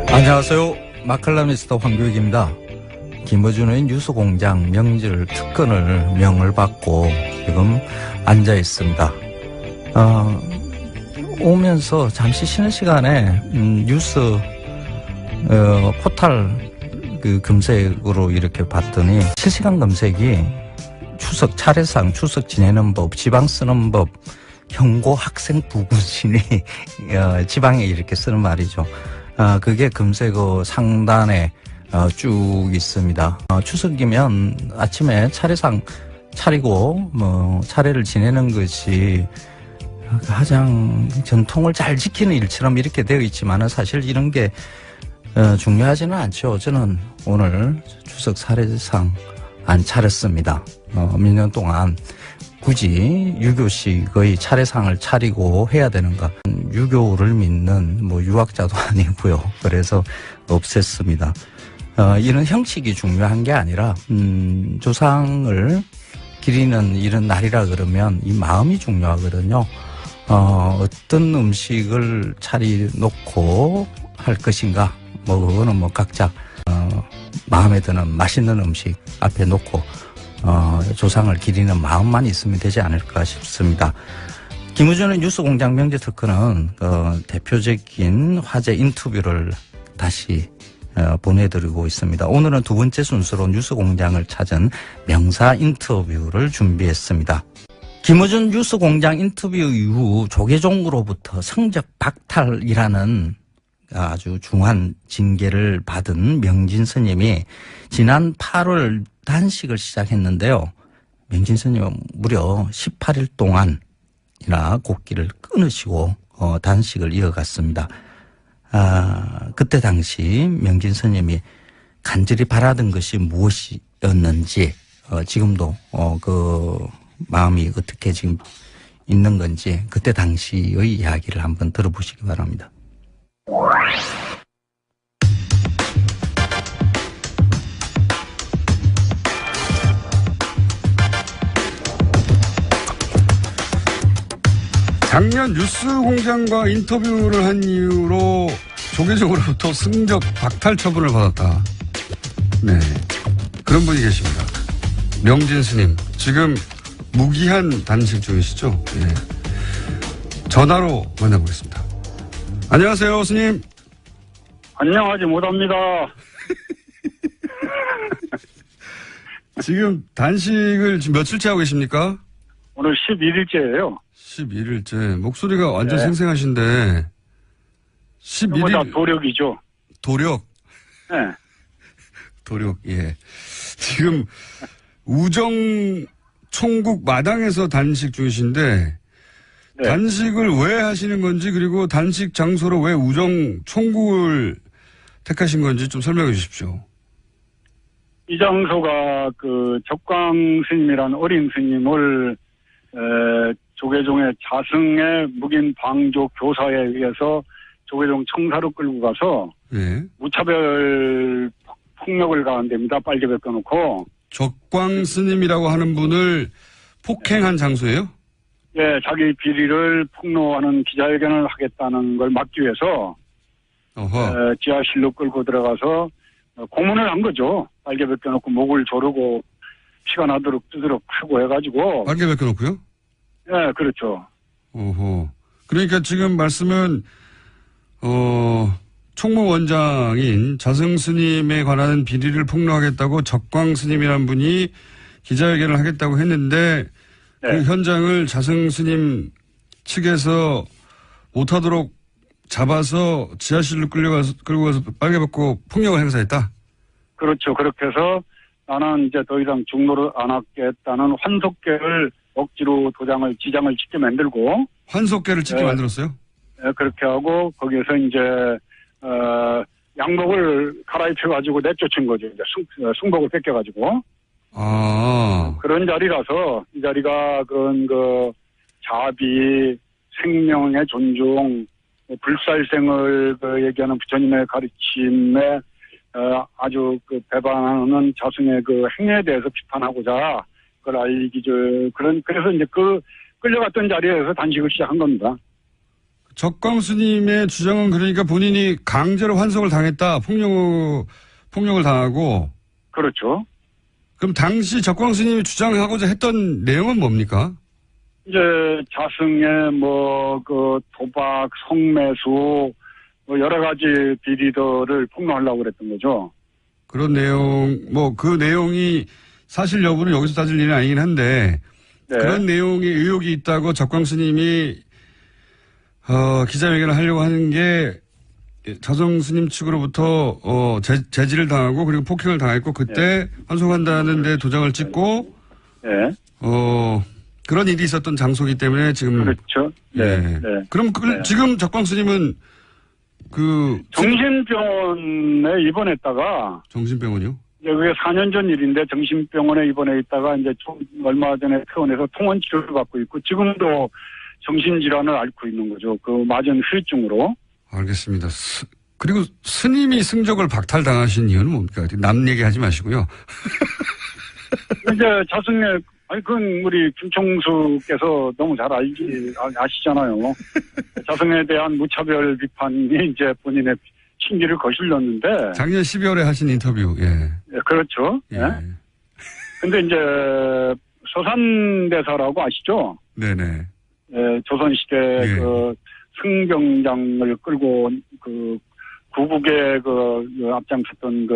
안녕하세요. 마칼라미스터 황교익입니다. 김어준의 뉴스공장 명절 특근을 명을 받고 지금 앉아 있습니다. 오면서 잠시 쉬는 시간에 뉴스 포탈 그 검색으로 이렇게 봤더니 실시간 검색이 추석 차례상, 추석 지내는 법, 지방 쓰는 법, 경고 학생 부군신이 지방에 이렇게 쓰는 말이죠. 그게 검색어 상단에 쭉 있습니다. 추석이면 아침에 차례상 차리고 차례를 지내는 것이 가장 전통을 잘 지키는 일처럼 이렇게 되어 있지만은 사실 이런 게 중요하지는 않죠. 저는 오늘 추석 차례상 안 차렸습니다. 몇 년 동안 굳이 유교식의 차례상을 차리고 해야 되는가? 유교를 믿는 유학자도 아니고요. 그래서 없앴습니다. 이런 형식이 중요한 게 아니라 조상을 기리는 이런 날이라 그러면 이 마음이 중요하거든요. 어떤 음식을 차려놓고 할 것인가? 그거는 각자 마음에 드는 맛있는 음식 앞에 놓고 조상을 기리는 마음만 있으면 되지 않을까 싶습니다. 김우준의 뉴스공장 명절 특근은 대표적인 화제 인터뷰를 다시 보내드리고 있습니다. 오늘은 두 번째 순서로 뉴스공장을 찾은 명사 인터뷰를 준비했습니다. 김어준 뉴스공장 인터뷰 이후 조계종으로부터 성적 박탈이라는 아주 중한 징계를 받은 명진 스님이 지난 8월 단식을 시작했는데요. 명진 스님은 무려 18일 동안이나 곡기를 끊으시고 단식을 이어갔습니다. 그때 당시 명진 스님이 간절히 바라던 것이 무엇이었는지 지금도 그 마음이 어떻게 지금 있는 건지 그때 당시의 이야기를 한번 들어보시기 바랍니다. 작년 뉴스공장과 인터뷰를 한 이유로 조계종으로부터 승적 박탈 처분을 받았다. 네, 그런 분이 계십니다. 명진 스님, 지금 무기한 단식 중이시죠? 네. 전화로 만나보겠습니다. 안녕하세요, 스님. 안녕하지 못합니다. 지금 단식을 지금 며칠째 하고 계십니까? 오늘 11일째예요. 11일째. 목소리가 완전 네. 생생하신데 11일. 다 도력이죠. 도력? 네. 도력, 예. 지금 우정 총국 마당에서 단식 중이신데 네. 단식을 왜 하시는 건지 그리고 단식 장소로 왜 우정 총국을 택하신 건지 좀 설명해 주십시오. 이 장소가 그 적광 스님이라는 어린 스님을 조계종의 자승의 묵인 방조 교사에 의해서 조계종 청사로 끌고 가서 네. 무차별 폭력을 가한 데입니다. 빨개 벗겨놓고. 적광 스님이라고 하는 분을 폭행한 장소예요? 예, 자기 비리를 폭로하는 기자회견을 하겠다는 걸 막기 위해서 지하실로 끌고 들어가서 고문을 한 거죠. 빨개 벗겨놓고 목을 조르고 피가 나도록 뜨도록 하고 해가지고. 빨개 벗겨놓고요? 예, 그렇죠. 오호. 그러니까 지금 말씀은 총무원장인 자승 스님에 관한 비리를 폭로하겠다고 적광 스님이라는 분이 기자회견을 하겠다고 했는데 네. 그 현장을 자승 스님 측에서 못하도록 잡아서 지하실로 끌고 가서 빨개 벗고 폭력을 행사했다? 그렇죠. 그렇게 해서 나는 이제 더 이상 중노를 안 하겠다는 환속계를 억지로 지장을 짓게 만들고. 환속계를 짓게 만들었어요? 네, 그렇게 하고 거기에서 이제 양복을 갈아입혀가지고 내쫓은 거죠. 이제 승복을 뺏겨가지고. 그런 자리라서 이 자리가 그런 자비, 생명의 존중, 불살생을 얘기하는 부처님의 가르침에 아주 배반하는 자승의 행위에 대해서 비판하고자 그걸 알리기 그래서 이제 끌려갔던 자리에서 단식을 시작한 겁니다. 적광스님의 주장은 그러니까 본인이 강제로 환송을 당했다, 폭력을 당하고. 그렇죠. 그럼 당시 적광스님이 주장하고자 했던 내용은 뭡니까? 이제 자승의 도박, 성매수, 여러 가지 비리들을 폭로하려고 그랬던 거죠. 그런 내용, 그 내용이 사실 여부는 여기서 따질 일은 아니긴 한데, 네. 그런 내용에 의혹이 있다고 적광스님이 기자회견을 하려고 하는 게 자정스님 측으로부터 제지를 당하고 그리고 폭행을 당했고 그때 환송한다는 데 도장을 찍고 그런 일이 있었던 장소이기 때문에 지금 그렇죠. 네. 그럼 지금 적광스님은 정신병원에 입원했다가 정신병원이요? 그게 4년 전 일인데 정신병원에 입원해 있다가 이제 얼마 전에 퇴원해서 통원 치료를 받고 있고 지금도 정신질환을 앓고 있는 거죠. 그 맞은 후유증으로. 알겠습니다. 그리고 스님이 승적을 박탈당하신 이유는 뭡니까? 남 얘기하지 마시고요. 이제 자승의 그건 우리 김총수께서 너무 잘 아시잖아요. 자승에 대한 무차별 비판이 이제 본인의 심기를 거슬렸는데. 작년 12월에 하신 인터뷰, 예. 그렇죠. 예. 근데 이제 서산대사라고 아시죠? 네네. 예, 조선시대 승병장을 끌고 구국에 앞장섰던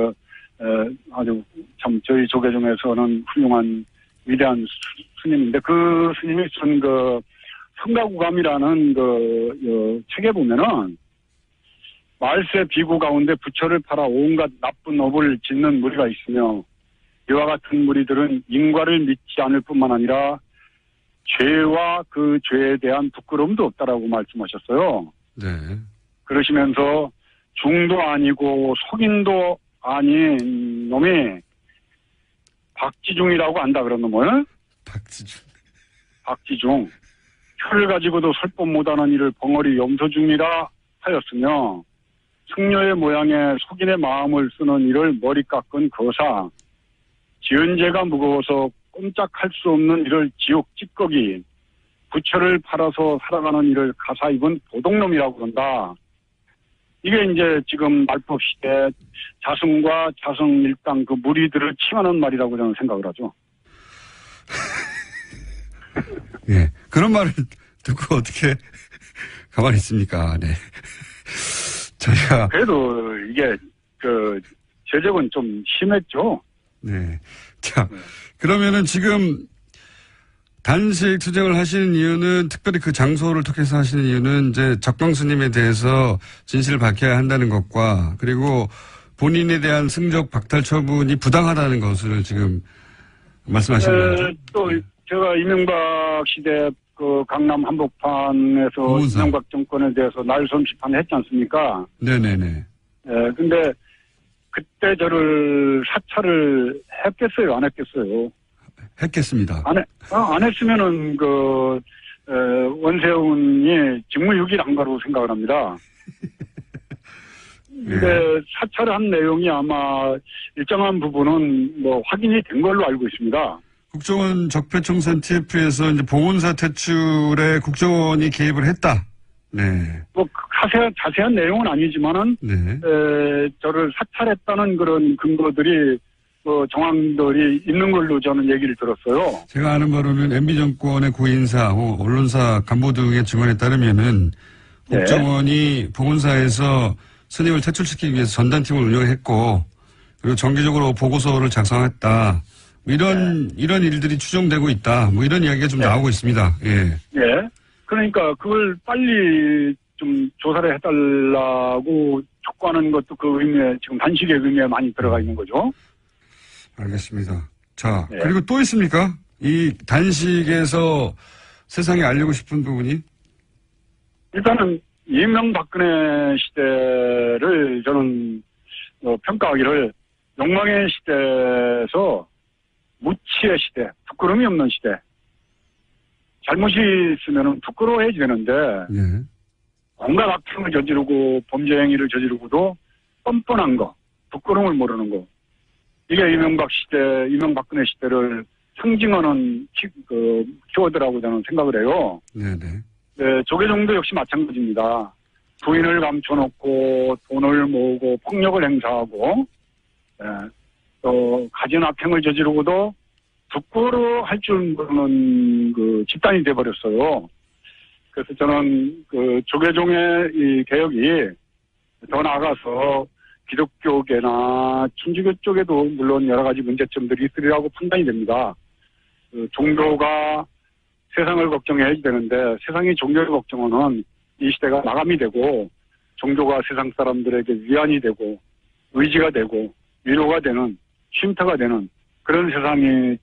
아주 참 저희 조계 중에서는 훌륭한 위대한 스님인데 그 스님이 쓴 성가구감이라는 책에 보면은 말세 비구 가운데 부처를 팔아 온갖 나쁜 업을 짓는 무리가 있으며 이와 같은 무리들은 인과를 믿지 않을 뿐만 아니라 죄와 그 죄에 대한 부끄러움도 없다라고 말씀하셨어요. 네. 그러시면서 중도 아니고 속인도 아닌 놈이 박지중이라고 안다 그런 놈을. 박지중. 혀를 가지고도 설법 못하는 이를 벙어리 염소중이라 하였으며 승려의 모양에 속인의 마음을 쓰는 이를 머리 깎은 거사. 지은 죄가 무거워서 꼼짝할 수 없는 이를 지옥 찌꺼기, 부처를 팔아서 살아가는 이를 가사 입은 도둑놈이라고 그런다. 이게 이제 지금 말법 시대 자승과 자승 일당 그 무리들을 칭하는 말이라고 저는 생각을 하죠. 예, 그런 말을 듣고 어떻게 가만히 있습니까? 네. 저희가 그래도 이게 제적은 좀 심했죠. 네. 자, 그러면은 지금 단식 투쟁을 하시는 이유는 특별히 그 장소를 택해서 하시는 이유는 이제 적광스님에 대해서 진실을 밝혀야 한다는 것과 그리고 본인에 대한 승적 박탈 처분이 부당하다는 것을 지금 말씀하시는 거죠. 또 제가 이명박 시대 강남 한복판에서 보문사. 이명박 정권에 대해서 날선 비판했지 않습니까? 네네네. 근데 그때 저를 사찰을 했겠어요, 안 했겠어요? 했겠습니다. 안 했으면은 원세훈이 직무유기를 한 거라고 생각을 합니다. 근데 사찰을 한 내용이 아마 일정한 부분은 확인이 된 걸로 알고 있습니다. 국정원 적폐청산 TF에서 이제 보훈사 퇴출에 국정원이 개입을 했다. 네. 자세한 내용은 아니지만은, 네. 저를 사찰했다는 그런 근거들이, 정황들이 있는 걸로 저는 얘기를 들었어요. 제가 아는 바로는 MB 정권의 고인사, 언론사 간부 등의 증언에 따르면은, 국정원이 보훈사에서 스님을 퇴출시키기 위해서 전단팀을 운영했고, 그리고 정기적으로 보고서를 작성했다. 이런 일들이 추정되고 있다. 이런 이야기가 좀 나오고 있습니다. 예. 예. 그러니까 그걸 빨리 좀 조사를 해달라고 촉구하는 것도 그 의미에 지금 단식의 의미에 많이 들어가 있는 거죠. 알겠습니다. 자, 그리고 또 있습니까? 이 단식에서 세상에 알리고 싶은 부분이? 일단은 이명박근혜 시대를 저는 평가하기를 욕망의 시대에서 무치의 시대, 부끄러움이 없는 시대. 잘못이 있으면 부끄러워야지 되는데 온갖 악행을 저지르고 범죄 행위를 저지르고도 뻔뻔한 거, 부끄러움을 모르는 거. 이게 이명박근혜 시대를 상징하는 키워드라고 저는 생각을 해요. 네네. 네, 조계종도 역시 마찬가지입니다. 부인을 감춰놓고 돈을 모으고 폭력을 행사하고 네, 또 가진 악행을 저지르고도 부끄러워할 줄 모르는 그 집단이 돼버렸어요. 그래서 저는 그 조계종의 이 개혁이 더 나아가서 기독교계나 천주교 쪽에도 물론 여러 가지 문제점들이 있으리라고 판단이 됩니다. 그 종교가 세상을 걱정해야 되는데 세상이 종교를 걱정하는 이 시대가 마감이 되고 종교가 세상 사람들에게 위안이 되고 의지가 되고 위로가 되는 쉼터가 되는 그런 세상이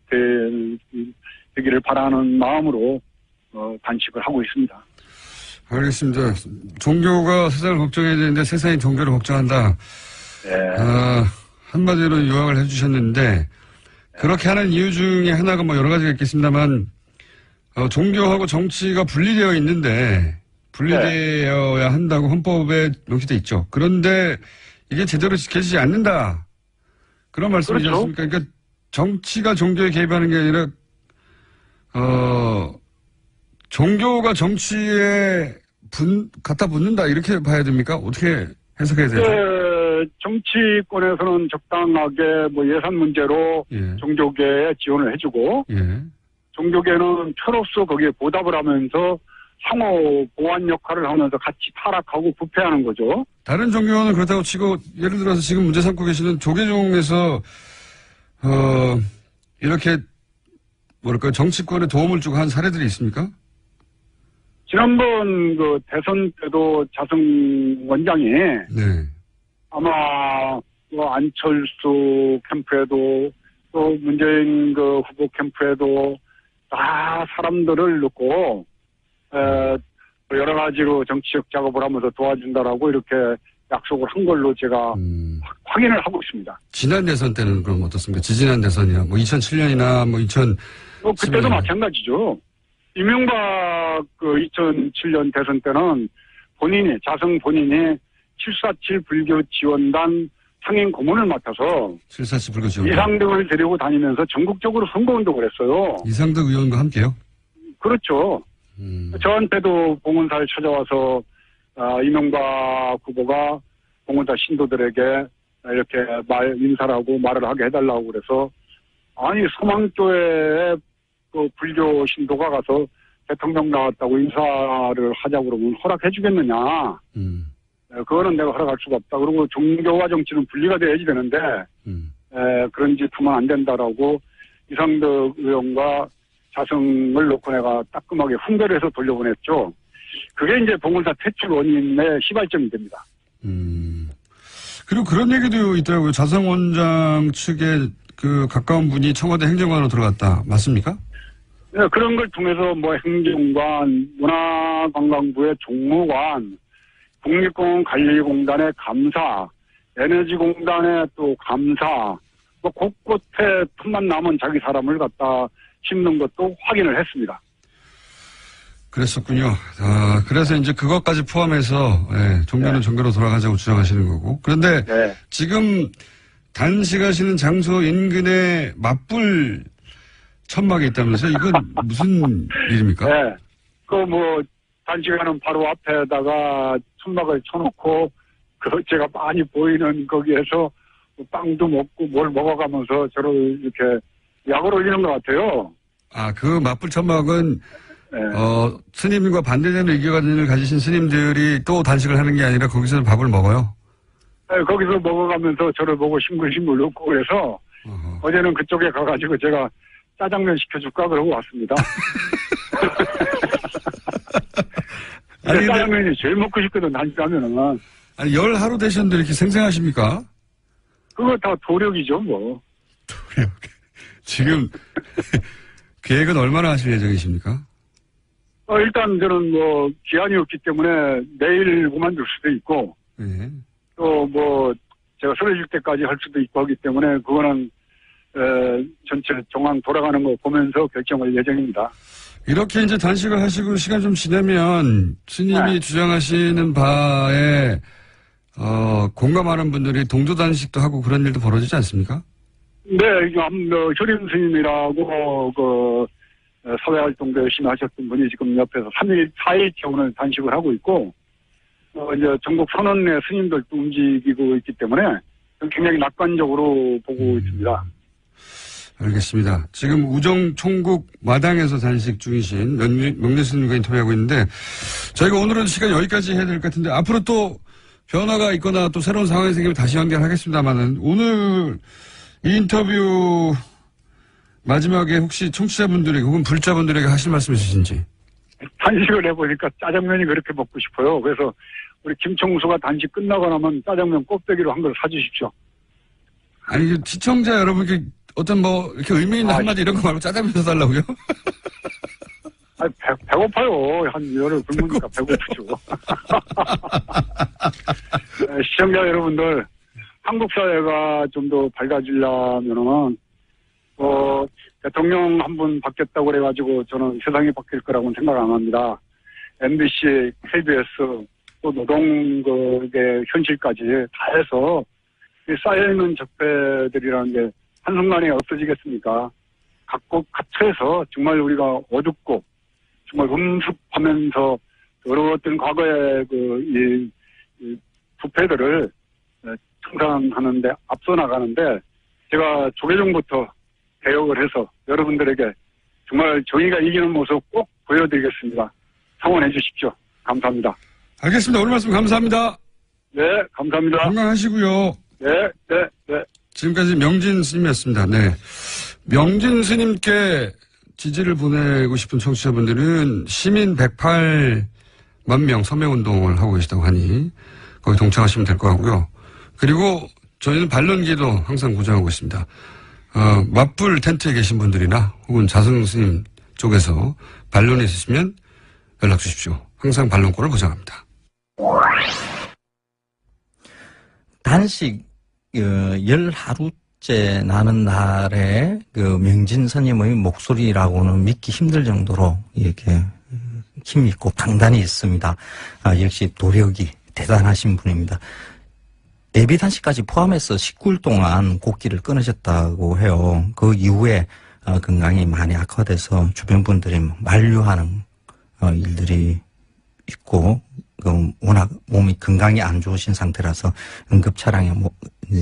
되기를 바라는 마음으로 단식을 하고 있습니다. 알겠습니다. 종교가 세상을 걱정해야 되는데 세상이 종교를 걱정한다. 네. 한마디로 요약을 해주셨는데 그렇게 하는 이유 중에 하나가 뭐 여러 가지가 있겠습니다만 종교하고 정치가 분리되어 있는데 분리되어야 한다고 헌법에 명시돼 있죠. 그런데 이게 제대로 지켜지지 않는다. 그런 말씀이지 그렇죠. 않습니까? 그러니까 정치가 종교에 개입하는 게 아니라 종교가 정치에 갖다 붙는다 이렇게 봐야 됩니까? 어떻게 해석해야 되죠? 네, 정치권에서는 적당하게 뭐 예산 문제로 예. 종교계에 지원을 해주고 예. 종교계는 표로서 거기에 보답을 하면서 상호 보완 역할을 하면서 같이 타락하고 부패하는 거죠. 다른 종교는 그렇다고 치고 예를 들어서 지금 문제 삼고 계시는 조계종에서 이렇게 뭐랄까요 정치권에 도움을 주고 한 사례들이 있습니까? 지난번 그 대선 때도 자승 원장이 네. 아마 뭐 안철수 캠프에도 또 문재인 그 후보 캠프에도 다 사람들을 넣고 여러 가지로 정치적 작업을 하면서 도와준다라고 이렇게 약속을 한 걸로 제가 확인을 하고 있습니다. 지난 대선 때는 그럼 어떻습니까? 지지난 대선이나 뭐 2007년이나 뭐 2000. 그때도 마찬가지죠. 이명박 그 2007년 대선 때는 자승 본인이 747 불교 지원단 상임 고문을 맡아서 747 불교 지원단. 이상득을 데리고 다니면서 전국적으로 선거운동을 했어요. 이상득 의원과 함께요? 그렇죠. 저한테도 봉은사를 찾아와서 이명박 후보가 봉은사 신도들에게 이렇게 인사를 하고 말을 하게 해달라고 그래서 아니 소망교회에 그 불교 신도가 가서 대통령 나왔다고 인사를 하자고 그러면 허락해 주겠느냐. 그거는 내가 허락할 수가 없다. 그리고 종교와 정치는 분리가 돼야지 되는데 그런 짓 하면 안 된다라고 이상득 의원과 자승을 놓고 내가 따끔하게 훈계해서 돌려보냈죠. 그게 이제 봉은사 퇴출 원인의 시발점이 됩니다. 그리고 그런 얘기도 있더라고요. 자승 원장 측에 그 가까운 분이 청와대 행정관으로 들어갔다. 맞습니까? 네, 그런 걸 통해서 뭐 행정관, 문화관광부의 종무관, 국립공원관리공단의 감사, 에너지공단의 또 감사, 뭐 곳곳에 틈만 남은 자기 사람을 갖다 심는 것도 확인을 했습니다. 그랬었군요. 그래서 이제 그것까지 포함해서 종교는 종교로 돌아가자고 주장하시는 거고. 그런데 지금 단식하시는 장소 인근에 맞불 천막이 있다면서요? 이건 무슨 일입니까? 네. 단식하는 바로 앞에다가 천막을 쳐놓고, 제가 많이 보이는 거기에서 빵도 먹고 뭘 먹어가면서 저를 이렇게 약을 올리는 것 같아요. 그 맞불 천막은, 스님과 반대되는 의견을 가지신 스님들이 또 단식을 하는 게 아니라 거기서 밥을 먹어요? 네, 거기서 먹어가면서 저를 보고 싱글싱글 웃고 그래서, 어제는 그쪽에 가가지고 제가 짜장면 시켜줄까 그러고 왔습니다. 짜장면이 제일 먹고 싶거든, 단식하면은. 열 하루 되셨는데 이렇게 생생하십니까? 그거 다 도력이죠, 뭐. 도력. 지금, 계획은 얼마나 하실 예정이십니까? 일단 저는 기한이 없기 때문에 내일 그만둘 수도 있고, 또 제가 쓰러질 때까지 할 수도 있고 하기 때문에 그거는, 전체 정황 돌아가는 거 보면서 결정할 예정입니다. 이렇게 이제 단식을 하시고 시간 좀 지나면 스님이 주장하시는 바에 공감하는 분들이 동조 단식도 하고 그런 일도 벌어지지 않습니까? 네, 효림 스님이라고 사회활동도 열심히 하셨던 분이 지금 옆에서 4일째 오늘 단식을 하고 있고, 이제 전국 선언내 스님들도 움직이고 있기 때문에 굉장히 낙관적으로 보고 있습니다. 알겠습니다. 지금 우정 총국 마당에서 단식 중이신 명진 스님과 인터뷰하고 있는데, 저희가 오늘은 시간 여기까지 해야 될 것 같은데, 앞으로 또 변화가 있거나 또 새로운 상황이 생기면 다시 연결하겠습니다만은, 오늘 이 인터뷰 마지막에 혹시 청취자분들에게 혹은 불자분들에게 하실 말씀 있으신지? 단식을 해보니까 짜장면이 그렇게 먹고 싶어요. 그래서 우리 김총수가 단식 끝나고 나면 짜장면 꼭대기로 한 걸 사주십시오. 아니, 시청자 여러분께 어떤 이렇게 의미 있는 한마디 이런 거 말고 짜장면 사달라고요? 아니, 배고파요. 한 열흘 굶으니까 배고프죠. 시청자 여러분들, 한국 사회가 좀 더 밝아지려면은, 대통령 한 분 바뀌었다고 그래가지고 저는 세상이 바뀔 거라고는 생각 안 합니다. MBC, KBS, 또 노동국의 현실까지 다 해서 쌓여있는 적폐들이라는 게 한순간에 없어지겠습니까? 각국 각처에서 정말 우리가 어둡고 정말 음습하면서 어려웠던 과거의 이 부패들을 청산하는데 앞서 나가는데 제가 조계종부터 개혁을 해서 여러분들에게 정말 정의가 이기는 모습 꼭 보여드리겠습니다. 성원해 주십시오. 감사합니다. 알겠습니다. 오늘 말씀 감사합니다. 네, 감사합니다. 건강하시고요. 네. 지금까지 명진 스님이었습니다. 네. 명진 스님께 지지를 보내고 싶은 청취자분들은 시민 108만 명 서명운동을 하고 계시다고 하니 거기 동참하시면 될 것 같고요. 그리고 저희는 반론기도 항상 고정하고 있습니다. 맞불 텐트에 계신 분들이나 혹은 자승 스님 쪽에서 반론이 있으시면 연락 주십시오. 항상 반론권을 보장합니다. 단식 10하루째 나는 날에 명진 스님의 목소리라고는 믿기 힘들 정도로 이렇게 힘이 있고 강단이 있습니다. 역시 노력이 대단하신 분입니다. 예비 단식까지 포함해서 19일 동안 곡기를 끊으셨다고 해요. 그 이후에 건강이 많이 악화돼서 주변 분들이 만류하는 일들이 있고, 워낙 몸이 건강이 안 좋으신 상태라서 응급차량에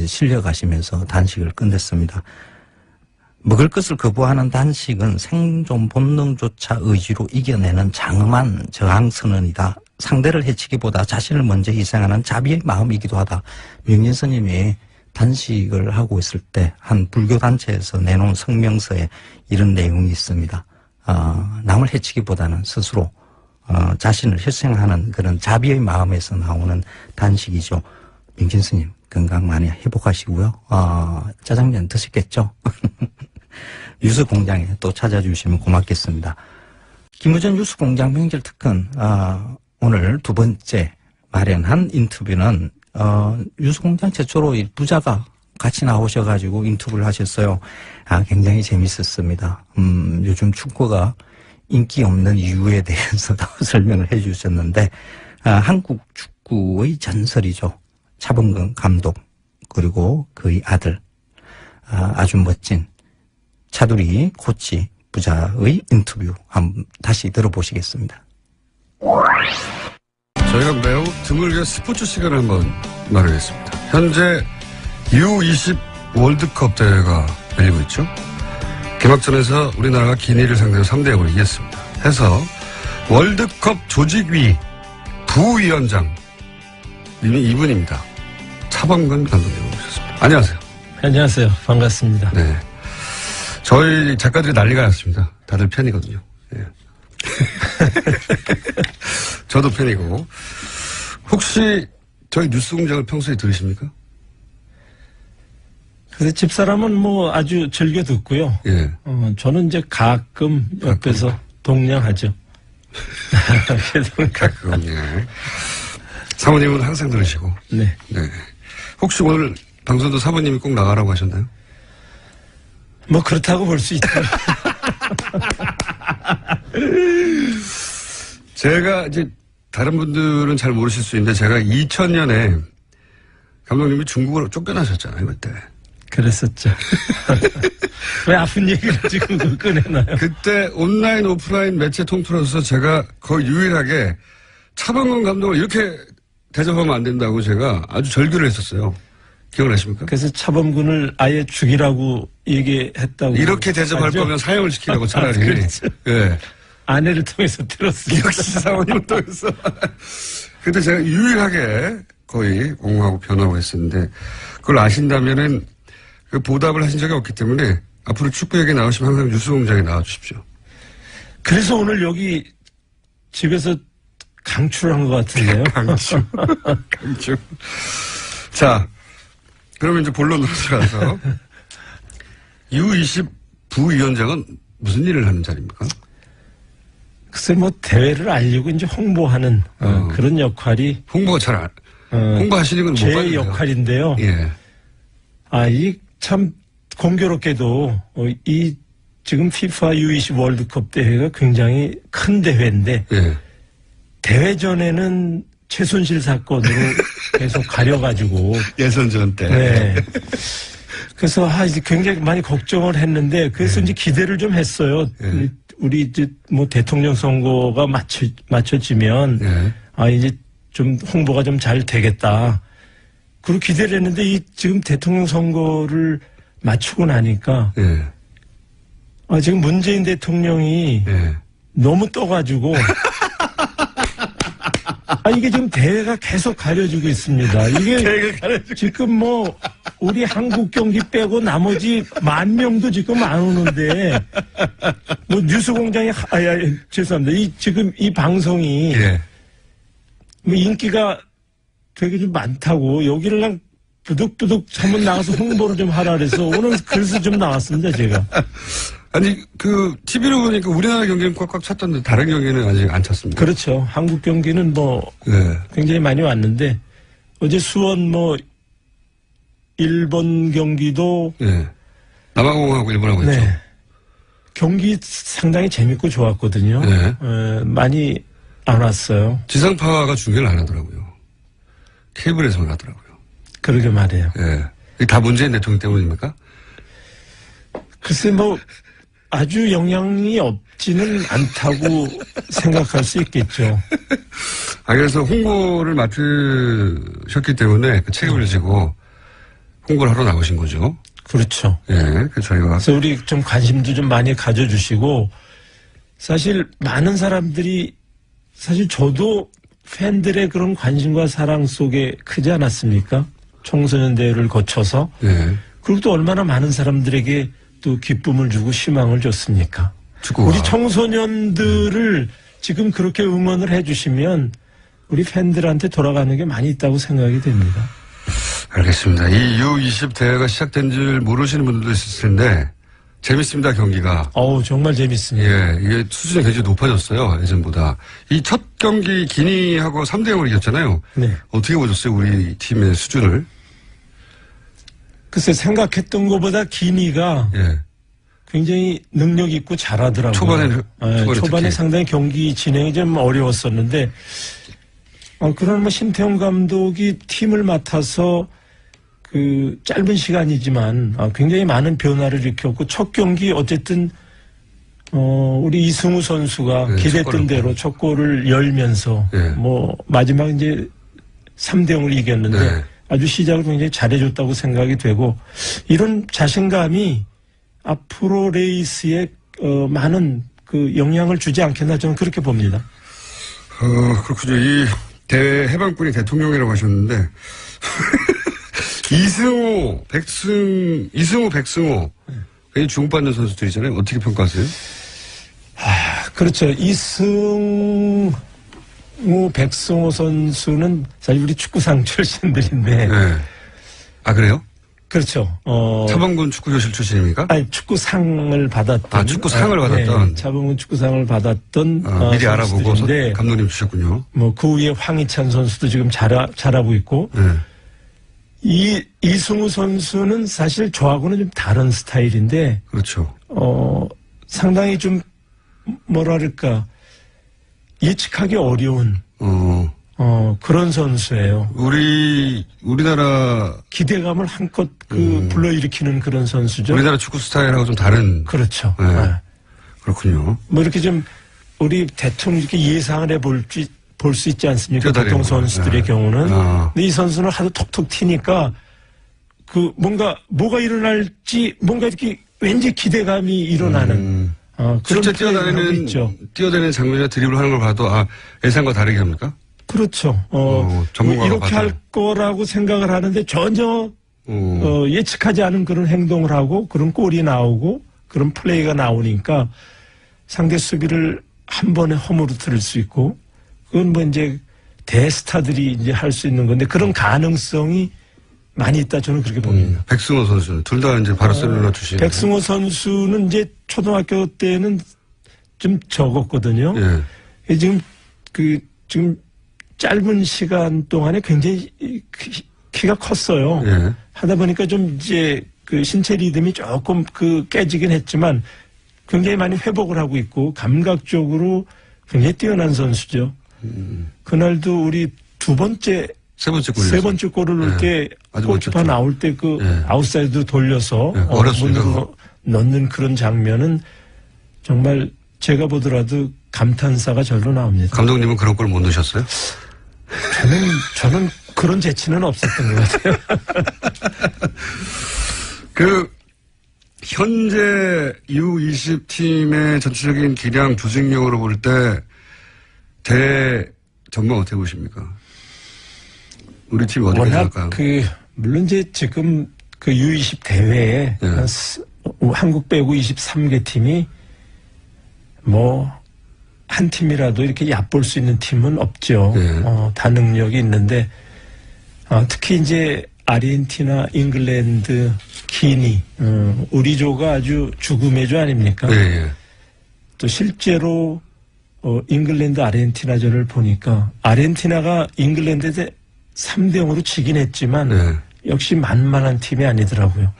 실려가시면서 단식을 끝냈습니다. 먹을 것을 거부하는 단식은 생존 본능조차 의지로 이겨내는 장엄한 저항선언이다. 상대를 해치기보다 자신을 먼저 희생하는 자비의 마음이기도 하다. 명진 스님이 단식을 하고 있을 때 한 불교단체에서 내놓은 성명서에 이런 내용이 있습니다. 남을 해치기보다는 스스로 자신을 희생하는 그런 자비의 마음에서 나오는 단식이죠. 명진 스님 건강 많이 회복하시고요. 짜장면 드시겠죠? 뉴스공장에 또 찾아주시면 고맙겠습니다. 김우전 뉴스공장 명절 특근 오늘 두 번째 마련한 인터뷰는 뉴스공장 최초로 부자가 같이 나오셔가지고 인터뷰를 하셨어요. 굉장히 재밌었습니다. 요즘 축구가 인기 없는 이유에 대해서도 설명을 해 주셨는데, 한국 축구의 전설이죠. 차범근 감독, 그리고 그의 아들, 아주 멋진 차두리 코치 부자의 인터뷰 한번 다시 들어보시겠습니다. 저희가 매우 드물게 스포츠 시간을 한번 마련했습니다. 현재 U20 월드컵 대회가 열리고 있죠. 개막전에서 우리나라가 기니를 상대로 3대0으로 이겼습니다. 해서 월드컵 조직위 부위원장 이분입니다. 차범근 감독님 오셨습니다. 안녕하세요. 안녕하세요. 반갑습니다. 네, 저희 작가들이 난리가 났습니다. 다들 팬이거든요. 네. 저도 팬이고. 혹시 저희 뉴스공장을 평소에 들으십니까? 그래서 집사람은 아주 즐겨 듣고요. 예. 저는 이제 가끔 옆에서 동냥하죠. 가끔, 예. 사모님은 항상 들으시고. 네. 네. 혹시 오늘 방송도 사모님이 꼭 나가라고 하셨나요? 그렇다고 볼 수 있죠. 제가 이제 다른 분들은 잘 모르실 수 있는데 제가 2000년에 감독님이 중국으로 쫓겨나셨잖아요, 그때. 그랬었죠. 왜 아픈 얘기를 지금 꺼내나요? 그때 온라인, 오프라인 매체 통틀어서 제가 거의 유일하게 차범근 감독을 이렇게 대접하면 안 된다고 제가 아주 절규를 했었어요. 기억나십니까? 그래서 차범근을 아예 죽이라고 얘기했다고. 이렇게 대접할 하죠? 거면 사형을 시키라고 차라리. 그렇죠. 예. 아내를 통해서 들었습니다. 역시 사모님을 통해서. 근데 제가 유일하게 거의 옹호하고 변하고 했었는데 그걸 아신다면은 그 보답을 하신 적이 없기 때문에 앞으로 축구 얘기 나오시면 항상 뉴스공장에 나와주십시오. 그래서 오늘 여기 집에서 강추를 한 것 같은데요. 강추. 강추. 자, 그러면 이제 본론으로 들어가서 U20 부위원장은 무슨 일을 하는 자리입니까? 글쎄 뭐 대회를 알리고 이제 홍보하는 그런 역할이 홍보가 잘 홍보하시는 건 못 제 봤는데요. 역할인데요. 예. 이 참 공교롭게도 이 지금 FIFA U20 월드컵 대회가 굉장히 큰 대회인데 예. 대회 전에는 최순실 사건으로 계속 가려가지고 예선전 때. 네. 그래서 이제 굉장히 많이 걱정을 했는데 그래서 이제 기대를 좀 했어요. 우리 이제 뭐 대통령 선거가 맞춰지면 이제 좀 홍보가 좀 잘 되겠다. 그리고 기대를 했는데 이 지금 대통령 선거를 맞추고 나니까 지금 문재인 대통령이 너무 떠가지고 이게 지금 대회가 계속 가려지고 있습니다. 이게 지금 뭐 우리 한국 경기 빼고 나머지 10,000명도 지금 안 오는데 뭐 뉴스공장이 죄송합니다. 지금 이 방송이 뭐 인기가 되게 좀 많다고 여기를 그냥 부득부득 한번 나가서 홍보를 좀 하라 그래서 오늘 그래서 좀 나왔습니다 제가. 아니 TV로 보니까 우리나라 경기는 꽉꽉 찼던데 다른 경기는 아직 안 찼습니다. 그렇죠. 한국 경기는 뭐 굉장히 많이 왔는데 어제 수원 뭐 일본 경기도 남아공하고 일본하고 했죠. 경기 상당히 재밌고 좋았거든요. 많이 안 왔어요. 지상파가 중계를 안 하더라고요. 케이블에서만 하더라고요. 그러게 말이에요. 이게 다 문재인 대통령 때문입니까? 글쎄 뭐 아주 영향이 없지는 않다고 생각할 수 있겠죠. 그래서 홍보를 맡으셨기 때문에 그 책임을 지고 홍보를 하러 나오신 거죠. 그렇죠. 그래서 저희가. 그래서 우리 좀 관심도 좀 많이 가져주시고 사실 많은 사람들이 사실 저도 팬들의 그런 관심과 사랑 속에 크지 않았습니까? 청소년 대회를 거쳐서. 그리고 또 얼마나 많은 사람들에게 또 기쁨을 주고 희망을 줬습니까? 축구가. 우리 청소년들을 지금 그렇게 응원을 해주시면 우리 팬들한테 돌아가는 게 많이 있다고 생각이 됩니다. 알겠습니다. 이 U20 대회가 시작된 줄 모르시는 분들도 있을 텐데 재밌습니다, 경기가. 정말 재밌습니다. 이게 수준이 굉장히 높아졌어요, 예전보다. 이 첫 경기 기니하고 3대0을 이겼잖아요. 어떻게 보셨어요, 우리 팀의 수준을? 글쎄, 생각했던 것보다 기니가 굉장히 능력 있고 잘하더라고요. 초반에 상당히 경기 진행이 좀 어려웠었는데, 그런 뭐 신태용 감독이 팀을 맡아서 그 짧은 시간이지만 굉장히 많은 변화를 일으켰고 첫 경기 어쨌든 우리 이승우 선수가 기대했던 대로 첫 골을 열면서 뭐 마지막 이제 3대0을 이겼는데 아주 시작을 굉장히 잘해줬다고 생각이 되고 이런 자신감이 앞으로 레이스에 많은 그 영향을 주지 않겠나 저는 그렇게 봅니다. 그렇군요. 이 대회 해방군이 대통령이라고 하셨는데 이승우, 백승호 굉장히 주목받는 선수들이잖아요. 어떻게 평가하세요? 그렇죠. 이승우, 백승호 선수는 사실 우리 축구상 출신들인데. 그래요? 그렇죠. 차범근 축구교실 출신입니까? 축구상을 받았던. 축구상을 받았던. 차범근 축구상을 받았던. 미리 알아보고 감독님 주셨군요. 뭐 그 위에 황희찬 선수도 지금 잘하고 있고. 이승우 선수는 사실 저하고는 좀 다른 스타일인데. 그렇죠. 상당히 좀, 뭐랄까, 예측하기 어려운. 그런 선수예요. 우리나라 기대감을 한껏 불러일으키는 그런 선수죠. 우리나라 축구 스타일하고 좀 다른. 그렇죠. 네. 네. 그렇군요. 뭐 이렇게 좀 우리 대충 이렇게 예상을 볼 수 있지 않습니까? 보통 선수들의 네. 경우는. 근데 이 선수는 하도 톡톡 튀니까 뭐가 일어날지 뭔가 이렇게 왠지 기대감이 일어나는. 실제 뛰어다니는 장면이나 드리블 하는 걸 봐도 예상과 다르게 합니까? 그렇죠. 이렇게 할 거라고 생각을 하는데 전혀 예측하지 않은 그런 행동을 하고 그런 골이 나오고 그런 플레이가 나오니까 상대 수비를 한 번에 허물어뜨릴 수 있고 그건 뭐 이제 대스타들이 이제 할 수 있는 건데 그런 가능성이 많이 있다 저는 그렇게 봅니다. 백승호 선수는 둘 다 이제 바르셀로나 출신. 백승호 선수는 이제 초등학교 때는 좀 적었거든요. 예. 지금 짧은 시간 동안에 굉장히 키가 컸어요. 예. 하다 보니까 좀 이제 그 신체 리듬이 조금 깨지긴 했지만 굉장히 많이 회복을 하고 있고 감각적으로 굉장히 뛰어난 선수죠. 그날도 우리 세 번째 골을 넣을 때 골키퍼 나올 때 아웃사이드 돌려서 문으로 넣는 그런 장면은 정말 제가 보더라도 감탄사가 절로 나옵니다. 감독님은 그런 골 못 넣으셨어요? 저는 그런 재치는 없었던 것 같아요. 현재 U20 팀의 전체적인 기량 조직력으로 볼 때 전망 어떻게 보십니까? 우리 팀이 어디까지 워낙 갈까요? 물론 이제 지금 U20 대회에 한국 빼고 23개 팀이 한 팀이라도 이렇게 얕볼 수 있는 팀은 없죠. 다 능력이 있는데, 특히 이제 아르헨티나, 잉글랜드, 기니, 우리 조가 아주 죽음의 조 아닙니까? 또 실제로, 잉글랜드, 아르헨티나전을 보니까, 아르헨티나가 잉글랜드에 3대0으로 지긴 했지만, 역시 만만한 팀이 아니더라고요.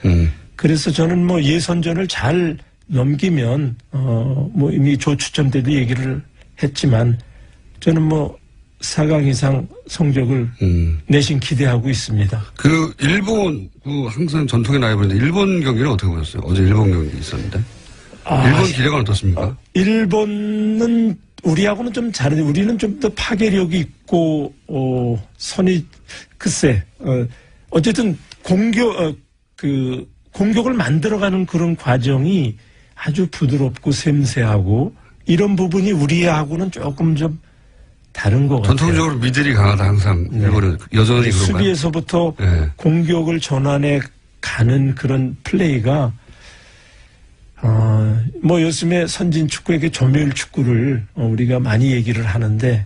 그래서 저는 예선전을 잘 넘기면 이미 조 추첨 때도 얘기를 했지만 저는 4강 이상 성적을 내심 기대하고 있습니다. 일본 항상 전통의 라이벌인데 일본 경기는 어떻게 보셨어요? 어제 일본 경기 있었는데 일본 기대감은 어떻습니까? 일본은 우리하고는 좀 다른데 우리는 좀 더 파괴력이 있고 글쎄 어쨌든 공격을 만들어가는 그런 과정이 아주 부드럽고 섬세하고 이런 부분이 우리하고는 조금 좀 다른 것 같아요. 전통적으로 미들이 강하다 항상 일본은 여전히 그런가요? 수비에서부터 공격을 전환해 가는 그런 플레이가 요즘에 선진 축구에게 조별 축구를 우리가 많이 얘기를 하는데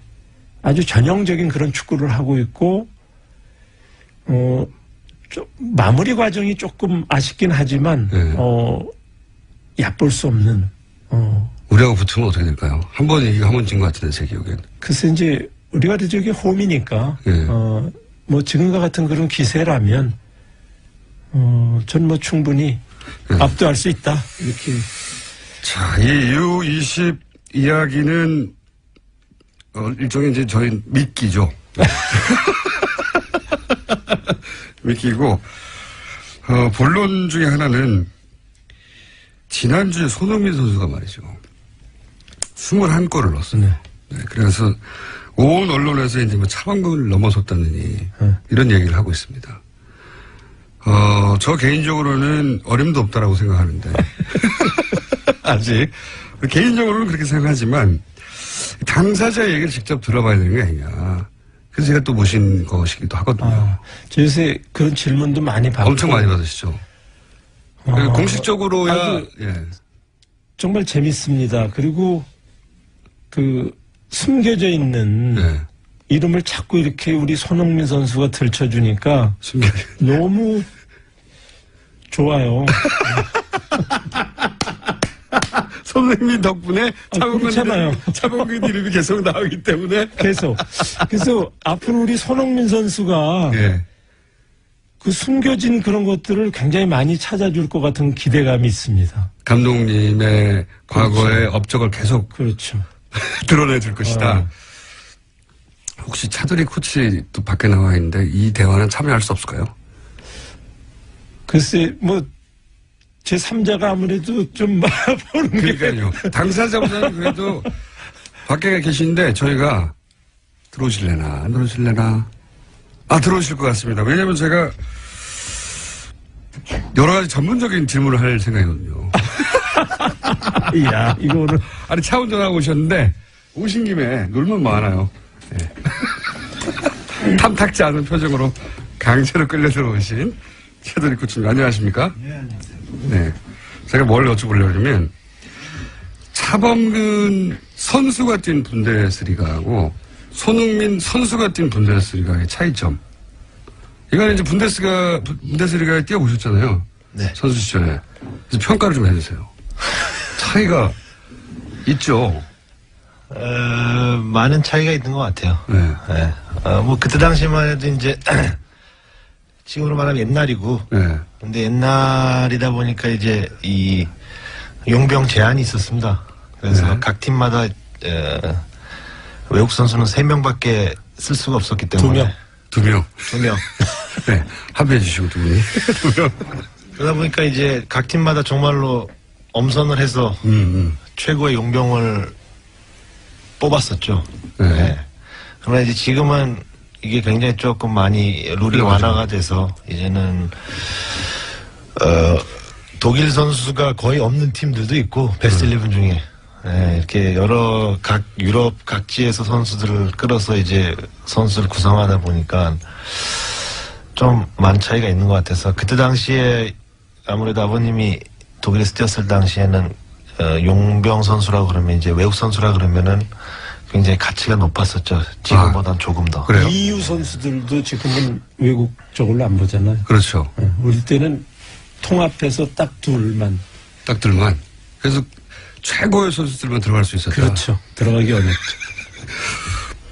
아주 전형적인 그런 축구를 하고 있고 마무리 과정이 조금 아쉽긴 하지만 얕볼 수 없는 우리하고 붙으면 어떻게 될까요? 한 번 이기고 한 번 진 것 같은데 제 기억엔. 글쎄 이제 우리가 저기 홈이니까 지금과 같은 그런 기세라면 전 충분히 압도할 수 있다 이렇게. 자, 이 U20 이야기는 일종의 이제 저희 미끼죠. 미끼고 본론 중에 하나는 지난주에 손흥민 선수가 말이죠. 21골을 넣었어요. 그래서 온 언론에서 이제 차범근을 넘어섰다느니 이런 얘기를 하고 있습니다. 저 개인적으로는 어림도 없다라고 생각하는데 아직 개인적으로는 그렇게 생각하지만 당사자 얘기를 직접 들어봐야 되는 게 아니냐. 그래서 제가 또 모신 것이기도 하거든요. 저 요새 그런 질문도 많이 받고 엄청 많이 받으시죠. 공식적으로야 정말 재밌습니다. 그리고 숨겨져 있는 이름을 자꾸 이렇게 우리 손흥민 선수가 들춰주니까 너무 좋아요. 손흥민 덕분에 차범근 이름이 계속 나오기 때문에 그래서 앞으로 우리 손흥민 선수가 숨겨진 그런 것들을 굉장히 많이 찾아줄 것 같은 기대감이 있습니다. 혹시 차두리 코치 또 밖에 나와 있는데 이 대화는 참여할 수 없을까요? 글쎄, 제 3자가 아무래도 좀 보는 그러니까요. 당사자보다는 그래도 밖에 계시는데 저희가 들어오실래나 안 들어오실래나? 들어오실 것 같습니다. 왜냐면 제가 여러 가지 전문적인 질문을 할 생각이거든요. 야, 이거 오늘. 아니, 차 운전하고 오셨는데 오신 김에 놀면 뭐 하나요? 네. 탐탁지 않은 표정으로 강제로 끌려 들어오신 차두리 코치님 안녕하십니까? 네, 안녕하세요. 네. 제가 뭘 여쭤보려고 하면 차범근 선수가 뛴 분데스리가하고 손흥민 선수가 뛴 분데스리가의 차이점. 이거는 이제 분데스리가에 뛰어보셨잖아요. 네. 선수 시절에. 그래서 평가를 좀 해주세요. 차이가 있죠. 많은 차이가 있는 것 같아요. 네. 네. 그때 당시만 해도 이제, 지금으로 말하면 옛날이고. 네. 근데 옛날이다 보니까 이제 이 용병 제한이 있었습니다. 그래서 네. 각 팀마다, 외국 선수는 3명밖에 쓸 수가 없었기 때문에. 2명. 2명. 네. 합의해 주시고 2분이. 2명. 그러다 보니까 이제 각 팀마다 정말로 엄선을 해서 최고의 용병을 뽑았었죠. 네. 네. 그러나 이제 지금은 이게 굉장히 조금 많이 룰이 완화가 돼서 이제는 독일 선수가 거의 없는 팀들도 있고 베스트 11 중에 네, 이렇게 여러 유럽 각지에서 선수들을 끌어서 이제 선수를 구성하다 보니까 좀 많은 차이가 있는 것 같아서 그때 당시에 아무래도 아버님이 독일에서 뛰었을 당시에는 용병 선수라 그러면 이제 외국 선수라 그러면은 굉장히 가치가 높았었죠. 지금보단 조금 더. 그래요? EU 선수들도 지금은 외국 쪽으로 안 보잖아요. 그렇죠. 우리 때는 통합해서 딱 둘만. 딱 둘만. 그래서 최고의 선수들만 들어갈 수 있었다. 그렇죠. 들어가기 어렵죠.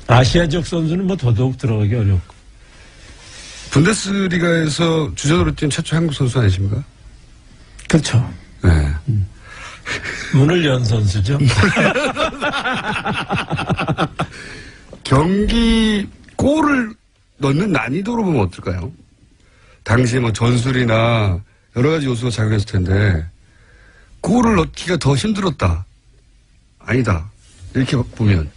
아시아적 선수는 더더욱 들어가기 어렵고. 분데스리가에서 주전으로 뛴 최초 한국 선수 아니십니까? 그렇죠. 네. 문을 연 선수죠. 경기 골을 넣는 난이도로 보면 어떨까요? 당시에 전술이나 여러 가지 요소가 작용했을 텐데 골을 넣기가 더 힘들었다. 아니다. 이렇게 보면.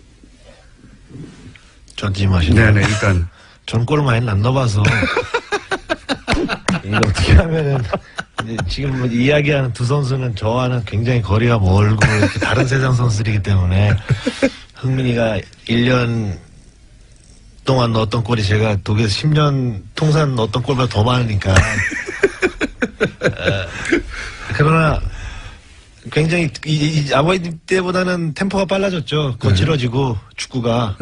전지마시네. 네네, 일단. 전 골을 많이 안 넣어봐서. 이거 어떻게 하면은, 이제 지금 이야기하는 두 선수는 저와는 굉장히 거리가 멀고, 이렇게 다른 세상 선수들이기 때문에, 흥민이가 1년 동안 넣었던 골이 제가 독일에서 10년 통산 넣었던 골보다 더 많으니까. 그러나, 굉장히 아버님 때보다는 템포가 빨라졌죠. 거칠어지고 축구가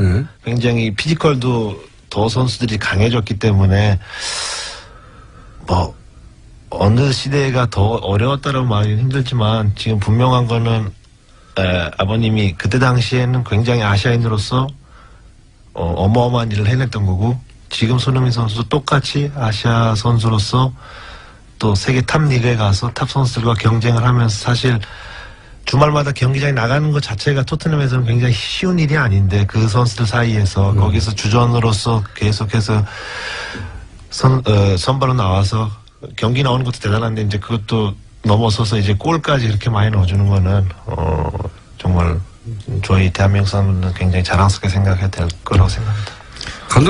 굉장히 피지컬도 더 선수들이 강해졌기 때문에 어느 시대가 더 어려웠다라고 말하기는 힘들지만 지금 분명한 거는 아버님이 그때 당시에는 굉장히 아시아인으로서 어마어마한 일을 해냈던 거고 지금 손흥민 선수도 똑같이 아시아 선수로서 또 세계 탑 리그에 가서 탑 선수들과 경쟁을 하면서 사실 주말마다 경기장에 나가는 것 자체가 토트넘에서는 굉장히 쉬운 일이 아닌데 그 선수들 사이에서 거기서 주전으로서 계속해서 선발로 나와서 경기 나오는 것도 대단한데 이제 그것도 넘어서서 이제 골까지 이렇게 많이 넣어주는 거는 정말 저희 대한민국 사람들은 굉장히 자랑스럽게 생각해야 될 거라고 생각합니다.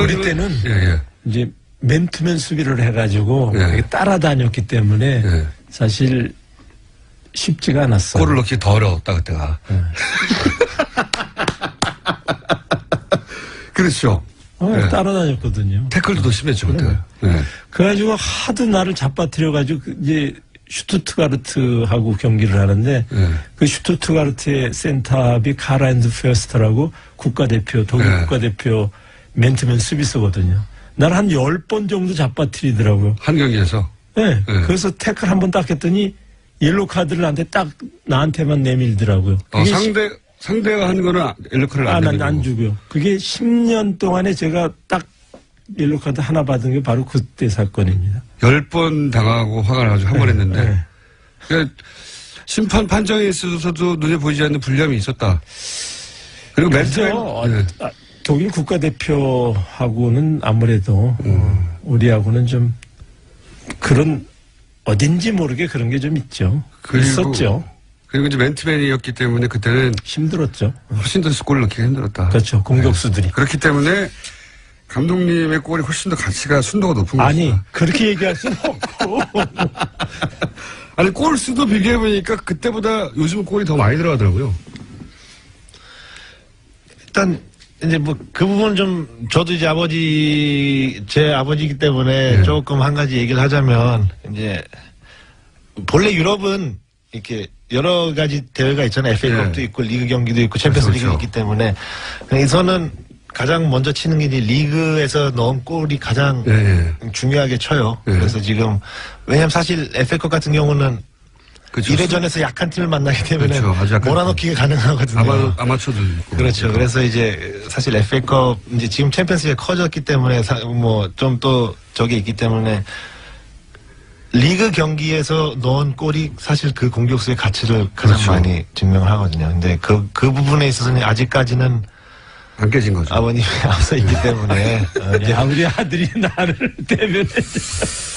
우리 때는 이제 맨투맨 수비를 해가지고 따라다녔기 때문에 사실 쉽지가 않았어요. 골을 넣기 더 어려웠다 그때가. 그렇죠. 따라다녔거든요. 태클도 더 심했죠 그때가. 그래가지고 하도 나를 잡아뜨려가지고 이제 슈투트가르트하고 경기를 하는데 그 슈투트가르트의 센터업이 카라인드 페어스터라고 독일 국가대표 맨투맨 수비수거든요. 난 한 10번 정도 잡아뜨리더라고요. 한 경기에서? 네. 그래서 태클 한 번 딱 했더니 옐로 카드를 나한테만 내밀더라고요. 상대가 한 거는 옐로 카드를 안 주고요. 그게 10년 동안에 제가 딱 옐로 카드 하나 받은 게 바로 그때 사건입니다. 10번 당하고 화가 나가지고 한 번 했는데. 그러니까 심판 판정에 있어서도 눈에 보이지 않는 불리함이 있었다. 그리고 독일 국가대표하고는 아무래도 우리하고는 좀 그런 어딘지 모르게 그런 게 좀 있죠. 있었죠. 그리고 이제 맨투맨이었기 때문에 그때는 힘들었죠. 훨씬 더 골을 넣기가 힘들었다. 그렇죠. 공격수들이. 네. 그렇기 때문에 감독님의 골이 훨씬 더 가치가 순도가 높은 거죠. 아니 그렇게 얘기할 수는 없고. 아니 골 수도 비교해보니까 그때보다 요즘 골이 더 많이 들어가더라고요. 일단 이제 뭐 그 부분 좀 저도 이제 제 아버지이기 때문에 네. 조금 한 가지 얘기를 하자면 이제 본래 유럽은 이렇게 여러 가지 대회가 있잖아요. FA컵도 네. 있고 리그 경기도 있고 챔피언스 리그도 있기 때문에 여기서는 가장 먼저 치는 게 이제 리그에서 넣은 골이 가장 중요하게 쳐요. 그래서 지금 왜냐하면 사실 FA컵 같은 경우는 그렇죠. 1회전에서 약한 팀을 만나기 때문에 그렇죠. 아주 약한 몰아넣기가 가능하거든요. 아마추어도 있고. 그렇죠. 그래서 이제 사실 FA컵 이제 지금 챔피언스가 커졌기 때문에 뭐 좀 또 저게 있기 때문에 리그 경기에서 넣은 골이 사실 그 공격수의 가치를 가장 그렇죠. 많이 증명을 하거든요. 근데 그 부분에 있어서는 아직까지는 안 깨진 거죠. 아버님이 앞서 있기 때문에 이제 우리 아들이 나를 대변해.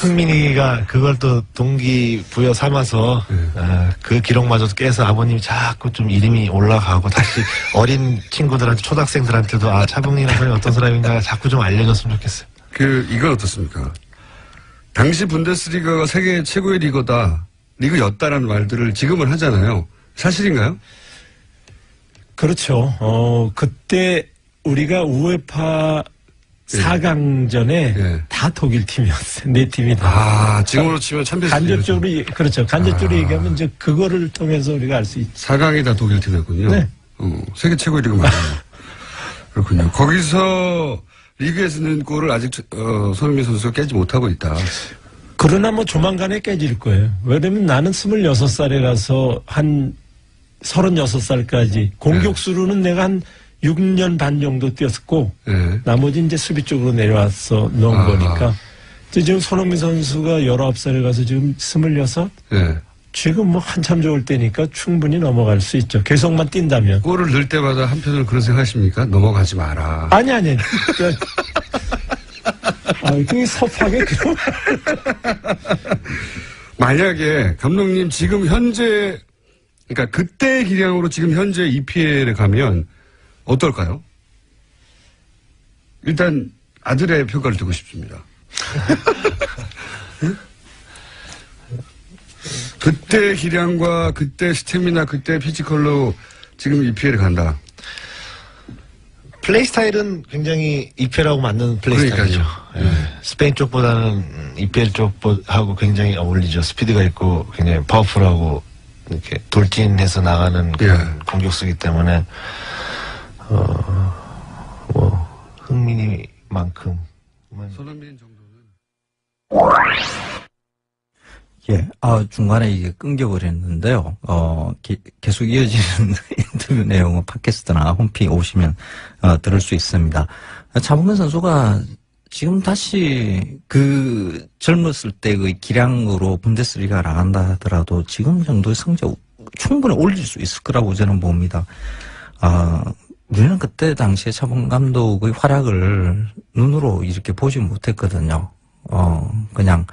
흥민이가 그걸 또 동기부여 삼아서 그 기록마저도 깨서 아버님이 자꾸 좀 이름이 올라가고 다시 어린 친구들한테 초등학생들한테도 차범근이라는 사람이 어떤 사람인가 자꾸 좀 알려줬으면 좋겠어요. 이건 어떻습니까? 당시 분데스리가가 세계 최고의 리그였다라는 말들을 지금은 하잖아요. 사실인가요? 그렇죠. 그때 우리가 우에파 4강전에 다 독일 팀이었어요. 네 팀이 다. 지금으로 치면 챔피언스 간접적으로, 그렇죠. 간접적으로 얘기하면 이제 그거를 통해서 우리가 알 수 있죠. 4강이 다 독일 팀이었군요. 네. 세계 최고의 리그 맞아요. 그렇군요. 거기서 리그에서는 골을 아직 손흥민 선수가 깨지 못하고 있다. 그러나 뭐 조만간에 깨질 거예요. 왜냐면 나는 26살에 가서 한 36살까지 공격수로는 내가 한 6년 반 정도 뛰었고 나머지 이제 수비 쪽으로 내려와서 넣은 거니까 지금 손흥민 선수가 19살에 가서 지금 26? 지금 뭐 한참 좋을 때니까 충분히 넘어갈 수 있죠. 계속만 뛴다면. 골을 넣을 때마다 한편으로 그런 생각하십니까? 넘어가지 마라. 아니. 그게 섭하게 그런. 만약에 감독님 지금 현재 그러니까 그때의 기량으로 지금 현재 EPL에 가면 어떨까요? 일단 아들의 평가를 듣고 싶습니다. 그때 기량과 그때 스태미나 그때 피지컬로 지금 EPL에 간다. 플레이 스타일은 굉장히 EPL하고 맞는 플레이 스타일이죠. 스페인 쪽보다는 EPL 쪽하고 굉장히 어울리죠. 스피드가 있고 굉장히 파워풀하고 이렇게 돌진해서 나가는 그런 공격수이기 때문에 뭐 흥민이만큼 손흥민 정도는 중간에 이게 끊겨버렸는데요. 계속 이어지는 인터뷰 내용은 팟캐스트나 홈페이지 오시면, 들을 수 있습니다. 차범근 선수가 지금 다시 젊었을 때의 기량으로 분데스리가 나간다 하더라도 지금 정도의 성적 충분히 올릴 수 있을 거라고 저는 봅니다. 우리는 그때 당시에 차범근 감독의 활약을 눈으로 이렇게 보지 못했거든요. 그냥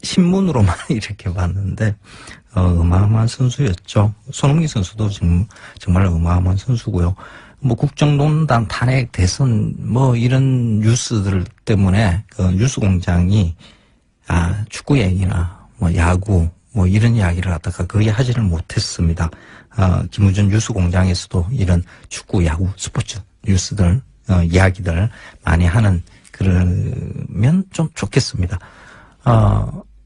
신문으로만 이렇게 봤는데, 어마어마한 선수였죠. 손흥민 선수도 지금 정말 어마어마한 선수고요. 뭐 국정농단 탄핵 대선 뭐 이런 뉴스들 때문에 뉴스 공장이 축구 얘기나 뭐 야구 뭐 이런 이야기를 갖다가 거의 하지를 못했습니다. 김우준 뉴스 공장에서도 이런 축구 야구 스포츠 뉴스들 이야기들 많이 하는 그러면 좀 좋겠습니다.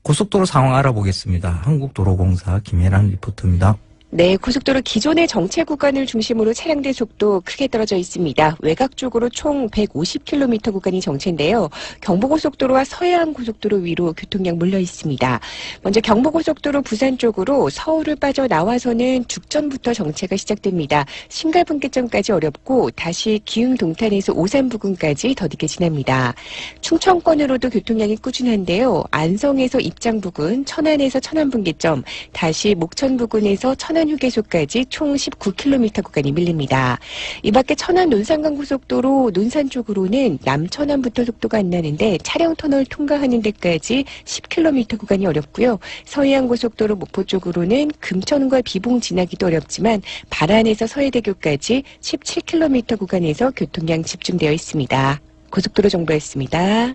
고속도로 상황 알아보겠습니다. 한국도로공사 김혜란 리포터입니다. 네, 고속도로 기존의 정체 구간을 중심으로 차량대 속도 크게 떨어져 있습니다. 외곽 쪽으로 총 150km 구간이 정체인데요. 경부고속도로와 서해안고속도로 위로 교통량 몰려 있습니다. 먼저 경부고속도로 부산 쪽으로 서울을 빠져나와서는 죽전부터 정체가 시작됩니다. 신갈분기점까지 어렵고 다시 기흥 동탄에서 오산 부근까지 더디게 지납니다. 충청권으로도 교통량이 꾸준한데요. 안성에서 입장 부근, 천안에서 천안분기점, 다시 목천 부근에서 천안 천안 휴게소까지 총 19km 구간이 밀립니다. 이 밖에 천안 논산간 고속도로 논산 쪽으로는 남천안부터 속도가 안 나는데 차량 터널 통과하는 데까지 10km 구간이 어렵고요. 서해안 고속도로 목포 쪽으로는 금천과 비봉 지나기도 어렵지만 발안에서 서해대교까지 17km 구간에서 교통량 집중되어 있습니다. 고속도로 정보였습니다.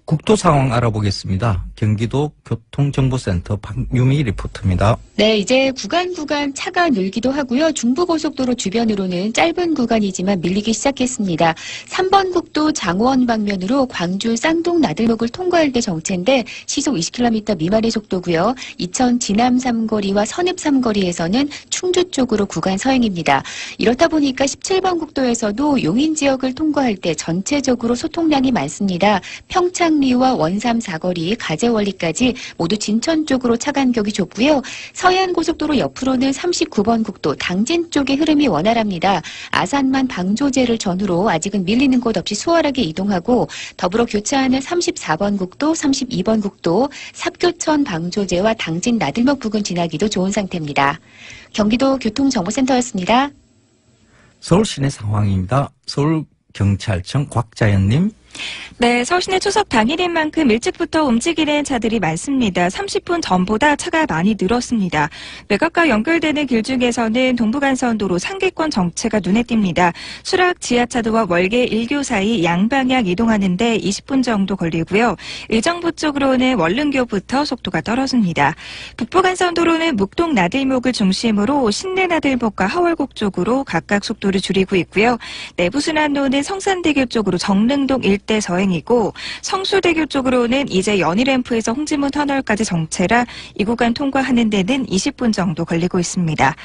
국도 상황 알아보겠습니다. 경기도 교통정보센터 박유미 리포터입니다. 네, 이제 구간 차가 늘기도 하고요. 중부고속도로 주변으로는 짧은 구간이지만 밀리기 시작했습니다. 3번 국도 장원 방면으로 광주 쌍동 나들목을 통과할 때 정체인데 시속 20km 미만의 속도고요. 이천 지남 삼거리와 선읍 삼거리에서는 충주 쪽으로 구간 서행입니다. 이렇다 보니까 17번 국도에서도 용인 지역을 통과할 때 전체적으로 소통량이 많습니다. 평창리와 원삼 사거리, 가재원리까지 모두 진천 쪽으로 차 간격이 좁고요. 서해안 고속도로 옆으로는 39번 국도 당진 쪽의 흐름이 원활합니다. 아산만 방조제를 전후로 아직은 밀리는 곳 없이 수월하게 이동하고 더불어 교차하는 34번 국도, 32번 국도, 삽교천 방조제와 당진 나들목 부근 지나기도 좋은 상태입니다. 경기도 교통정보센터였습니다. 서울 시내 상황입니다. 서울경찰청 곽자연님. 네, 서울시내 추석 당일인 만큼 일찍부터 움직이는 차들이 많습니다. 30분 전보다 차가 많이 늘었습니다. 외곽과 연결되는 길 중에서는 동부간선도로 상계권 정체가 눈에 띕니다. 수락 지하차도와 월계 1교 사이 양방향 이동하는데 20분 정도 걸리고요. 의정부 쪽으로는 원릉교부터 속도가 떨어집니다. 북부간선도로는 묵동 나들목을 중심으로 신내 나들목과 하월곡 쪽으로 각각 속도를 줄이고 있고요. 내부순환로는 성산대교 쪽으로 정릉동 일대 서행이고 성수대교 쪽으로는 이제 연희램프에서 홍지문 터널까지 정체라 이 구간 통과하는 데는 20분 정도 걸리고 있습니다.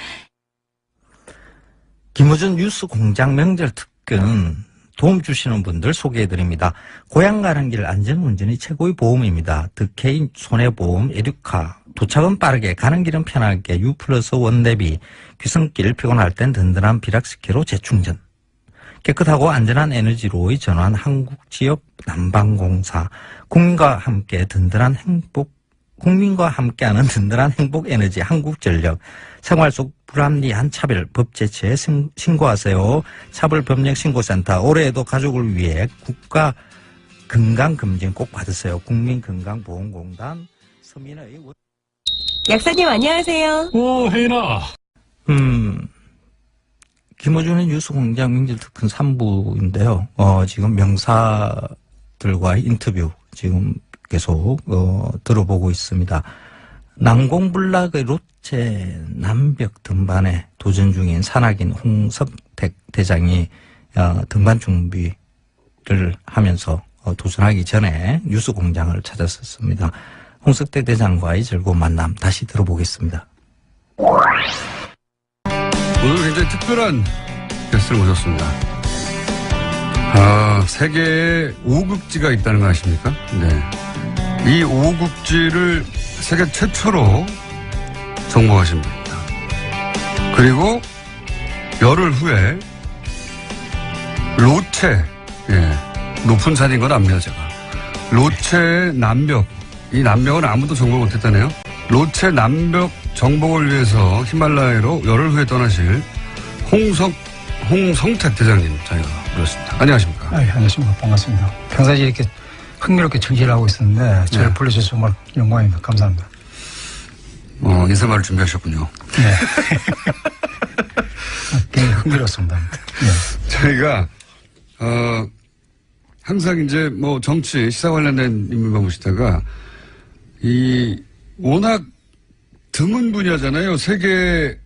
김어준 뉴스 공장 명절 특근 도움 주시는 분들 소개해드립니다. 고향 가는 길 안전운전이 최고의 보험입니다. 득케인 손해보험 에듀카, 도착은 빠르게 가는 길은 편하게 U+, 원대비, 귀성길 피곤할 땐 든든한 비락스키로 재충전, 깨끗하고 안전한 에너지로의 전환 한국지역 난방공사, 국민과 함께하는 든든한 행복 에너지 한국전력, 생활 속 불합리한 차별 법제처에 신고하세요. 차별법령신고센터. 올해에도 가족을 위해 국가 건강검진 꼭 받으세요. 국민건강보험공단 서민의 약사님 안녕하세요. 혜인아. 김어준의 뉴스공장 명절특근 3부인데요. 지금 명사들과의 인터뷰 지금 계속 들어보고 있습니다. 난공불락의 롯데 남벽 등반에 도전 중인 산악인 홍석택 대장이 등반 준비를 하면서 도전하기 전에 뉴스공장을 찾았었습니다. 홍석택 대장과의 즐거운 만남 다시 들어보겠습니다. 오늘 굉장히 특별한 게스트를 모셨습니다. 세계에 5극지가 있다는 거 아십니까? 네. 이 5극지를 세계 최초로 정복하신 분입니다. 그리고 열흘 후에 로체, 높은 산인 건 압니다, 제가. 로체 남벽, 이 남벽은 아무도 정복 못했다네요. 로체 남벽 정복을 위해서 히말라야로 열흘 후에 떠나실 홍성택 대장님 저희가 불렀습니다. 안녕하십니까? 안녕하십니까. 반갑습니다. 평상시 이렇게 흥미롭게 청취를 하고 있었는데 저를 불러주셔서 정말 영광입니다. 감사합니다. 인사말을 준비하셨군요. 네. 굉장히 흥미롭습니다. 네. 저희가 항상 이제 정치 시사 관련된 인물만 모시다가 워낙 드문 분야잖아요. 세계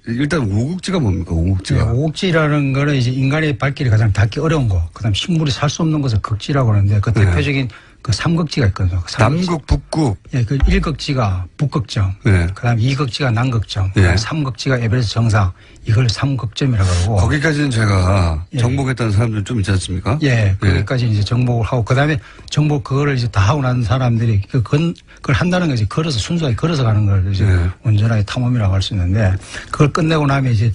일단 5극지가 뭡니까? 5극지가. 네, 5극지라는 거는 이제 인간의 발길이 가장 닿기 어려운 거. 그다음 식물이 살 수 없는 것을 극지라고 하는데 그 대표적인 그 3극지가 있거든요. 남극, 북극. 예, 그 1극지가 북극점. 네. 그다음 2극지가 남극점. 네. 3극지가 에베레스트 정상. 이걸 3극점이라고 그러고. 거기까지는 제가 정복했다는 사람들 좀 있지 않습니까? 예, 거기까지 이제 정복을 하고 그다음에 정복 그거를 이제 다 하고 난 사람들이 그걸 한다는 게 이제 걸어서 순수하게 걸어서 가는 걸 이제 온전하게 탐험이라고 할 수 있는데 그걸 끝내고 나면 이제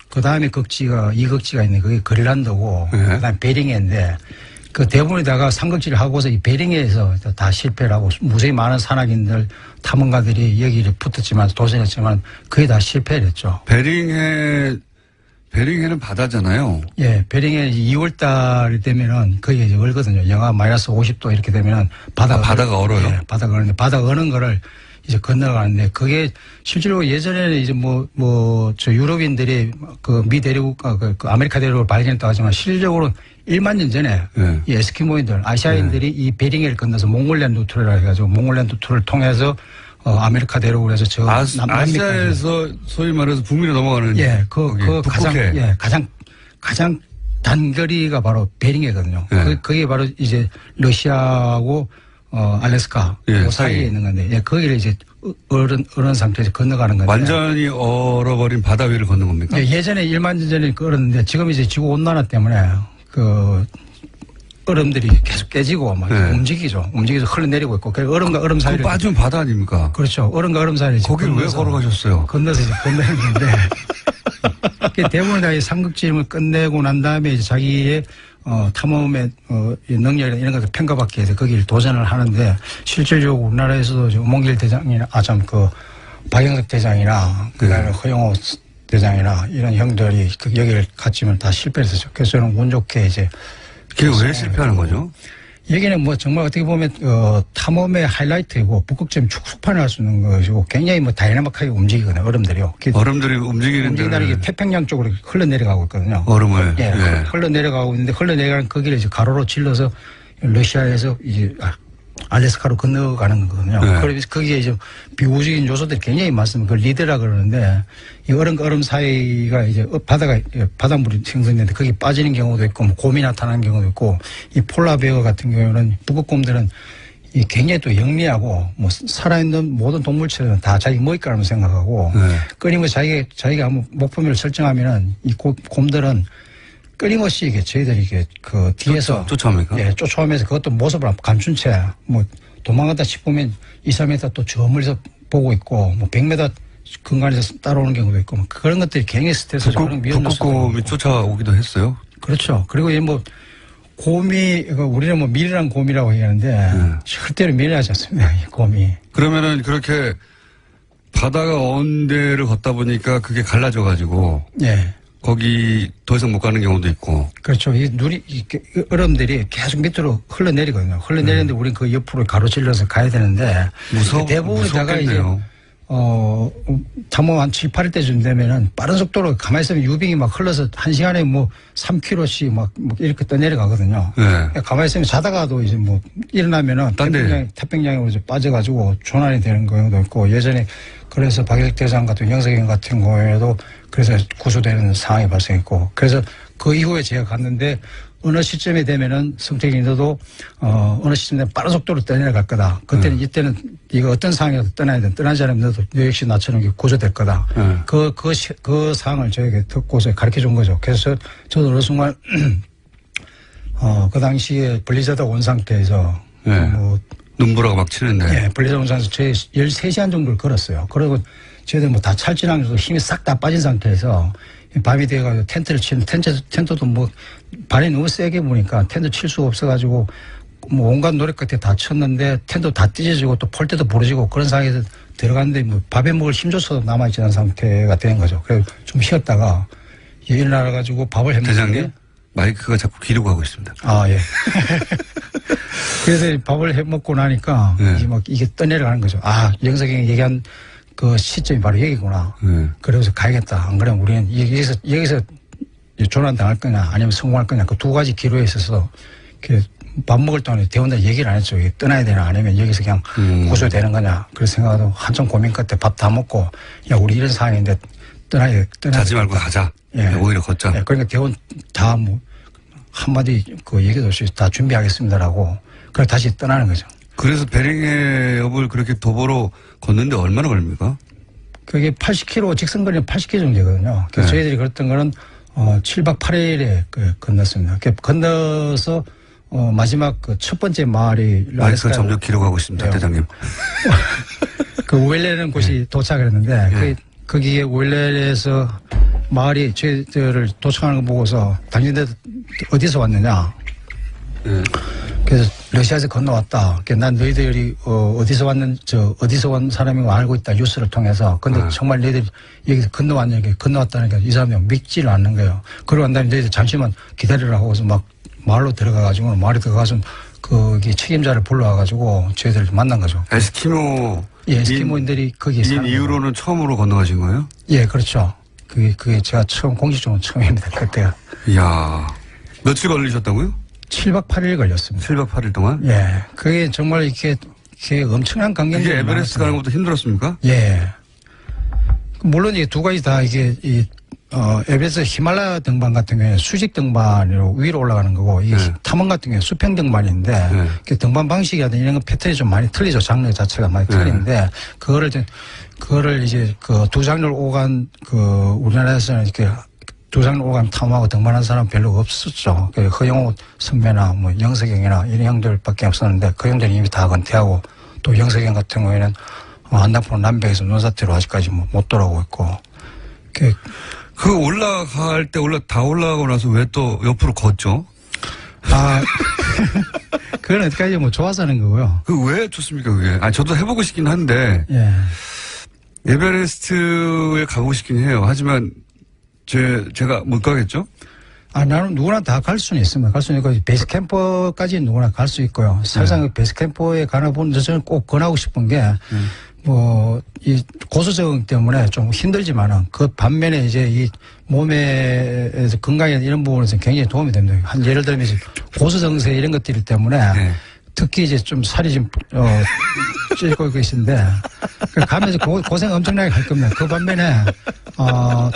그다음에 극지가 2극지가 있는데 그게 그린란드고 그다음에 베링해인데 그 대부분에다가 삼각지를 하고서 이 베링해에서 다 실패를 하고 무수히 많은 산악인들 탐험가들이 여기를 붙었지만 도전했지만 거의 다 실패를 했죠. 베링해는 바다잖아요. 예, 베링해 2월 달 되면은 거의 이제 얼거든요. 영하 마이너스 50도 이렇게 되면은 바다가 얼어요. 예, 바다가 얼는데 바다가 어는 거를 이제 건너가는데 그게 실제로 예전에는 이제 저 유럽인들이 그 미 대륙, 그 아메리카 대륙을 발견했다고 하지만 실질적으로 1만 년 전에 이 에스키모인들, 아시아인들이 이 베링해를 건너서 몽골리안 루트라 해가지고 몽골리안 루트를 통해서 아메리카 대륙으로 해서 저 아시아에서 소위 말해서 북미로 넘어가는 가장 단거리가 바로 베링해거든요. 그게 바로 이제 러시아하고 알래스카 그 사이에 있는 건데 거기를 이제 얼은 상태에서 건너가는 건데 완전히 얼어버린 바다 위를 걷는 겁니까? 예전에 1만 년 전에 얼었는데 지금 이제 지구 온난화 때문에 그 얼음들이 계속 깨지고 막 움직이죠. 흘러내리고 있고 얼음과 얼음 사이를 빠지면 바다 아닙니까? 그렇죠. 얼음과 얼음 사이를 거기를 왜 걸어가셨어요? 건너서 이제 건너는 건데 대부분 다 이 삼국지임을 끝내고 난 다음에 이제 자기의 탐험의 능력이나 이런 것을 평가받기 위해서 거기를 도전을 하는데 실질적으로 우리나라에서도 몽길 대장이나 박영석 대장이나 그다음에 허영호 대장이나 이런 형들이 여기를 갔지만 다 실패했었죠. 그래서 저는 운 좋게 이제 그게 왜 실패하는 거죠? 여기는 정말 어떻게 보면 탐험의 하이라이트이고 북극점 축소판을 할 수 있는 것이고 굉장히 다이나믹하게 움직이거든요. 얼음들이요. 얼음들이 움직이는 게 태평양 쪽으로 흘러내려가고 있거든요. 얼음을 흘러내려가고 있는데 흘러내려가는 거기를 이제 가로로 질러서 러시아에서 이제 알래스카로 건너가는 거거든요. 그래서 거기에 이제 비우적인 요소들이 굉장히 많습니다. 그걸 리드라 그러는데 이 얼음과 얼음 사이가 이제 바닷물이 생성되는데 거기 빠지는 경우도 있고 곰이 나타나는 경우도 있고 이 폴라베어 같은 경우는 북극곰들은 이 굉장히 또 영리하고 살아있는 모든 동물처럼 다 자기 먹잇감을 생각하고 끊임없이 자기가 한번 목표물을 설정하면은 이 곰들은 끊임없이 이게 저희들이 이게 그 뒤에서 쫓아옵니까? 예, 쫓아오면서 그것도 모습을 감춘 채 도망가다 싶으면 2, 3m 또 저 멀리서 보고 있고 100m 근간에서 따라오는 경우도 있고 그런 것들이 굉장히 스트레스죠. 북극곰이 쫓아오기도 했어요. 그렇죠. 그리고 이 곰이 우리는 미련한 곰이라고 얘기하는데 절대로 미련하지 않습니다. 이 곰이. 그러면은 그렇게 바다가 언 데를 걷다 보니까 그게 갈라져 가지고 거기 더 이상 못 가는 경우도 있고. 그렇죠. 이 얼음들이 계속 밑으로 흘러내리거든요. 흘러내리는데 우리는 그 옆으로 가로질러서 가야 되는데. 대부분에다가 이제, 탐험 한 7, 8일 때쯤 되면은 빠른 속도로 가만히 있으면 유빙이 흘러서 1시간에 3km씩 이렇게 떠내려가거든요. 가만히 있으면 자다가도 이제 일어나면은 태평양으로 이제 빠져가지고 조난이 되는 경우도 있고 예전에 그래서 박영석 대장 같은 영석형 같은 경우에도 그래서 구조되는 상황이 발생했고 그래서 그 이후에 제가 갔는데 어느 시점에 되면은 성택인들도 어느 시점에 빠른 속도로 떠내려갈 거다. 그때는 이때는 이거 어떤 상황에서 떠나야 돼. 떠나지 않으면 너 역시 나처럼 구조될 거다. 그 상황을 저에게 듣고서 가르쳐 준 거죠. 그래서 저도 어느 순간 그 당시에 블리자드 온 상태에서 눈보라가 막 치는데. 블리자드 온 상태에서 저희 13시간 정도를 걸었어요. 그리고 저희들 다 찰진하면서 힘이 싹 다 빠진 상태에서 밤이 돼가지고 텐트를 치는 텐트도 발이 너무 세게 보니까 텐트 칠 수가 없어가지고 온갖 노력 끝에 다 쳤는데 텐트 다 찢어지고 또 폴대도 부러지고 그런 상황에서 들어갔는데 밥에 먹을 힘조차도 남아있지 않은 상태가 된 거죠. 그래서 좀 쉬었다가 일어나가지고 밥을 해먹는데 대장님 마이크가 자꾸 귀로 가고 있습니다. 예. 그래서 밥을 해먹고 나니까 이게 떠내려가는 거죠. 영석이 얘기한 그 시점이 바로 여기구나. 그래서 가야겠다. 안 그러면 우리는 여기서 조난 당할 거냐 아니면 성공할 거냐 그 두 가지 기로에 있어서 밥 먹을 동안에 대원들 얘기를 안 했죠. 떠나야 되나 아니면 여기서 그냥 구조되는 거냐. 그래서 생각하고 한참 고민 끝에 밥 다 먹고 우리 이런 상황인데 떠나야 자지 말고 가자. 오히려 걷자. 그러니까 대원 다 한마디 얘기도 없이 다 준비하겠습니다라고 그래 다시 떠나는 거죠. 그래서 베링해협을 그렇게 도보로 걷는데 얼마나 걸립니까? 그게 80km, 직선거리는 80km 정도 되거든요. 그래서 저희들이 걸었던 거는 7박 8일에 건넜습니다. 건너서 마지막 첫 번째 마을이 마이크가 점점 길어 가고 있습니다, 대장님. 그 우엘레라는 곳이 도착을 했는데 거기에 우엘레에서 마을이 저희들을 도착하는 거 보고서 당신들 어디서 왔느냐 그래서 러시아에서 건너왔다. 난 너희들이 어디서 온 사람인 알고 있다. 뉴스를 통해서. 근데 정말 너희들이 여기서 건너왔다니까 이 사람이 믿지를 않는 거예요. 그러고 난 다음에 너희들 잠시만 기다리라고 해서 막 마을로 들어가가지고 마을에 들어가서 거기 책임자를 불러와가지고 저희들 만난 거죠. 에스키모. 예, 에스키모인들이 거기에 사는 이후로는 처음으로 건너가신 거예요? 예, 그렇죠. 그게 제가 공식적으로 처음입니다. 그때가. 이야. 며칠 걸리셨다고요? 7박 8일 걸렸습니다. 7박 8일 동안? 예. 그게 정말 이게 엄청난 강경이. 이게 에베레스트 가는 것보다 힘들었습니까? 예. 물론 이게 두 가지 다 에베레스트 히말라야 등반 같은 경우에 수직 등반으로 위로 올라가는 거고, 이게 탐험 같은 경우에 수평 등반인데, 등반 방식이라든지 이런 거 패턴이 좀 많이 틀리죠. 장르 자체가 많이 틀리는데, 그거를 이제 두 장르를 오간 우리나라에서는 이렇게 두 장르 오간 탐험하고 등반한 사람 별로 없었죠. 허영호 선배나 뭐 영석영이나 이런 형들밖에 없었는데, 그 형들은 이미 다 은퇴하고, 또 영석영 같은 경우에는 안남포 남백에서 논사태로 아직까지 못 돌아오고 있고. 올라갈 때 다 올라가고 나서 왜 또 옆으로 걷죠? 그건 어디까지 좋아서 하는 거고요. 왜 좋습니까, 그게? 저도 해보고 싶긴 한데. 예. 에베레스트에 가고 싶긴 해요. 하지만, 제가 못 가겠죠? 나는 누구나 다 갈 수는 있습니다. 갈 수는 있고, 베이스 캠프까지 누구나 갈 수 있고요. 사실상 베이스 캠프에 가나 보는 저는 꼭 권하고 싶은 게, 이 고소 적응 때문에 좀 힘들지만은 그 반면에 이제 이 몸에서 건강에 이런 부분에서 굉장히 도움이 됩니다. 예를 들면 이제 고소 증세 이런 것들 때문에 특히 이제 좀 살이 좀 찌고 계신데 가면서 고생 엄청나게 할 겁니다. 그 반면에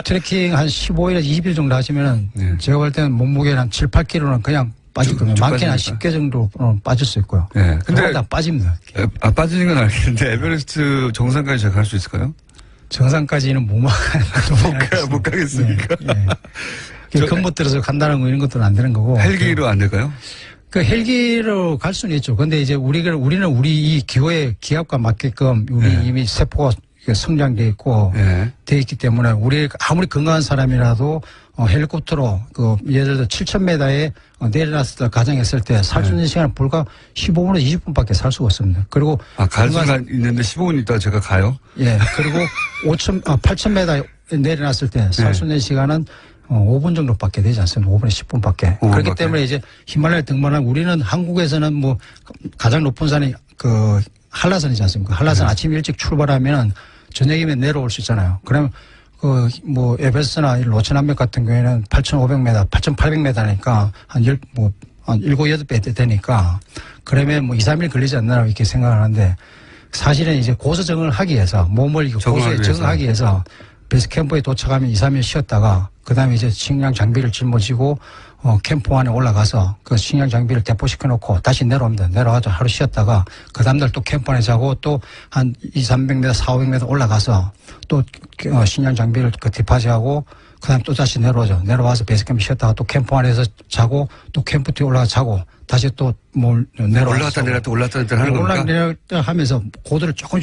트레킹 한 15일에서 20일 정도 하시면은 제가 볼 때는 몸무게는 한 7, 8kg는 그냥 빠질 겁니다. 많게는 한 10개 정도 빠질 수 있고요. 네. 근데 다 빠집니다. 빠지는 건 알겠는데 에베레스트 정상까지 제가 갈 수 있을까요? 정상까지는 못 가겠습니까? 근못 들어서 간다는 거 이런 것들은 안 되는 거고. 헬기로 안 될까요? 헬기로 갈 수는 있죠. 근데 이제 우리는 우리 이 기압과 맞게끔 이미 세포가 성장돼 있고 돼 있기 때문에 우리 아무리 건강한 사람이라도 헬리콥터로 예를 들어 7,000m에 내려놨을 때 가정했을 때 살 수 있는 시간은 불과 15분에서 20분밖에 살 수가 없습니다. 그리고 갈 수가 있는데 15분 있다가 제가 가요? 예. 그리고 8,000m에 내려놨을 때 살 수 있는 시간은 5분 정도밖에 되지 않습니다. 5분에서 10분밖에. 그렇기 때문에 이제 히말라야 등반은 우리는 한국에서는 가장 높은 산이 한라산이지 않습니까? 한라산 아침 일찍 출발하면 저녁이면 내려올 수 있잖아요. 그러면 에베레스트나 로천암벽 같은 경우에는 8,500m, 8,800m니까 한 7, 8배 되니까 그러면 2, 3일 걸리지 않나 이렇게 생각을 하는데 사실은 이제 고소 적응을 하기 위해서 몸을 고소에 적응하기 위해서 베이스 캠프에 도착하면 2, 3일 쉬었다가 그 다음에 이제 식량 장비를 짊어지고 캠프 안에 올라가서 그 식량 장비를 대포시켜 놓고 다시 내려옵니다. 내려와서 하루 쉬었다가 그 다음날 또 캠프 안에 자고 또 한 200, 300m, 400m 올라가서 또 식량 장비를 디파지하고 그 다음에 또 다시 내려오죠. 내려와서 베이스 캠프 쉬었다가 또 캠프 안에서 자고 또 캠프 뒤에 올라가 자고 다시 또 올라갔다 내렸다 하는 겁니까? 올라갔다 내렸다 하면서 고도를 조금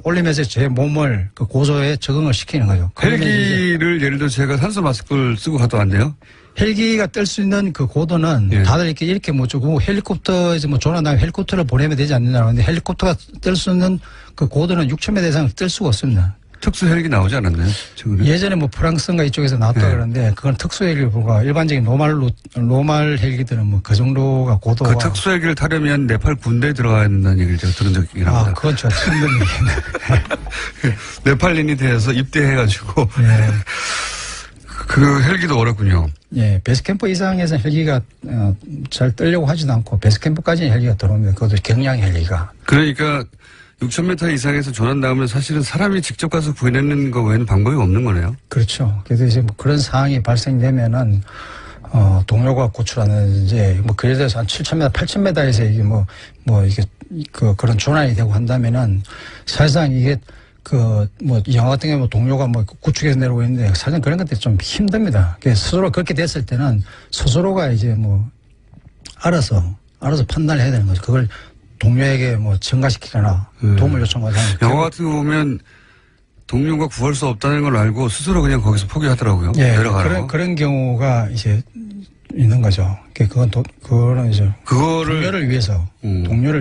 올리면서 제 몸을 그 고소에 적응을 시키는 거죠. 헬기를 예를 들어 제가 산소 마스크를 쓰고 가도 안 돼요? 헬기가 뜰 수 있는 그 고도는 다들 이렇게 못 주고 헬리콥터에서 조난 다음에 헬리콥터를 보내면 되지 않느냐고 하는데 헬리콥터가 뜰 수 있는 그 고도는 6,000m 이상 뜰 수가 없습니다. 특수 헬기 나오지 않았나요? 최근에? 예전에 프랑스인가 이쪽에서 나왔다 그러는데 그건 특수 헬기를 보고 일반적인 노말 헬기들은 그 정도가 고도가. 그 특수 헬기를 타려면 네팔 군대에 들어가야 된다는 얘기를 제가 들은 적이 있습니다. 그건 저 처음 듣는 얘기네. 네팔인이 돼서 입대해가지고. 그 헬기도 어렵군요. 예, 베이스캠프 이상에서 헬기가 잘 뜨려고 하지도 않고 베이스캠프까지는 헬기가 들어옵니다. 그것도 경량 헬기가. 그러니까 6,000m 이상에서 조난 나오면 사실은 사람이 직접 가서 구해내는 거 외에는 방법이 없는 거네요. 그렇죠. 그래서 이제 그런 상황이 발생되면은 동료가 구출하는지 그래서 한 7,000m, 8,000m에서 이게 그런 조난이 되고 한다면은 사실상 이게 영화 같은 경우 동료가 구축해서 내려오고 있는데 사실 그런 것들이 좀 힘듭니다. 스스로 그렇게 됐을 때는 스스로가 이제 알아서 판단을 해야 되는 거죠. 그걸 동료에게 증가시키거나 도움을 요청하거나. 영화 같은 거 보면 동료가 구할 수 없다는 걸 알고 스스로 그냥 거기서 포기하더라고요. 예, 내려가라고. 그런 경우가 이제 있는 거죠. 그거는 이제 그거를 동료를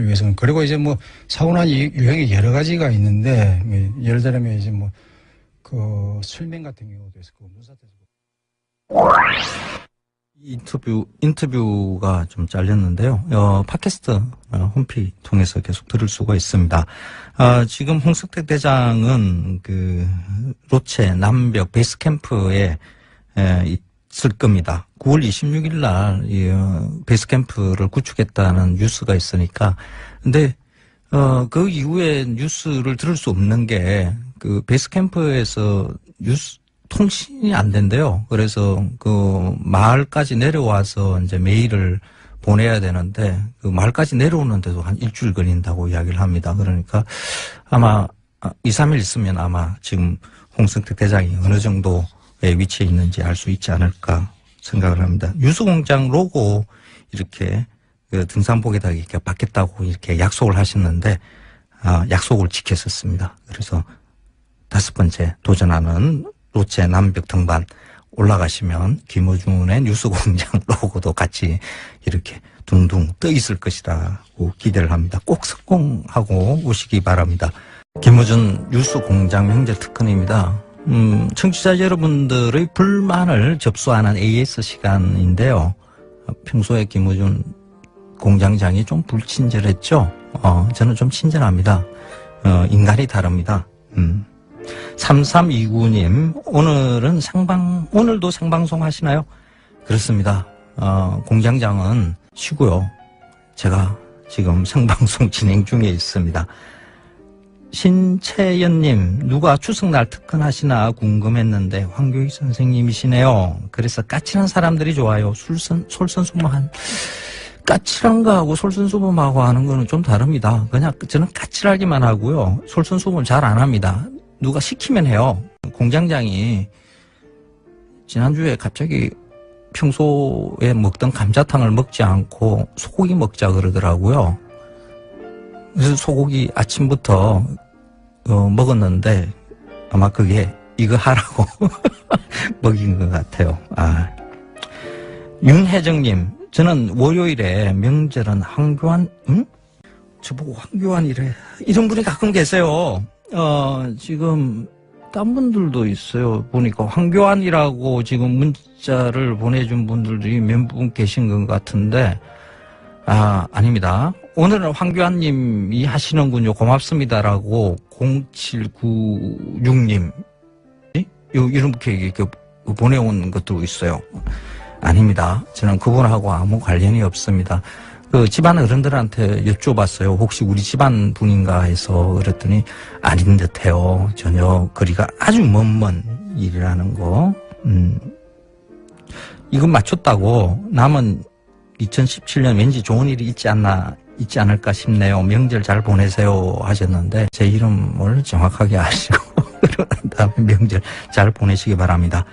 위해서. 그리고 이제 뭐 사고 난 유형이 여러 가지가 있는데 예를 들면 이제 뭐 그 술면 같은 경우도 있었고 인터뷰가 좀 잘렸는데요. 팟캐스트 홈페이지 통해서 계속 들을 수가 있습니다. 지금 홍석택 대장은 그 로체 남벽 베이스 캠프에 있을 겁니다. 9월 26일 날 베이스 캠프를 구축했다는 뉴스가 있으니까. 근데 그 이후에 뉴스를 들을 수 없는 게 그 베이스 캠프에서 통신이 안 된대요. 그래서 그 마을까지 내려와서 이제 메일을 보내야 되는데 그 마을까지 내려오는데도 한 일주일 걸린다고 이야기를 합니다. 그러니까 아마 2, 3일 있으면 아마 지금 홍석택 대장이 어느 정도의 위치에 있는지 알 수 있지 않을까 생각을 합니다. 뉴스공장 로고 이렇게 그 등산복에다 이렇게 받겠다고 이렇게 약속을 하셨는데 약속을 지켰었습니다. 그래서 5번째 도전하는 로체 남벽 등반 올라가시면 김어준의 뉴스공장 로고도 같이 이렇게 둥둥 떠 있을 것이라고 기대를 합니다. 꼭 성공하고 오시기 바랍니다. 김어준 뉴스공장 명절 특근입니다. 청취자 여러분들의 불만을 접수하는 AS 시간인데요. 평소에 김어준 공장장이 좀 불친절했죠. 저는 좀 친절합니다. 인간이 다릅니다. 3329님, 오늘도 생방송 하시나요? 그렇습니다. 공장장은 쉬고요. 제가 지금 생방송 진행 중에 있습니다. 신채연님, 누가 추석날 특근하시나 궁금했는데 황교익 선생님이시네요. 그래서 까칠한 사람들이 좋아요. 솔선수범한 까칠한 거하고 솔선수범하고 하는 거는 좀 다릅니다. 그냥 저는 까칠하기만 하고요. 솔선수범 잘 안 합니다. 누가 시키면 해요. 공장장이 지난주에 갑자기 평소에 먹던 감자탕을 먹지 않고 소고기 먹자 그러더라고요. 그래서 소고기 아침부터 먹었는데 아마 그게 이거 하라고 먹인 것 같아요. 윤혜정님, 저는 월요일에 명절은 황교안, 저보고 황교안이래. 이런 분이 가끔 계세요. 지금 딴 분들도 있어요. 보니까 황교안이라고 지금 문자를 보내준 분들이 몇 분 계신 것 같은데 아닙니다. 오늘은 황교안님이 하시는군요. 고맙습니다라고 0796님 이렇게 보내온 것도 있어요. 아닙니다. 저는 그분하고 아무 관련이 없습니다. 그 집안 어른들한테 여쭤봤어요. 혹시 우리 집안 분인가 해서 그랬더니 아닌 듯해요. 전혀 거리가 아주 먼 일이라는 거. 이건 맞췄다고 남은 2017년 왠지 좋은 일이 있지 않을까 싶네요. 명절 잘 보내세요 하셨는데 제 이름을 정확하게 아시고 그런 다음에 명절 잘 보내시기 바랍니다.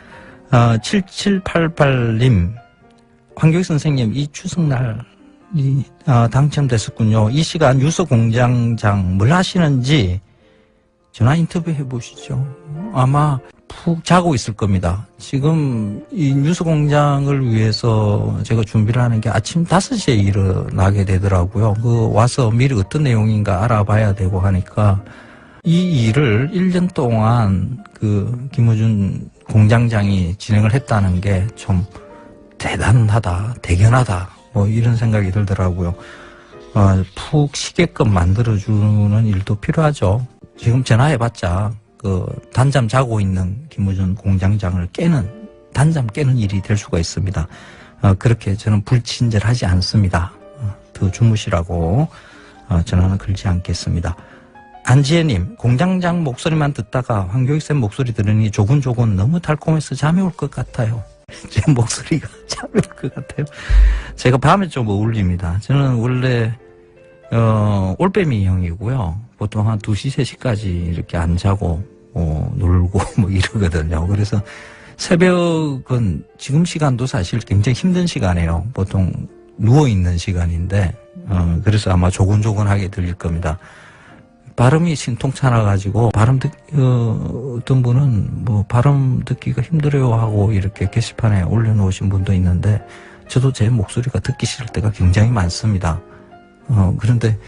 7788님, 황교익 선생님 이 추석날 당첨됐었군요. 이 시간 뉴스공장장 뭘 하시는지 전화 인터뷰 해보시죠. 아마 푹 자고 있을 겁니다. 지금 이 뉴스공장을 위해서 제가 준비를 하는 게 아침 5시에 일어나게 되더라고요. 와서 미리 어떤 내용인가 알아봐야 되고 하니까 이 일을 1년 동안 김어준 공장장이 진행을 했다는 게 좀 대단하다, 대견하다, 이런 생각이 들더라고요. 푹 쉬게끔 만들어주는 일도 필요하죠. 지금 전화해봤자 단잠 자고 있는 김어준 공장장을 단잠 깨는 일이 될 수가 있습니다. 그렇게 저는 불친절하지 않습니다. 더 주무시라고 전화는 걸지 않겠습니다. 안지혜님, 공장장 목소리만 듣다가 황교익 쌤 목소리 들으니 조곤조곤 너무 달콤해서 잠이 올 것 같아요. 제 목소리가 잠이 올 것 같아요. 제가 밤에 좀 어울립니다. 저는 원래 올빼미 형이고요. 보통 한 2시, 3시까지 이렇게 안 자고 놀고 이러거든요. 그래서 새벽은 지금 시간도 사실 굉장히 힘든 시간이에요. 보통 누워있는 시간인데 그래서 아마 조곤조곤하게 들릴 겁니다. 발음이 신통찮아가지고 어떤 분은 발음 듣기가 힘들어요 하고 이렇게 게시판에 올려놓으신 분도 있는데 저도 제 목소리가 듣기 싫을 때가 굉장히 많습니다. 그런데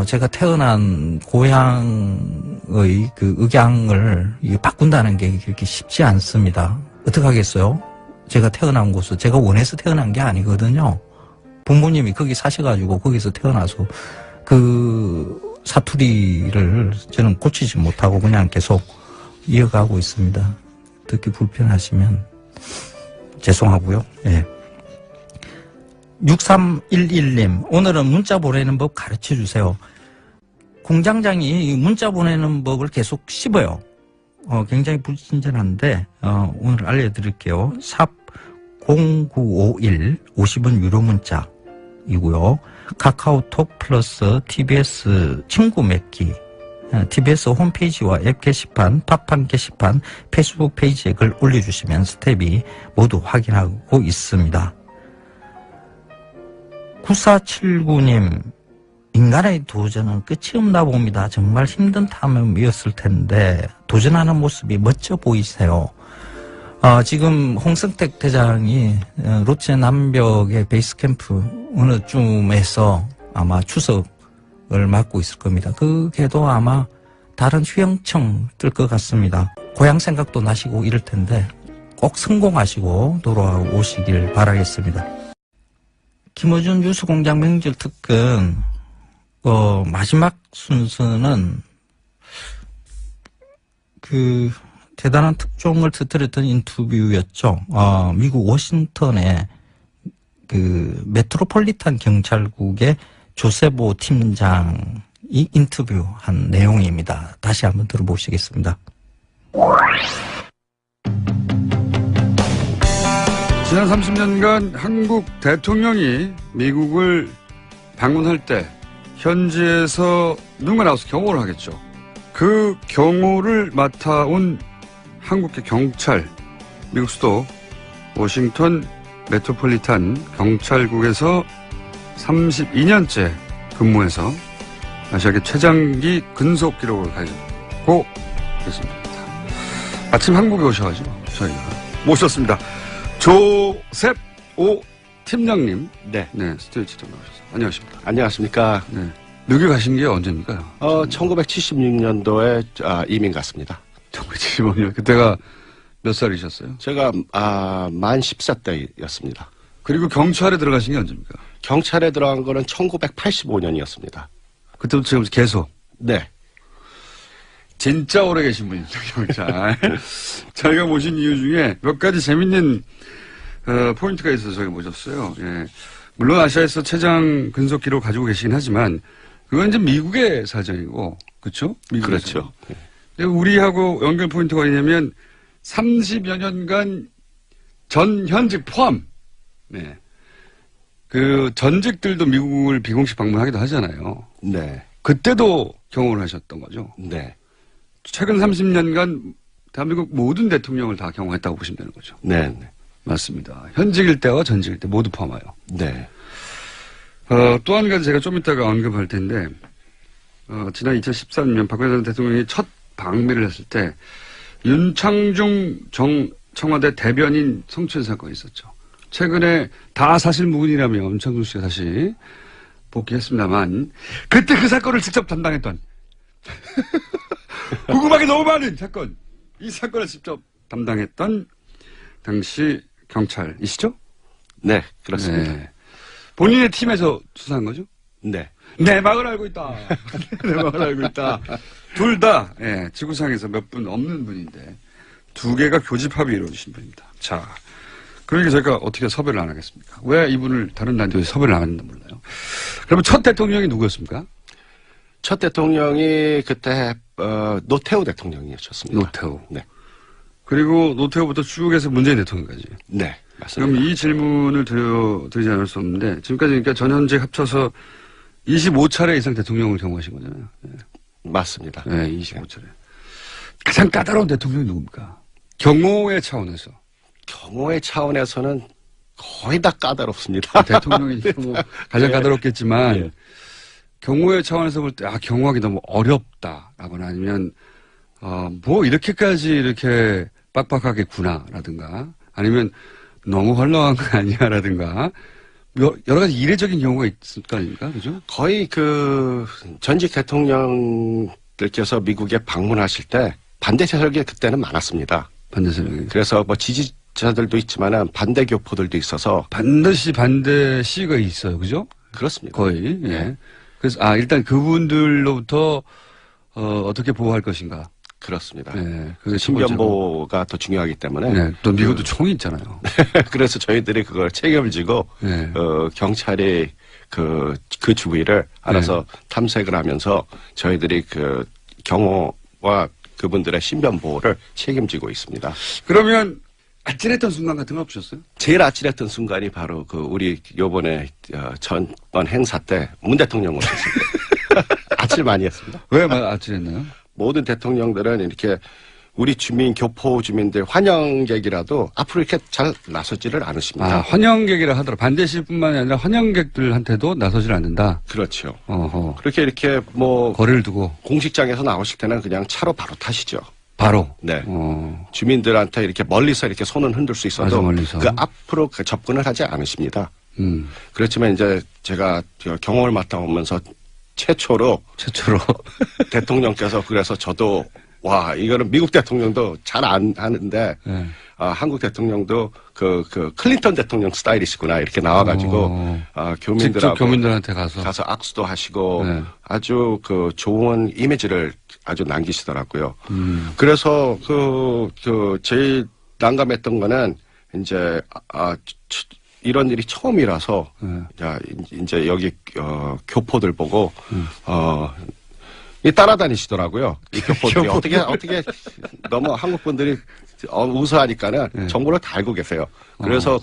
제가 태어난 고향의 그 억양을 바꾼다는 게 그렇게 쉽지 않습니다. 어떡하겠어요? 제가 태어난 곳은 제가 원해서 태어난 게 아니거든요. 부모님이 거기 사셔가지고 거기서 태어나서 그 사투리를 저는 고치지 못하고 그냥 계속 이어가고 있습니다. 듣기 불편하시면 죄송하고요. 예. 6311님, 오늘은 문자 보내는 법 가르쳐 주세요. 공장장이 문자 보내는 법을 계속 씹어요. 굉장히 불친절한데, 오늘 알려드릴게요. 샵 0951, 50원 유료 문자이고요. 카카오톡 플러스 TBS 친구 맺기, TBS 홈페이지와 앱 게시판, 팟빵 게시판, 페이스북 페이지에 글 올려주시면 스텝이 모두 확인하고 있습니다. 9479님, 인간의 도전은 끝이 없나 봅니다. 정말 힘든 탐험이었을 텐데 도전하는 모습이 멋져 보이세요. 지금 홍성택 대장이 롯데 남벽의 베이스캠프 어느 쯤에서 아마 추석을 맡고 있을 겁니다. 그게도 아마 다른 휴양청 뜰 것 같습니다. 고향 생각도 나시고 이럴 텐데 꼭 성공하시고 돌아오시길 바라겠습니다. 김어준 뉴스공장 명절 특근 마지막 순서는 그 대단한 특종을 터뜨렸던 인터뷰였죠. 미국 워싱턴의 그 메트로폴리탄 경찰국의 조세보 팀장이 인터뷰한 내용입니다. 다시 한번 들어보시겠습니다. 지난 30년간 한국 대통령이 미국을 방문할 때 현지에서 누군가 나와서 경호를 하겠죠. 그 경호를 맡아온 한국의 경찰, 미국 수도 워싱턴 메트로폴리탄 경찰국에서 32년째 근무해서 아시아계 최장기 근속 기록을 가지고 있습니다. 아침 한국에 오셔가지고 저희가 모셨습니다. 조셉 오 팀장님. 네. 네, 스튜디오에 직접 나오셨습니다. 안녕하십니까. 안녕하십니까. 네. 미국에 가신 게 언제입니까? 1976년도에 이민 갔습니다. 1975년. 그때가 몇 살이셨어요? 제가 만 14대였습니다. 그리고 경찰에 들어가신 게 언제입니까? 경찰에 들어간 거는 1985년이었습니다. 그때부터 지금 계속? 네. 진짜 오래 계신 분이죠, 경찰. 저희가 모신 이유 중에 몇 가지 재밌는 포인트가 있어서 저희가 모셨어요. 예. 물론 아시아에서 최장 근속 기록을 가지고 계시긴 하지만 그건 이제 미국의 사정이고, 그렇죠? 그렇죠. 근데 우리하고 연결 포인트가 뭐냐면 30여 년간 현직 포함, 네. 그 전직들도 미국을 비공식 방문하기도 하잖아요. 네. 그때도 경호를 하셨던 거죠. 네. 최근 30년간 대한민국 모든 대통령을 다 경호했다고 보시면 되는 거죠. 네. 네. 맞습니다. 현직일 때와 전직일 때 모두 포함하여. 네. 또 한 가지 제가 좀 이따가 언급할 텐데, 지난 2013년 박근혜 전 대통령이 첫 방미를 했을 때 윤창중 청와대 대변인 성추행 사건이 있었죠. 최근에 다 사실무근이라며 윤창중 씨가 다시 복귀했습니다만 그때 그 사건을 직접 담당했던 궁금하게 너무 많은 사건, 이 사건을 직접 담당했던 당시 경찰이시죠? 네, 그렇습니다. 네. 본인의 팀에서 수사한 거죠? 네. 내막을 알고 있다. 내막을 알고 있다. 둘 다, 예, 지구상에서 몇 분 없는 분인데, 두 개가 교집합이 이루어지신 분입니다. 자, 그러니까 저희가 어떻게 섭외를 안 하겠습니까? 왜 이분을 다른 라디오에 섭외를 안 했는지 몰라요. 그러면 첫 대통령이 누구였습니까? 첫 대통령이 그때, 노태우 대통령이었습니다. 노태우. 네. 그리고 노태우부터 쭉 해서 문재인 대통령까지. 네, 맞습니다. 그럼 이 질문을 드리지 않을 수 없는데, 지금까지 그러니까 전현직 합쳐서 25차례 이상 대통령을 경호하신 거잖아요. 네. 맞습니다. 네, 25차례. 가장 까다로운 대통령이 누굽니까? 경호의 차원에서. 경호의 차원에서는 거의 다 까다롭습니다. 대통령이 뭐 가장 네. 까다롭겠지만, 네. 경호의 차원에서 볼 때, 경호하기 너무 어렵다라거나 아니면, 뭐 이렇게까지 이렇게 빡빡하겠구나라든가 아니면 너무 헐렁한 거 아니야라든가 여러 가지 이례적인 경우가 있을 거 아닙니까? 그죠? 거의 그 전직 대통령들께서 미국에 방문하실 때 반대 세력이 그때는 많았습니다. 반대 세력이. 그래서 뭐 지지자들도 있지만은 반대 교포들도 있어서 반드시 반대 시위가 있어요. 그죠? 그렇습니다. 거의. 예. 그래서 일단 그분들로부터 어떻게 보호할 것인가. 그렇습니다. 네, 신변보호가 더 중요하기 때문에. 네, 또 미국도 총이 있잖아요. 그래서 저희들이 그걸 책임을 지고 네. 경찰이 그 주위를 알아서 탐색을 하면서 저희들이 그 경호와 그분들의 신변보호를 책임지고 있습니다. 그러면 아찔했던 순간 같은 거 없으셨어요? 제일 아찔했던 순간이 바로 그 우리 요번에 전번 행사 때 문 대통령 오셨습니다. 아찔 많이 했습니다. 왜 아찔했나요? 모든 대통령들은 이렇게 우리 주민, 교포 주민들 환영객이라도 앞으로 이렇게 잘 나서지를 않으십니다. 환영객이라 하더라도 반대시뿐만이 아니라 환영객들한테도 나서질 않는다. 그렇죠. 어허. 그렇게 이렇게 뭐 거리를 두고 공식장에서 나오실 때는 그냥 차로 바로 타시죠. 바로. 네. 주민들한테 이렇게 멀리서 이렇게 손은 흔들 수 있어도 멀리서. 그 앞으로 접근을 하지 않으십니다. 그렇지만 이제 제가 경험을 맡아오면서 최초로 대통령께서 그래서 저도 와 이거는 미국 대통령도 잘 안 하는데 한국 대통령도 그 클린턴 대통령 스타일이시구나 이렇게 나와가지고 교민들하고 교민들한테 가서 악수도 하시고 아주 그 좋은 이미지를 아주 남기시더라고요. 그래서 제일 난감했던 거는 이제 이런 일이 처음이라서 이제 여기 교포들 보고 따라다니시더라고요. 이 교포들이 어떻게 너무 한국 분들이 우수하니까는 정보를 다 알고 계세요. 그래서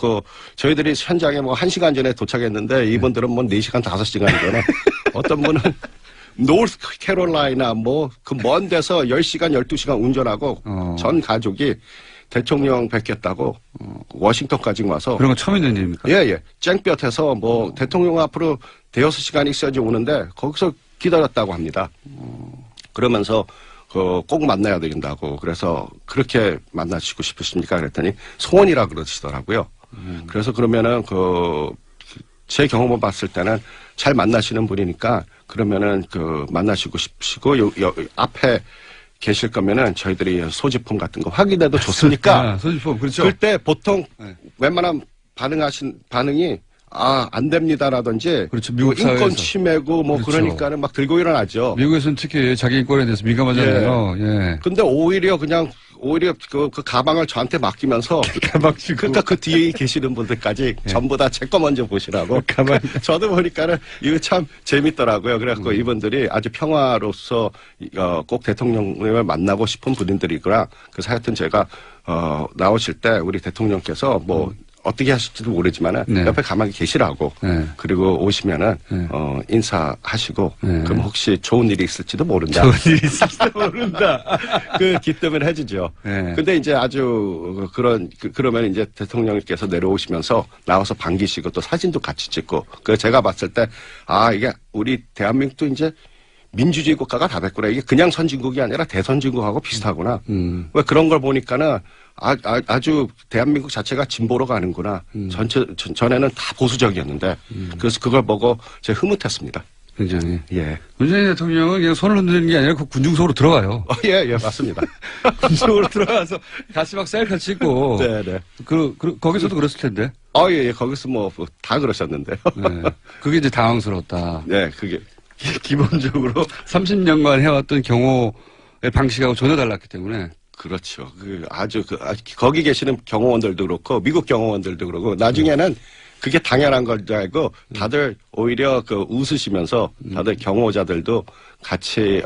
저희들이 현장에 뭐 1시간 전에 도착했는데 이분들은 뭐 4시간 5시간이거나 어떤 분은 노스 캐롤라이나 뭐 그 먼 데서 10시간 12시간 운전하고 전 가족이 대통령 뵙겠다고 워싱턴까지 와서 그런 거 처음 있는 일입니까? 예. 쨍볕에서 뭐 대통령 앞으로 대여섯 시간이 있어야지 오는데 거기서 기다렸다고 합니다. 그러면서 꼭 만나야 된다고 그래서 그렇게 만나시고 싶으십니까? 그랬더니 소원이라 그러시더라고요. 그래서 그러면은 제 경험을 봤을 때는 잘 만나시는 분이니까 그러면은 만나시고 싶으시고 앞에 계실 거면은 저희들이 소지품 같은 거 확인해도 좋습니까? 소지품, 그렇죠. 그때 보통 웬만한 반응이 안 됩니다라든지. 그렇죠. 미국 인권 사회에서. 침해고 뭐 그렇죠. 그러니까는 막 들고 일어나죠. 미국에서는 특히 자기 인권에 대해서 민감하잖아요. 예. 근데 오히려 그 가방을 저한테 맡기면서 그러니까 그 뒤에 계시는 분들까지 전부 다 제 거 먼저 보시라고. 가방. 저도 보니까는 이거 참 재밌더라고요. 그래갖고 이분들이 아주 평화로서 꼭 대통령을 만나고 싶은 분들이구나. 그래서 하여튼 제가 나오실 때 우리 대통령께서 뭐 어떻게 하실지도 모르지만은 옆에 가만히 계시라고 그리고 오시면은 인사하시고 그럼 혹시 좋은 일이 있을지도 모른다. 좋은 일이 있을지도 모른다. 그 기뜸을 해주죠. 근데 이제 아주 그러면 이제 대통령께서 내려오시면서 나와서 반기시고 또 사진도 같이 찍고 그래서 제가 봤을 때 이게 우리 대한민국도 이제 민주주의 국가가 다 됐구나. 이게 그냥 선진국이 아니라 대선진국하고 비슷하구나. 왜 그런 걸 보니까는 아주 대한민국 자체가 진보로 가는구나. 전에는 다 보수적이었는데. 그래서 그걸 보고 제가 흐뭇했습니다. 굉장히. 예. 문재인 대통령은 그냥 손을 흔드는 게 아니라 그 군중석으로 들어가요. 예, 맞습니다. 군중석으로 들어가서 같이 막 셀카 찍고. 네네. 거기서도 그랬을 텐데. 예. 거기서 뭐 다 그러셨는데요. 네. 그게 이제 당황스러웠다. 네, 그게. 기본적으로 30년간 해왔던 경호의 방식하고 전혀 달랐기 때문에. 그렇죠. 거기 계시는 경호원들도 그렇고, 미국 경호원들도 그렇고, 나중에는 그게 당연한 걸 줄 알고, 다들 오히려 웃으시면서, 다들 경호자들도 같이,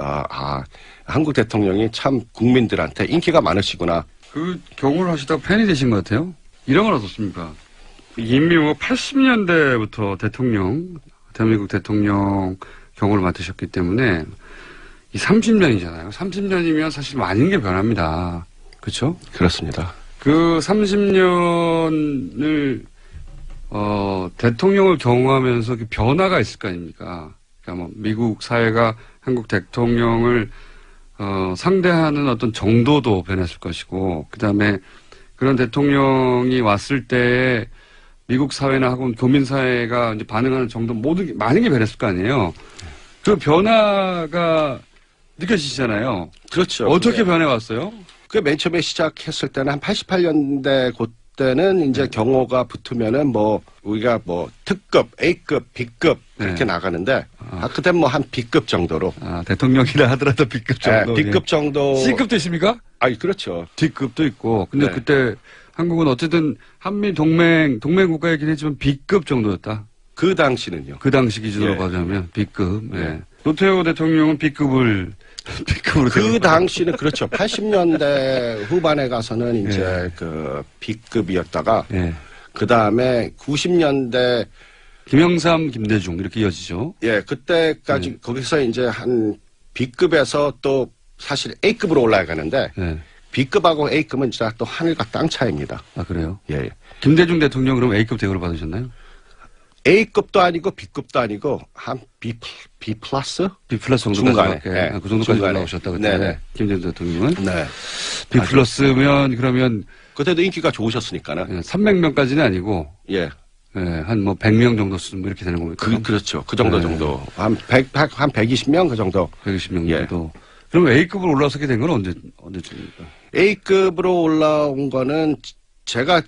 한국 대통령이 참 국민들한테 인기가 많으시구나. 그 경호를 하시다가 팬이 되신 것 같아요. 이런 건 어떻습니까? 이미 80년대부터 대한민국 대통령 경호를 맡으셨기 때문에, 이 30년이잖아요. 30년이면 사실 많은 게 변합니다. 그렇죠? 그렇습니다. 그 30년을 대통령을 경호하면서 변화가 있을 거 아닙니까? 그러니까 미국 사회가 한국 대통령을 상대하는 어떤 정도도 변했을 것이고, 그다음에 그런 대통령이 왔을 때 미국 사회나 혹은 교민 사회가 이제 반응하는 정도 많은 게 변했을 거 아니에요. 그 변화가 느껴지시잖아요. 그렇죠. 어떻게 변해왔어요? 그 맨 처음에 시작했을 때는 한 88년대 그때는 이제 경호가 붙으면은 뭐 우리가 뭐 특급, A급, B급 그렇게 나가는데 그때 뭐 한 B급 정도로. 대통령이라 하더라도 B급 정도. B급 정도. C급도 있습니까? 아니 그렇죠. D급도 있고. 근데 그때 한국은 어쨌든 한미 동맹 국가이긴 했지만 B급 정도였다. 그 당시는요. 그 당시 기준으로 봐자면 B급. 노태우 대통령은 B급으로. 그 당시는 그렇죠. 80년대 후반에 가서는 이제 그 B급이었다가 그 다음에 90년대 김영삼, 김대중 이렇게 이어지죠. 그때까지 거기서 이제 한 B급에서 또 사실 A급으로 올라가는데 B급하고 A급은 진짜 또 하늘과 땅 차이입니다. 아 그래요? 예. 김대중 대통령 그럼 A급 대우를 받으셨나요? A급도 아니고 B급도 아니고 한 B 플러스? B 플러스 정도까지 그 정도까지 올라오셨다 그때. 김대중 대통령은. B 플러스면 그러면 그때도 인기가 좋으셨으니까는. 300명까지는 아니고. 한 뭐 100명 정도 쓰면 이렇게 되는 겁니까? 그렇죠. 그 정도. 한 120명 그 정도. 120명 정도. 그럼 A급으로 올라서게 된 건 언제쯤입니까? A급으로 올라온 거는 제가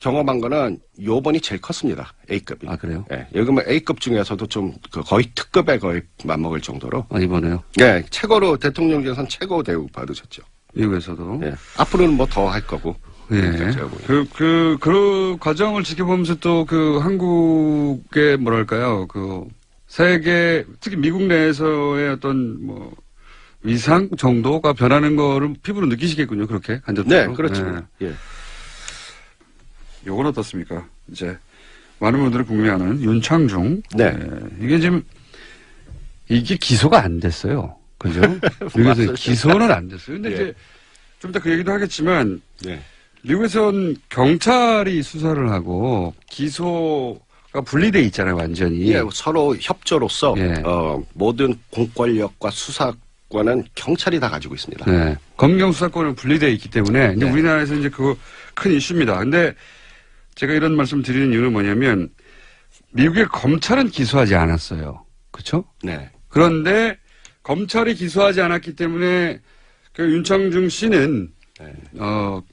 경험한 거는 요번이 제일 컸습니다. A급이. 아, 그래요? 여기 뭐 A급 중에서도 좀 거의 특급에 거의 맞먹을 정도로. 이번에요? 최고로 대통령께서는 최고 대우 받으셨죠. 미국에서도. 앞으로는 뭐 더 할 거고. 그 과정을 지켜보면서 또 그 한국의 뭐랄까요. 그 세계, 특히 미국 내에서의 어떤 뭐 위상 정도가 변하는 거를 피부로 느끼시겠군요. 그렇게 간접적으로. 그렇죠. 요건 어떻습니까? 이제 많은 분들이 궁금해하는 윤창중. 이게 지금 이게 기소가 안 됐어요. 그죠? 미국에서 기소는 안 됐어요. 근데 이제 좀 이따 그 얘기도 하겠지만 미국에선 경찰이 수사를 하고 기소가 분리돼 있잖아요, 완전히. 서로 협조로서 모든 공권력과 수사권은 경찰이 다 가지고 있습니다. 검경 수사권은 분리돼 있기 때문에 이제 우리나라에서 이제 그거 큰 이슈입니다. 근데 제가 이런 말씀 드리는 이유는 뭐냐면 미국의 검찰은 기소하지 않았어요. 그렇죠? 그런데 검찰이 기소하지 않았기 때문에 그 윤창중 씨는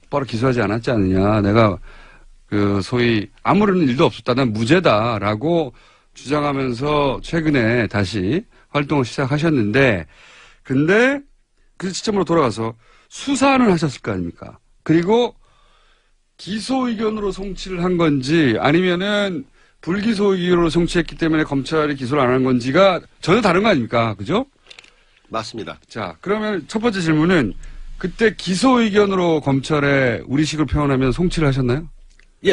바로 기소하지 않았지 않느냐. 내가 그 소위 아무런 일도 없었다. 난 무죄다라고 주장하면서 최근에 다시 활동을 시작하셨는데 근데 그 시점으로 돌아가서 수사는 하셨을 거 아닙니까? 그리고 기소 의견으로 송치를 한 건지 아니면은 불기소 의견으로 송치했기 때문에 검찰이 기소를 안 한 건지가 전혀 다른 거 아닙니까? 그죠? 맞습니다. 자, 그러면 첫 번째 질문은 그때 기소 의견으로 검찰에 우리식으로 표현하면 송치를 하셨나요?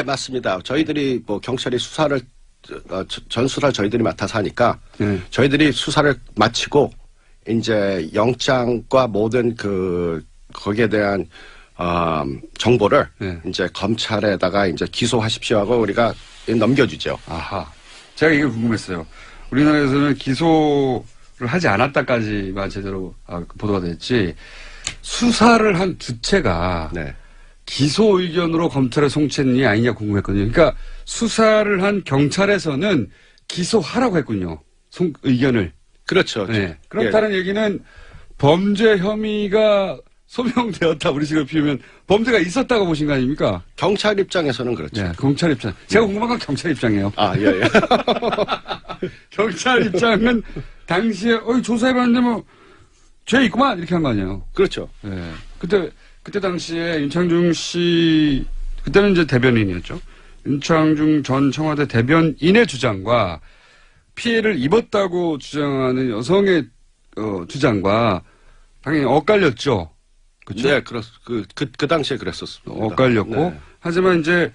맞습니다. 저희들이 뭐 경찰이 수사를 전 수사를 저희들이 맡아서 하니까 저희들이 수사를 마치고 이제 영장과 모든 거기에 대한 정보를 이제 검찰에다가 이제 기소하십시오 하고 우리가 넘겨주죠. 제가 이게 궁금했어요. 우리나라에서는 기소를 하지 않았다까지만 제대로 보도가 됐지 수사를 한 주체가 기소 의견으로 검찰에 송치했느냐 아니냐 궁금했거든요. 그러니까 수사를 한 경찰에서는 기소하라고 했군요. 의견을. 그렇죠. 그렇다는 얘기는 범죄 혐의가 소명되었다. 우리 식으로 피우면 범죄가 있었다고 보신 거 아닙니까? 경찰 입장에서는 그렇죠. 경찰 입장. 제가 궁금한 건 경찰 입장이에요. 경찰 입장은 당시에 조사해봤는데 뭐 죄 있구만 이렇게 한 거 아니에요. 그렇죠. 그때 당시에 윤창중 씨 그때는 이제 대변인이었죠. 윤창중 전 청와대 대변인의 주장과 피해를 입었다고 주장하는 여성의 주장과 당연히 엇갈렸죠. 그렇죠? 그 당시에 그랬었습니다. 엇갈렸고 하지만 이제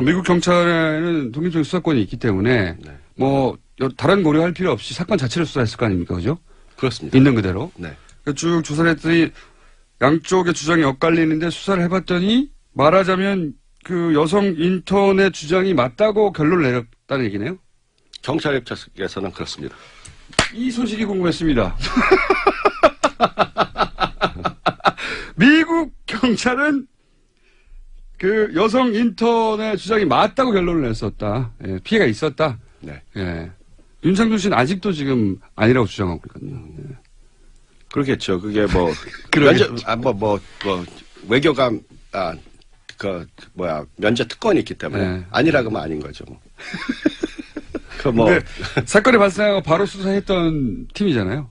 미국 경찰에는 독립적인 수사권이 있기 때문에 뭐 다른 고려할 필요 없이 사건 자체를 수사했을 거 아닙니까, 그죠? 그렇습니다. 있는 그대로. 쭉 조사를 했더니 양쪽의 주장이 엇갈리는데 수사를 해봤더니 말하자면 그 여성 인턴의 주장이 맞다고 결론을 내렸다는 얘기네요. 경찰 입장에서는 그렇습니다. 이 소식이 궁금했습니다. 미국 경찰은 그 여성 인턴의 주장이 맞다고 결론을 냈었다. 예, 피해가 있었다. 네. 예. 윤창중 씨는 아직도 지금 아니라고 주장하고 있거든요. 예. 그러겠죠. 그게 뭐 외교관 면제 특권이 있기 때문에 네. 아니라고 하면 아닌 거죠. 뭐. 사건이 발생하고 바로 수사했던 팀이잖아요.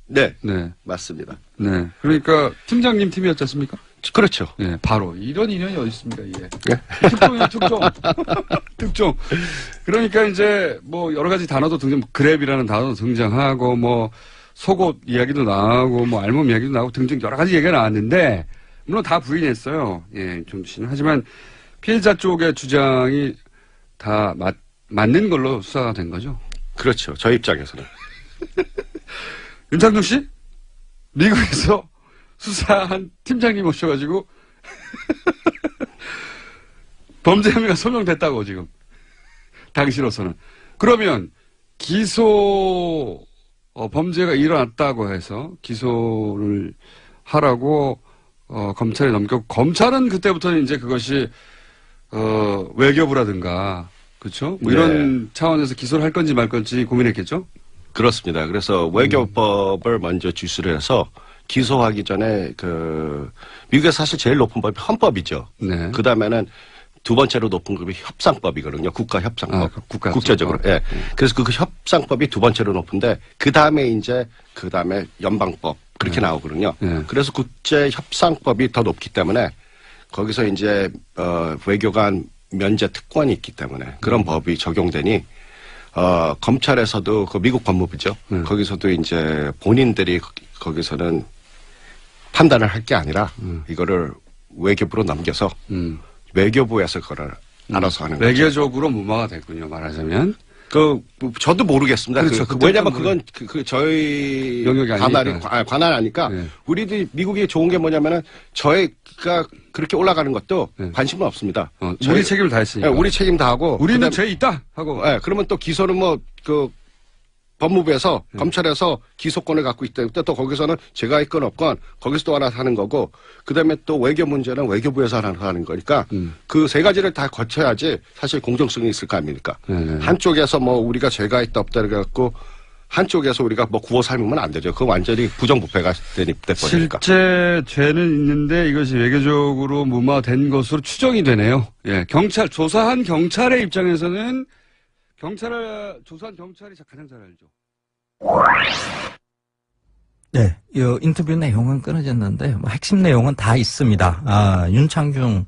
네. 네. 맞습니다. 네. 그러니까 팀장님 팀이었지 않습니까? 그렇죠. 네. 바로. 이런 인연이 어디 있습니까, 이게. 네. 특종이에요, 특종. 특종. 그러니까 이제 뭐 여러 가지 단어도 그랩이라는 단어도 등장하고 뭐 속옷 이야기도 나오고 뭐 알몸 이야기도 나오고 등등 여러 가지 얘기가 나왔는데 물론 다 부인했어요. 예, 정주 씨는. 하지만 피해자 쪽의 주장이 다 맞는 걸로 수사가 된 거죠. 그렇죠. 저희 입장에서는. 윤창중 씨? 미국에서 수사한 팀장님 오셔가지고 범죄 혐의가 소명됐다고 지금. 당시로서는. 그러면 범죄가 일어났다고 해서 기소를 하라고 검찰에 넘겼고, 검찰은 그때부터는 이제 그것이, 외교부라든가, 그렇죠? 뭐 이런 차원에서 기소를 할 건지 말 건지 고민했겠죠? 그렇습니다. 그래서 외교법을 먼저 주시를 해서 기소하기 전에 미국에서 사실 제일 높은 법이 헌법이죠. 네. 그 다음에는 두 번째로 높은 법이 협상법이거든요. 국가협상법. 국제적으로. 예. 그래서 그 협상법이 두 번째로 높은데, 그 다음에 연방법. 그렇게 나오거든요. 그래서 국제협상법이 더 높기 때문에, 거기서 이제, 외교관 면제 특권이 있기 때문에, 그런 법이 적용되니, 검찰에서도, 미국 법무부죠. 거기서도 이제 본인들이 거기서는 판단을 할 게 아니라, 이거를 외교부로 넘겨서, 외교부에서 그걸 알아서 하는 거죠. 외교적으로 무마가 됐군요, 말하자면. 저도 모르겠습니다. 그렇죠. 왜냐면 그건 저희 영역이 관할 아니까, 네. 우리들이 미국이 좋은 게 뭐냐면은, 저희가 그렇게 올라가는 것도 관심은 없습니다. 우리 책임을 다했으니까. 네, 우리 책임 다하고. 우리는 죄 있다! 하고. 네, 그러면 또 기소는 법무부에서, 검찰에서 기소권을 갖고 있다. 또 거기서는 제가 있건 없건, 거기서 또 알아서 하는 거고, 그 다음에 또 외교 문제는 외교부에서 하는 거니까, 그 세 가지를 다 거쳐야지 사실 공정성이 있을 거 아닙니까? 한쪽에서 우리가 죄가 있다 없다 그래갖고, 한쪽에서 우리가 구워 삶으면 안 되죠. 그거 완전히 부정부패가 돼버리니까. 실제 죄는 있는데 이것이 외교적으로 무마된 것으로 추정이 되네요. 예. 조사한 경찰의 입장에서는 조사한 경찰이 가장 잘 알죠. 네, 이 인터뷰 내용은 끊어졌는데 핵심 내용은 다 있습니다. 윤창중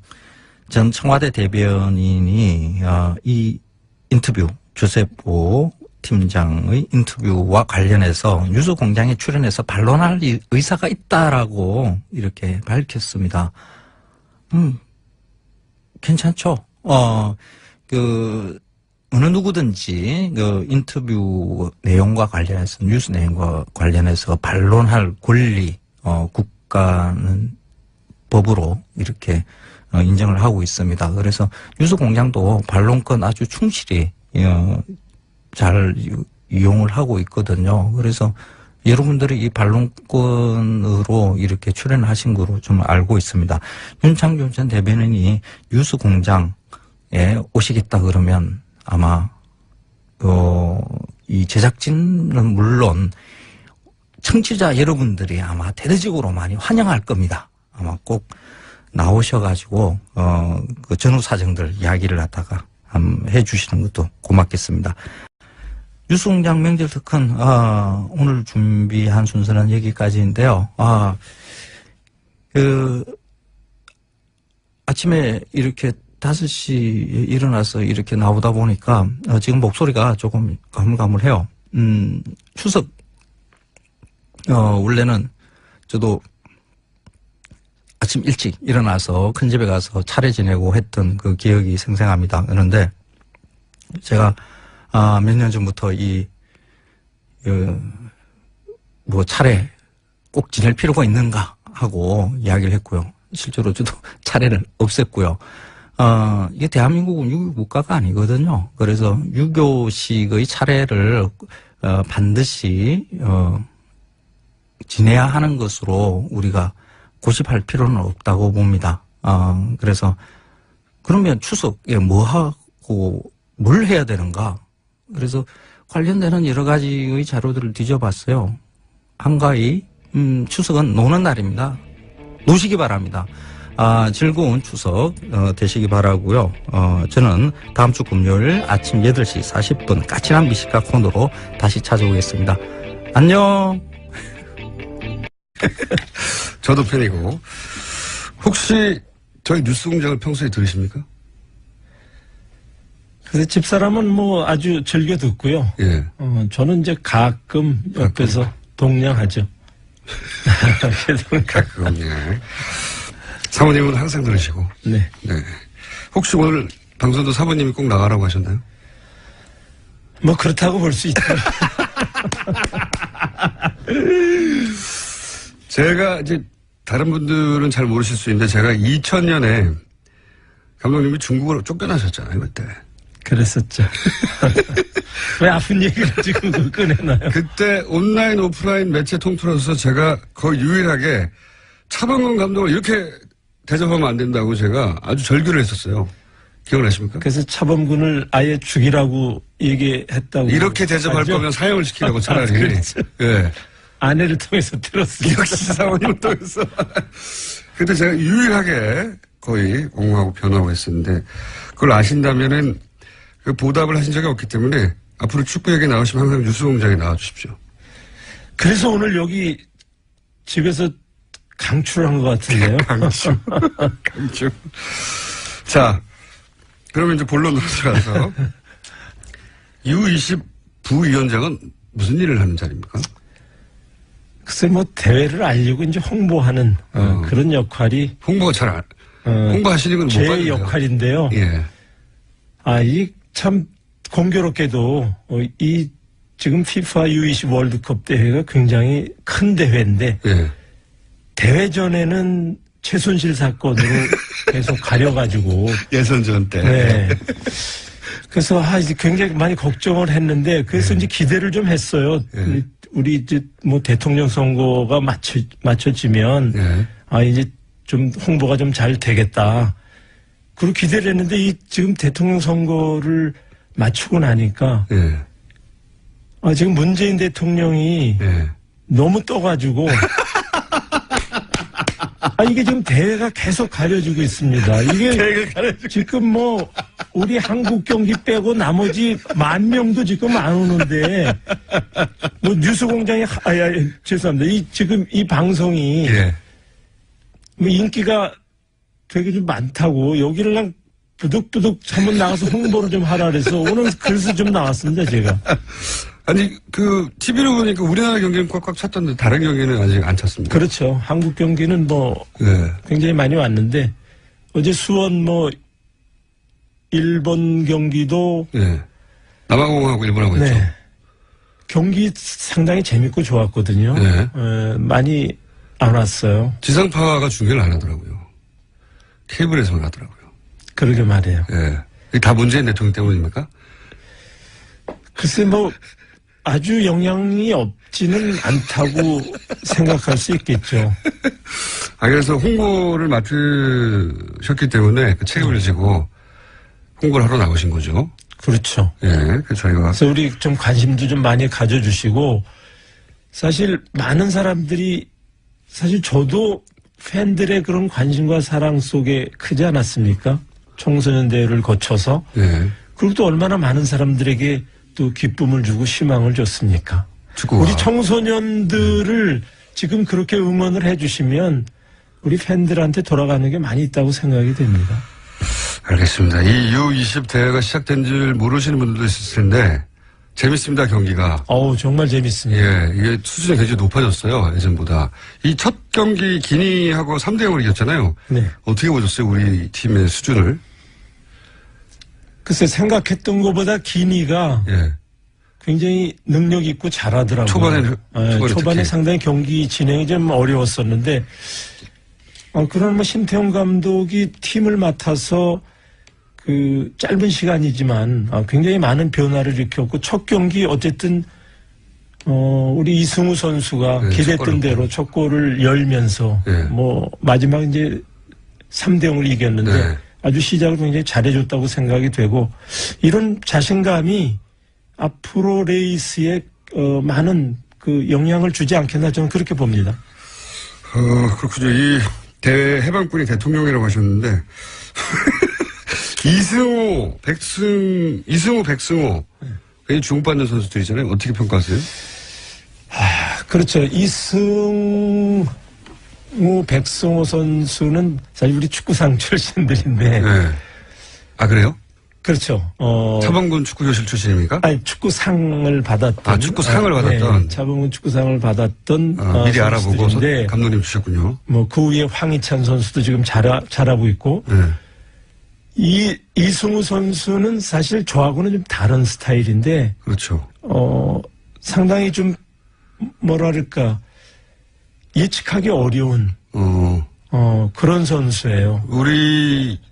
전 청와대 대변인이 이 인터뷰 조세호 팀장의 인터뷰와 관련해서 뉴스 공장에 출연해서 반론할 의사가 있다라고 이렇게 밝혔습니다. 괜찮죠? 어느 누구든지 인터뷰 내용과 관련해서 뉴스 내용과 관련해서 반론할 권리 국가는 법으로 이렇게 인정을 하고 있습니다. 그래서 뉴스 공장도 반론권 아주 충실히 잘 이용을 하고 있거든요. 그래서 여러분들이 이 반론권으로 이렇게 출연하신 거로 좀 알고 있습니다. 윤창중 전 대변인이 뉴스 공장에 오시겠다 그러면 아마 이 제작진은 물론 청취자 여러분들이 아마 대대적으로 많이 환영할 겁니다. 아마 꼭 나오셔가지고 그 전후 사정들 이야기를 갖다가 해주시는 것도 고맙겠습니다. 뉴스공장 명절 특근 오늘 준비한 순서는 여기까지인데요. 아침에 이렇게 5시에 일어나서 이렇게 나오다 보니까 지금 목소리가 조금 가물가물해요. 추석 원래는 저도 아침 일찍 일어나서 큰 집에 가서 차례 지내고 했던 그 기억이 생생합니다. 그런데 제가 몇 년 전부터 차례 꼭 지낼 필요가 있는가 하고 이야기를 했고요. 실제로 저도 차례를 없앴고요. 이게 대한민국은 유교 국가가 아니거든요. 그래서 유교식의 차례를 반드시 지내야 하는 것으로 우리가 고집할 필요는 없다고 봅니다. 그래서 그러면 추석에 뭐 하고 뭘 해야 되는가? 그래서 관련되는 여러 가지의 자료들을 뒤져봤어요. 한가히 추석은 노는 날입니다. 노시기 바랍니다. 즐거운 추석 되시기 바라고요. 저는 다음 주 금요일 아침 8시 40분 까칠한 미식가 코너로 다시 찾아오겠습니다. 안녕. 저도 팬이고. 혹시 저희 뉴스공장을 평소에 들으십니까? 그래서 집사람은 뭐 아주 즐겨 듣고요. 예. 저는 이제 가끔 옆에서 동냥하죠. 가끔, 예. 사모님은 항상 들으시고. 네. 네. 혹시 오늘 방송도 사모님이 꼭 나가라고 하셨나요? 뭐 그렇다고 볼 수 있죠. 제가 이제 다른 분들은 잘 모르실 수 있는데 제가 2000년에 감독님이 중국으로 쫓겨나셨잖아요, 그때. 그랬었죠. 왜 아픈 얘기를 지금 꺼내나요? 그때 온라인, 오프라인 매체 통틀어서 제가 거의 유일하게 차범근 감독을 이렇게 대접하면 안 된다고 제가 아주 절규를 했었어요. 기억나십니까? 그래서 차범근을 아예 죽이라고 얘기했다고. 이렇게 대접할 거면 사형을 시키라고 차라리. 그렇죠. 예. 아내를 통해서 들었어요. 역시 사모님을 통해서. 그때 제가 유일하게 거의 옹호하고 변하고 했었는데 그걸 아신다면은 그 보답을 하신 적이 없기 때문에 앞으로 축구 얘기 나오시면 항상 뉴스공장에 나와주십시오. 그래서 오늘 여기 집에서 강추를 한 것 같은데요. 강추. 자, 그러면 이제 본론으로 들어가서 U20 부위원장은 무슨 일을 하는 자리입니까? 글쎄 뭐 대회를 알리고 이제 홍보하는 그런 역할이 홍보가 잘 홍보하시는 건 못 봤는데요. 제 역할인데요. 예. 이 참 공교롭게도 이 지금 FIFA U20 월드컵 대회가 굉장히 큰 대회인데 예. 대회 전에는 최순실 사건으로 계속 가려가지고 예선전 때. 네. 그래서 이제 굉장히 많이 걱정을 했는데 그래서 이제 기대를 좀 했어요. 우리 이제 뭐 대통령 선거가 맞춰지면 이제 좀 홍보가 좀 잘 되겠다. 그리고 기대를 했는데 이 지금 대통령 선거를 맞추고 나니까 지금 문재인 대통령이 너무 떠가지고 이게 지금 대회가 계속 가려지고 있습니다. 이게 지금 뭐 우리 한국 경기 빼고 나머지 10,000명도 지금 안 오는데 뭐 뉴스공장이 죄송합니다. 지금 이 방송이 뭐 인기가 되게 좀 많다고 여기를 그냥 부득부득 한번 나가서 홍보를 좀 하라 그래서 오늘 그래서 좀 나왔습니다, 제가. 아니, TV로 보니까 우리나라 경기는 꽉꽉 찼던데 다른 경기는 아직 안 찼습니다. 그렇죠. 한국 경기는 뭐 굉장히 많이 왔는데 어제 수원 뭐 일본 경기도 남아공하고 일본하고 했죠. 경기 상당히 재밌고 좋았거든요. 많이 안 왔어요. 지상파가 중계를 안 하더라고요. 케이블에서만 하더라고요. 그러게 말이에요. 이게 다 문재인 대통령 때문입니까? 글쎄 뭐 아주 영향이 없지는 않다고 생각할 수 있겠죠. 그래서 홍보를 맡으셨기 때문에 그 책임을 지고 홍보를 하러 나오신 거죠. 그렇죠. 그래서 저희가. 그래서 우리 좀 관심도 좀 많이 가져주시고 사실 많은 사람들이 사실 저도 팬들의 그런 관심과 사랑 속에 크지 않았습니까? 청소년 대회를 거쳐서. 그리고 또 얼마나 많은 사람들에게 또 기쁨을 주고 희망을 줬습니까? 우리 청소년들을 지금 그렇게 응원을 해주시면 우리 팬들한테 돌아가는 게 많이 있다고 생각이 됩니다. 알겠습니다. 이 U20 대회가 시작된 줄 모르시는 분들도 있을 텐데 재밌습니다, 경기가. 정말 재밌습니다. 이게 수준이 굉장히 높아졌어요, 예전보다. 이 첫 경기 기니하고 3대0으로 이겼잖아요. 어떻게 보셨어요, 우리 팀의 수준을? 글쎄, 생각했던 것보다 기니가 굉장히 능력 있고 잘하더라고요. 초반에 상당히 경기 진행이 좀 어려웠었는데, 그런 뭐 신태용 감독이 팀을 맡아서 그 짧은 시간이지만 굉장히 많은 변화를 일으켰고 첫 경기 어쨌든 우리 이승우 선수가 기대했던 대로 첫 골을 열면서 뭐 마지막 이제 3대0을 이겼는데 아주 시작을 굉장히 잘해줬다고 생각이 되고 이런 자신감이 앞으로 레이스에 많은 그 영향을 주지 않겠나 저는 그렇게 봅니다. 그렇군요. 이 대회 해방군이 대통령이라고 하셨는데 이승우, 백승호 굉장히 주목받는 선수들이잖아요. 어떻게 평가하세요? 그렇죠. 이승우, 백승호 선수는 사실 우리 축구상 출신들인데. 네. 아, 그래요? 그렇죠. 차범근 축구교실 출신입니까? 아니, 축구상을 받았던. 축구상을 받았던. 네, 차범근 축구상을 받았던. 미리 알아보고 감독님 주셨군요. 뭐, 그 위에 황희찬 선수도 지금 잘하고 있고. 네. 이승우 선수는 사실 저하고는 좀 다른 스타일인데. 그렇죠. 상당히 좀, 뭐랄까, 예측하기 어려운. 그런 선수예요.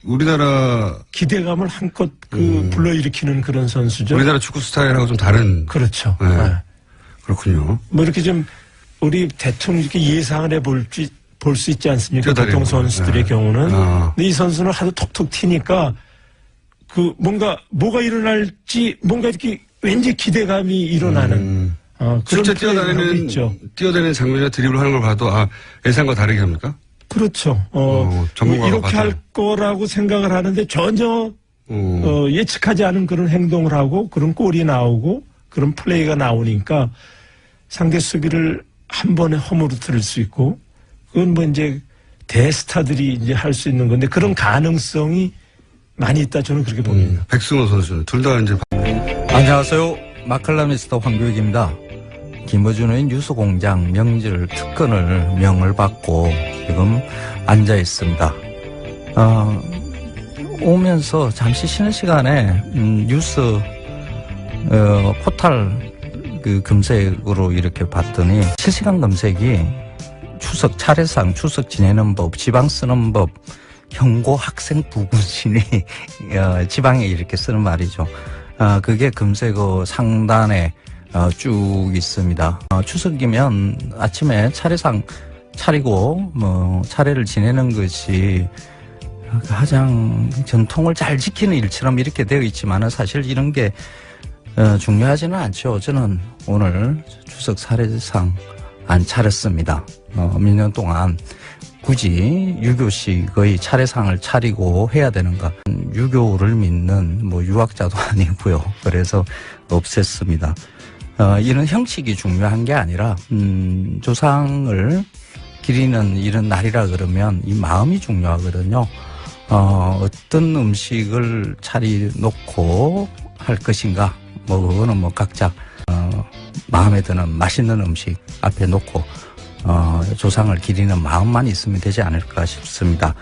우리나라. 기대감을 한껏 불러일으키는 그런 선수죠. 우리나라 축구 스타일하고 좀 다른. 그렇죠. 네. 네. 그렇군요. 뭐 이렇게 좀, 우리 대충 이렇게 예상을 볼 수 있지 않습니까? 보통 선수들의 경우는. 근데 이 선수는 하도 톡톡 튀니까, 뭐가 일어날지, 뭔가 이렇게 왠지 기대감이 일어나는. 실제 뛰어다니는 장면이나 드리블 하는 걸 봐도, 예상과 다르게 합니까? 그렇죠. 이렇게 할 거라고 생각을 하는데 전혀, 예측하지 않은 그런 행동을 하고, 그런 골이 나오고, 그런 플레이가 나오니까 상대 수비를 한 번에 허물어뜨릴 수 있고, 그건 뭐 이제 대스타들이 이제 할 수 있는 건데, 그런 가능성이 많이 있다 저는 그렇게 봅니다. 백승호 선수는 둘 다 이제. 안녕하세요. 마칼라미스터 황교익입니다. 김어준의 뉴스공장 명절 특근을 명을 받고 지금 앉아 있습니다. 오면서 잠시 쉬는 시간에 뉴스 포탈 검색으로 이렇게 봤더니 실시간 검색이 추석 차례상, 추석 지내는 법, 지방 쓰는 법, 현고 학생 부군신이 지방에 이렇게 쓰는 말이죠. 그게 검색어 상단에 쭉 있습니다. 추석이면 아침에 차례상 차리고 차례를 지내는 것이 가장 전통을 잘 지키는 일처럼 이렇게 되어 있지만은 사실 이런 게 중요하지는 않죠. 저는 오늘 추석 차례상 안 차렸습니다. 몇 년 동안 굳이 유교식의 차례상을 차리고 해야 되는가? 유교를 믿는 유학자도 아니고요. 그래서 없앴습니다. 이런 형식이 중요한 게 아니라 조상을 기리는 이런 날이라 그러면 이 마음이 중요하거든요. 어떤 음식을 차려놓고 할 것인가? 그거는 각자 마음에 드는 맛있는 음식 앞에 놓고 조상을 기리는 마음만 있으면 되지 않을까 싶습니다.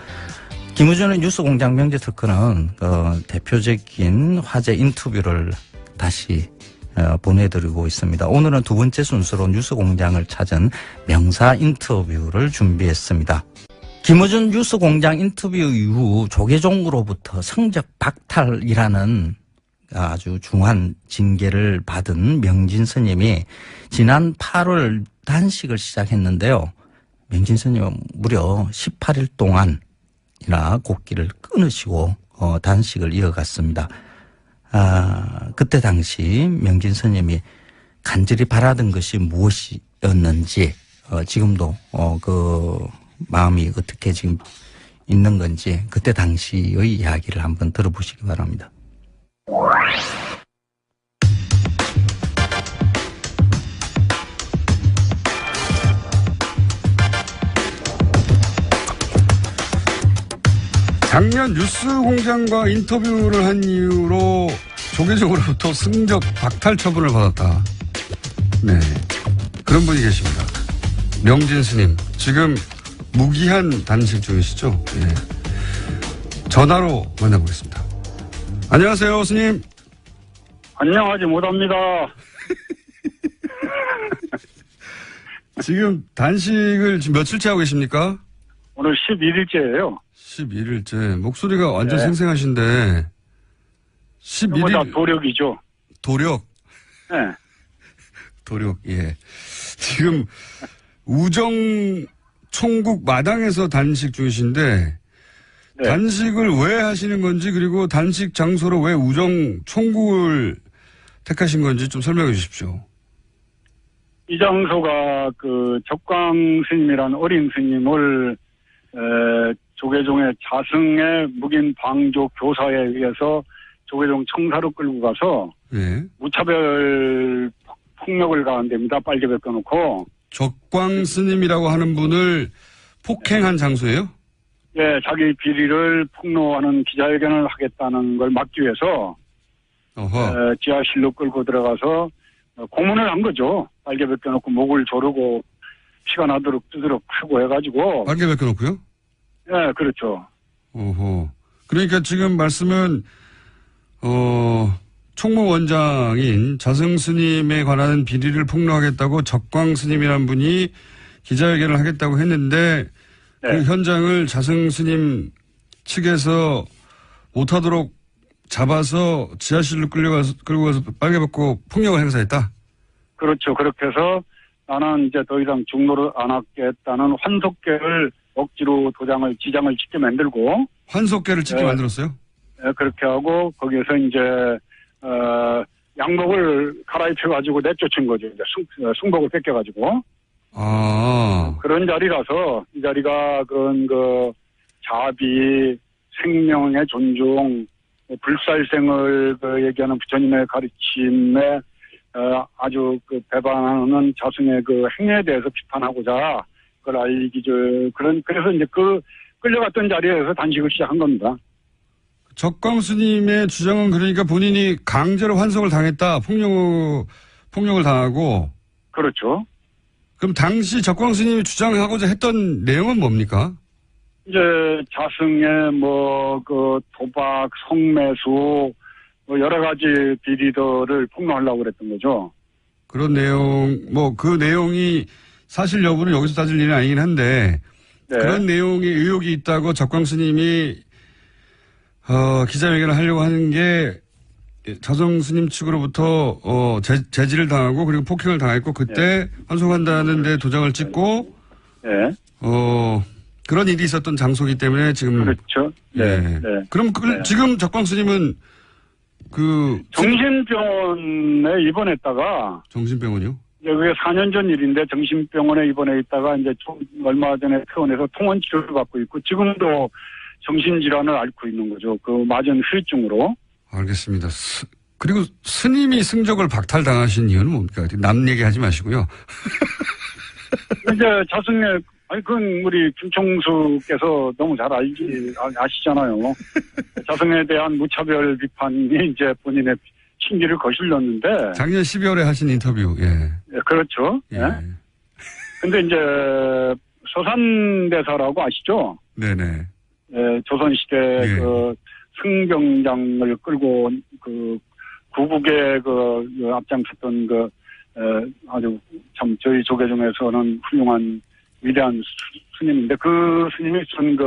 김우준의 뉴스공장 명절 특근은 대표적인 화제 인터뷰를 다시 보내드리고 있습니다. 오늘은 두 번째 순서로 뉴스공장을 찾은 명사 인터뷰를 준비했습니다. 김어준 뉴스공장 인터뷰 이후 조계종으로부터 성적 박탈이라는 아주 중한 징계를 받은 명진 스님이 지난 8월 단식을 시작했는데요. 명진 스님은 무려 18일 동안이나 곡기를 끊으시고 단식을 이어갔습니다. 그때 당시 명진 스님이 간절히 바라던 것이 무엇이었는지 지금도 그 마음이 어떻게 지금 있는 건지 그때 당시의 이야기를 한번 들어보시기 바랍니다. 작년 뉴스공장과 인터뷰를 한 이유로 조계종으로부터 성적 박탈 처분을 받았다. 네, 그런 분이 계십니다. 명진 스님, 지금 무기한 단식 중이시죠? 네. 전화로 만나보겠습니다. 안녕하세요, 스님. 안녕하지 못합니다. 지금 단식을 지금 며칠째 하고 계십니까? 오늘 11일째예요. 11일째. 목소리가 완전 생생하신데 11일. 다 도력이죠. 도력? 네. 도력, 예. 지금 우정 총국 마당에서 단식 중이신데 네. 단식을 왜 하시는 건지 그리고 단식 장소로 왜 우정 총국을 택하신 건지 좀 설명해 주십시오. 이 장소가 그 적광 스님이라는 어린 스님을 조계종의 자승의 묵인 방조 교사에 의해서 조계종 청사로 끌고 가서 네. 무차별 폭력을 가한 데입니다. 빨개 벗겨놓고. 적광 스님이라고 하는 분을 폭행한 장소예요? 예, 자기 비리를 폭로하는 기자회견을 하겠다는 걸 막기 위해서 지하실로 끌고 들어가서 고문을 한 거죠. 빨개 벗겨놓고 목을 조르고 피가 나도록 뜨도록 하고 해가지고. 빨개 벗겨놓고요? 예, 그렇죠. 그러니까 지금 말씀은 총무원장인 자승 스님에 관한 비리를 폭로하겠다고 적광 스님이란 분이 기자회견을 하겠다고 했는데 네. 그 현장을 자승 스님 측에서 못하도록 잡아서 지하실로 끌고 가서 빨개 벗고 폭력을 행사했다? 그렇죠. 그렇게 해서 나는 이제 더 이상 중노를 안 하겠다는 환속계를 억지로 지장을 찍게 만들고. 환속계를 찍게 만들었어요? 네, 그렇게 하고 거기에서 이제 양복을 갈아입혀가지고 내쫓은 거죠. 이제 승복을 뺏겨가지고. 그런 자리라서 이 자리가 그런 그 자비, 생명의 존중, 불살생을 얘기하는 부처님의 가르침에 아주 그 배반하는 자승의 그 행위에 대해서 비판하고자 그걸 그래서 이제 그 끌려갔던 자리에서 단식을 시작한 겁니다. 적광 스님의 주장은 그러니까 본인이 강제로 환속을 당했다, 폭력을 당하고. 그렇죠. 그럼 당시 적광 스님이 주장하고자 했던 내용은 뭡니까? 이제 자승의 그 도박, 성매수 여러 가지 비리들을 폭로하려고 그랬던 거죠. 그런 내용, 그 내용이 사실 여부는 여기서 따질 일은 아니긴 한데, 네. 그런 내용에 의혹이 있다고 적광 스님이, 기자회견을 하려고 하는 게, 자성 스님 측으로부터, 제지를 당하고, 그리고 폭행을 당했고, 그때 네. 환송한다는 데 도장을 찍고, 네. 그런 일이 있었던 장소이기 때문에 지금. 그렇죠. 네. 네. 네. 그럼 네. 지금 적광 스님은 정신병원에 입원했다가. 정신병원이요? 그게 4년 전 일인데 정신병원에 입원해 있다가 이제 얼마 전에 퇴원해서 통원 치료를 받고 있고 지금도 정신질환을 앓고 있는 거죠. 그 맞은 후유증으로. 알겠습니다. 그리고 스님이 승적을 박탈당하신 이유는 뭡니까? 남 얘기하지 마시고요. 이제 자승의 그건 우리 김총수께서 너무 잘 아시잖아요. 자승에 대한 무차별 비판이 이제 본인의 심기를 거슬렸는데. 작년 12월에 하신 인터뷰, 예. 예, 그렇죠. 예. 근데 이제 서산대사라고 아시죠? 네네. 예, 조선시대 예. 그 승병장을 끌고 구국에 앞장섰던 아주 참 저희 조계종에서는 훌륭한 위대한 스님인데 그 스님이 쓴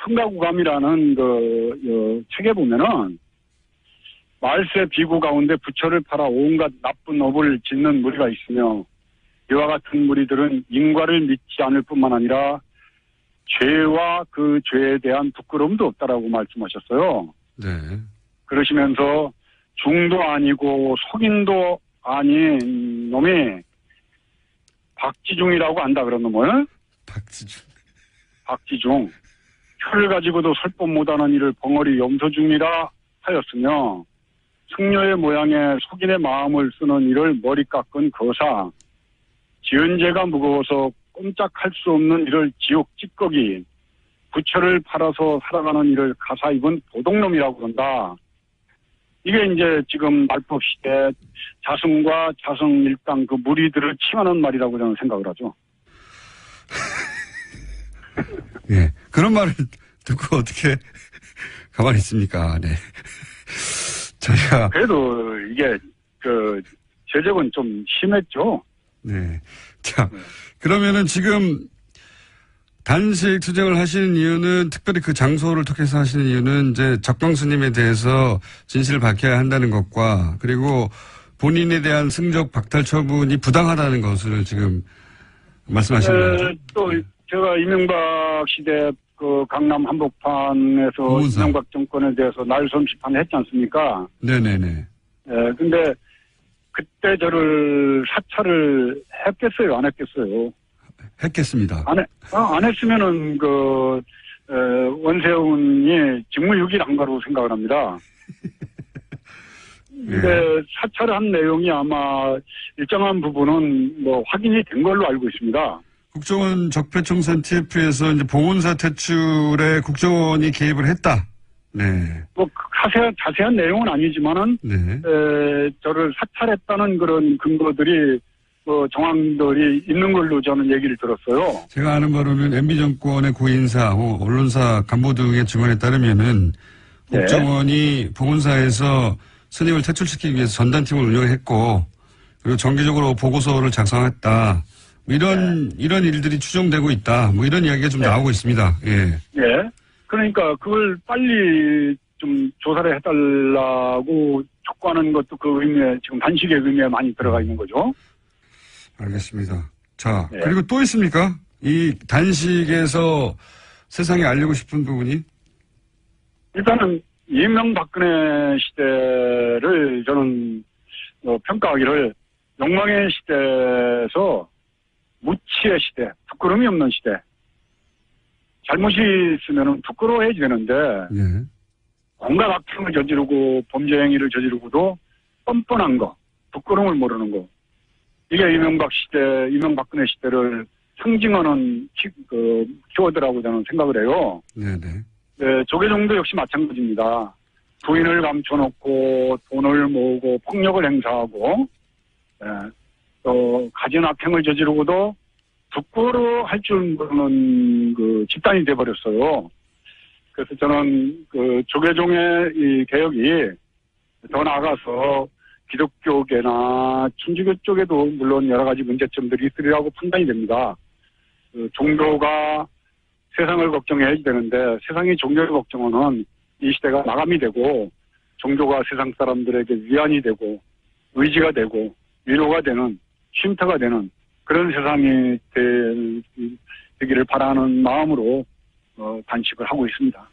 성가구감이라는 책에 보면은 말세 비구 가운데 부처를 팔아 온갖 나쁜 업을 짓는 무리가 있으며 이와 같은 무리들은 인과를 믿지 않을 뿐만 아니라 죄와 그 죄에 대한 부끄러움도 없다라고 말씀하셨어요. 네. 그러시면서 중도 아니고 속인도 아닌 놈이 박지중이라고 안다 그런 놈을. 박지중. 혀를 가지고도 설법 못하는 이를 벙어리 염소중이라 하였으며 승려의 모양에 속인의 마음을 쓰는 이를 머리 깎은 거사. 지은 죄가 무거워서 꼼짝할 수 없는 이를 지옥 찌꺼기. 부처를 팔아서 살아가는 이를 가사 입은 도둑놈이라고 그런다. 이게 이제 지금 말법 시대 자승과 자승 일당 그 무리들을 칭하는 말이라고 저는 생각을 하죠. 예. 그런 말을 듣고 어떻게 가만히 있습니까? 네. 저희가. 그래도 이게 제적은 좀 심했죠. 네. 자, 그러면은 지금 단식 투쟁을 하시는 이유는 특별히 그 장소를 통해서 하시는 이유는 이제 적광 스님에 대해서 진실을 밝혀야 한다는 것과 그리고 본인에 대한 승적 박탈 처분이 부당하다는 것을 지금 말씀하시는 거죠. 또 제가 이명박 시대 강남 한복판에서 이명박 정권에 대해서 날선 비판을 했지 않습니까? 네네네. 근데 그때 저를 사찰을 했겠어요? 안 했겠어요? 했겠습니다. 안 했으면은 원세훈이 직무유기를 한 거라고 생각을 합니다. 근데 사찰을 한 내용이 아마 일정한 부분은 확인이 된 걸로 알고 있습니다. 국정원 적폐청산 TF에서 이제 보훈사 퇴출에 국정원이 개입을 했다. 네. 자세한 내용은 아니지만은, 저를 사찰했다는 그런 근거들이, 정황들이 있는 걸로 저는 얘기를 들었어요. 제가 아는 바로는 MB 정권의 고인사, 언론사 간부 등의 증언에 따르면은, 국정원이 보훈사에서 스님을 퇴출시키기 위해서 전단팀을 운영했고, 그리고 정기적으로 보고서를 작성했다. 이런 일들이 추정되고 있다. 이런 이야기가 좀 나오고 있습니다. 예. 그러니까 그걸 빨리 좀 조사를 해달라고 촉구하는 것도 그 의미에, 지금 단식의 의미에 많이 들어가 있는 거죠. 알겠습니다. 자, 그리고 또 있습니까? 이 단식에서 세상에 알리고 싶은 부분이? 일단은 이명박근혜 시대를 저는 평가하기를 욕망의 시대에서 무치의 시대, 부끄러움이 없는 시대. 잘못이 있으면 부끄러워야지 되는데 온갖 악행을 저지르고 범죄 행위를 저지르고도 뻔뻔한 거, 부끄러움을 모르는 거. 이게 이명박근혜 시대를 상징하는 키워드라고 저는 생각을 해요. 조계종도 역시 마찬가지입니다. 부인을 감춰놓고 돈을 모으고 폭력을 행사하고 또 가진 악행을 저지르고도 부끄러워할 줄 모르는 집단이 돼버렸어요. 그래서 저는 조계종의 이 개혁이 더 나아가서 기독교계나 천주교 쪽에도 물론 여러 가지 문제점들이 있으리라고 판단이 됩니다. 종교가 세상을 걱정해야 되는데 세상이 종교를 걱정하는 이 시대가 마감이 되고 종교가 세상 사람들에게 위안이 되고 의지가 되고 위로가 되는 쉼터가 되는 그런 세상이 되기를 바라는 마음으로 단식을 하고 있습니다.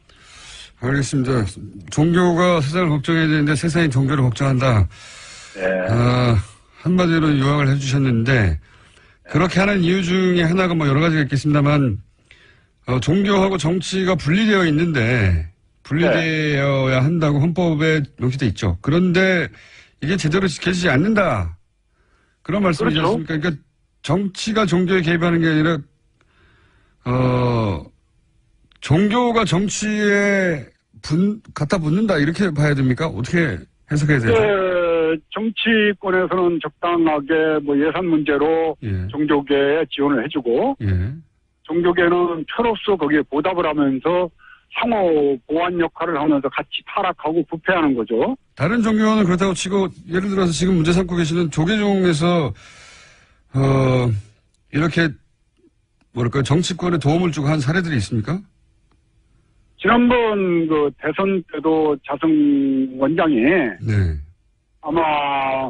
알겠습니다. 종교가 세상을 걱정해야 되는데 세상이 종교를 걱정한다. 한마디로 요약을 해주셨는데 그렇게 하는 이유 중에 하나가 여러 가지가 있겠습니다만 종교하고 정치가 분리되어 있는데 분리되어야 한다고 헌법에 명시돼 있죠. 그런데 이게 제대로 지켜지지 않는다. 그런 말씀이지 않습니까? 그러니까 정치가 종교에 개입하는 게 아니라 종교가 정치에 갖다 붙는다 이렇게 봐야 됩니까? 어떻게 해석해야 되죠? 정치권에서는 적당하게 예산 문제로 종교계에 지원을 해주고 종교계는 표로서 거기에 보답을 하면서 상호 보완 역할을 하면서 같이 타락하고 부패하는 거죠. 다른 종교는 그렇다고 치고 예를 들어서 지금 문제 삼고 계시는 조계종에서 이렇게 정치권에 도움을 주고 한 사례들이 있습니까? 지난번 대선 때도 자승 원장이 아마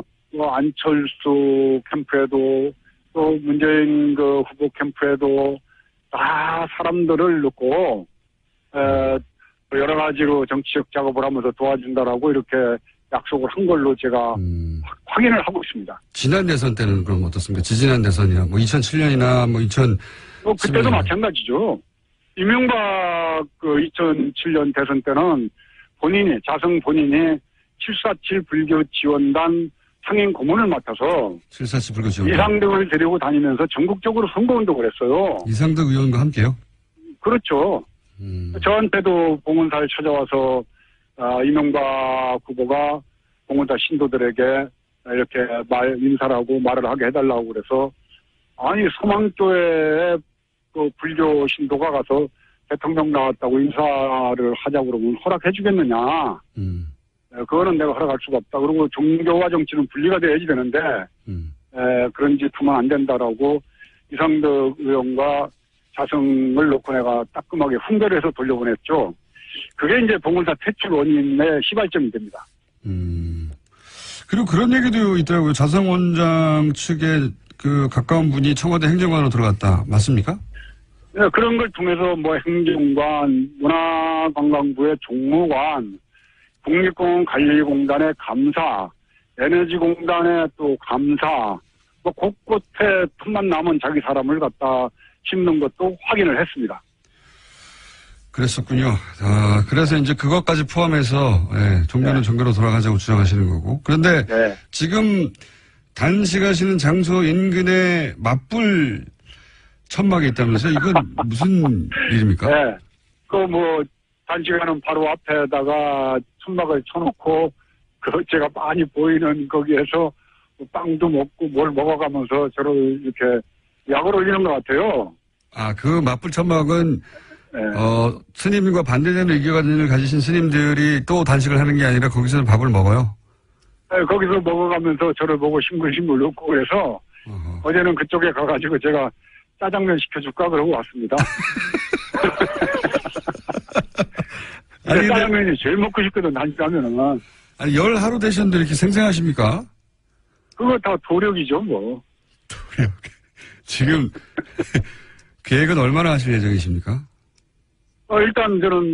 안철수 캠프에도 또 문재인 후보 캠프에도 다 사람들을 넣고 여러 가지로 정치적 작업을 하면서 도와준다라고 이렇게 약속을 한 걸로 제가 확인을 하고 있습니다. 지난 대선 때는 그럼 어떻습니까? 지지난 대선이나 2007년이나 2010. 그때도 마찬가지죠. 이명박 2007년 대선 때는 자승 본인이 747 불교 지원단 상임 고문을 맡아서 747 불교 지원단 이상득을 데리고 다니면서 전국적으로 선거운동을 했어요. 이상득 의원과 함께요? 그렇죠. 저한테도 봉은사를 찾아와서 이명박 후보가 봉은사 신도들에게 이렇게 인사를 하고 말을 하게 해달라고 그래서 아니 소망교회에 불교 신도가 가서 대통령 나왔다고 인사를 하자고 그러면 허락해 주겠느냐. 그거는 내가 허락할 수가 없다. 그리고 종교와 정치는 분리가 돼야지 되는데 그런 짓 하면 안 된다라고 이상득 의원과 자승을 놓고 내가 따끔하게 훈계해서 돌려보냈죠. 그게 이제 봉은사 퇴출 원인의 시발점이 됩니다. 그리고 그런 얘기도 있더라고요. 자승 원장 측에 가까운 분이 청와대 행정관으로 들어갔다. 맞습니까? 네, 그런 걸 통해서 뭐 행정관, 문화관광부의 종무관, 국립공원관리공단의 감사, 에너지공단의 또 감사, 뭐 곳곳에 틈만 남은 자기 사람을 갖다 심는 것도 확인을 했습니다. 그랬었군요. 그래서 이제 그것까지 포함해서 종교는 종교로 돌아가자고 주장하시는 거고. 그런데 지금 단식하시는 장소 인근에 맞불 천막이 있다면서요? 이건 무슨 일입니까? 네. 단식하는 바로 앞에다가 천막을 쳐놓고, 제가 많이 보이는 거기에서 빵도 먹고 뭘 먹어가면서 저를 이렇게 약을 올리는 것 같아요. 그 맞불 천막은, 스님과 반대되는 의견을 가지신 스님들이 또 단식을 하는 게 아니라 거기서 밥을 먹어요? 네, 거기서 먹어가면서 저를 보고 싱글싱글 웃고 그래서, 어제는 그쪽에 가가지고 제가 짜장면 시켜줄까 그러고 왔습니다. 짜장면이 제일 먹고 싶거든, 단식하면은. 열 하루 되셨는데 이렇게 생생하십니까? 그거 다 도력이죠, 뭐. 도력. 지금, 계획은 얼마나 하실 예정이십니까? 일단 저는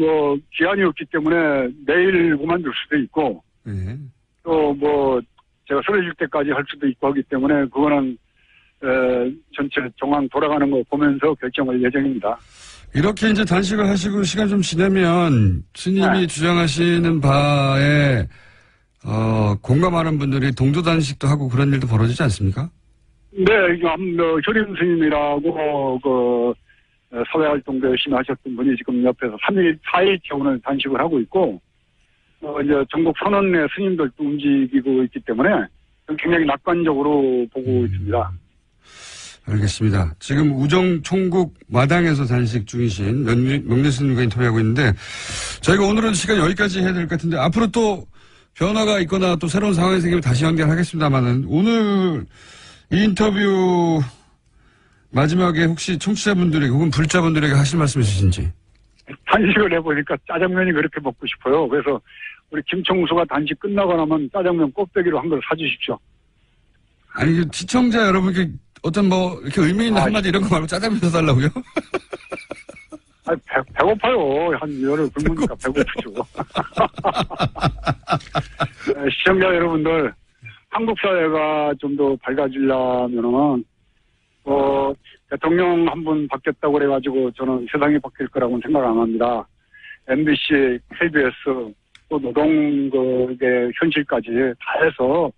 기한이 없기 때문에 내일 그만둘 수도 있고, 또 제가 쓰러질 때까지 할 수도 있고 하기 때문에 그거는, 전체 정황 돌아가는 거 보면서 결정할 예정입니다. 이렇게 이제 단식을 하시고 시간 좀 지나면 스님이 주장하시는 바에, 공감하는 분들이 동조 단식도 하고 그런 일도 벌어지지 않습니까? 네, 효림 스님이라고, 사회활동도 열심히 하셨던 분이 지금 옆에서 4일째 오늘 단식을 하고 있고, 이제 전국 선언내 스님들도 움직이고 있기 때문에 굉장히 낙관적으로 보고 있습니다. 알겠습니다. 지금 우정 총국 마당에서 단식 중이신 명진 스님과 인터뷰하고 있는데, 저희가 오늘은 시간 여기까지 해야 될 것 같은데, 앞으로 또 변화가 있거나 또 새로운 상황이 생기면 다시 연결하겠습니다만은, 오늘 이 인터뷰 마지막에 혹시 청취자분들에게 혹은 불자분들에게 하실 말씀 있으신지? 단식을 해보니까 짜장면이 그렇게 먹고 싶어요. 그래서 우리 김총수가 단식 끝나고 나면 짜장면 꼭대기로 한 걸 사주십시오. 아니, 시청자 여러분께 어떤 이렇게 의미 있는 한마디 이런 거 말고 짜장면 사달라고요? 배고파요. 한 열흘 굶으니까 배고프죠. 시청자 여러분들, 한국 사회가 좀 더 밝아지려면은, 대통령 한 분 바뀌었다고 그래가지고 저는 세상이 바뀔 거라고는 생각 안 합니다. MBC, KBS, 또 노동의 현실까지 다 해서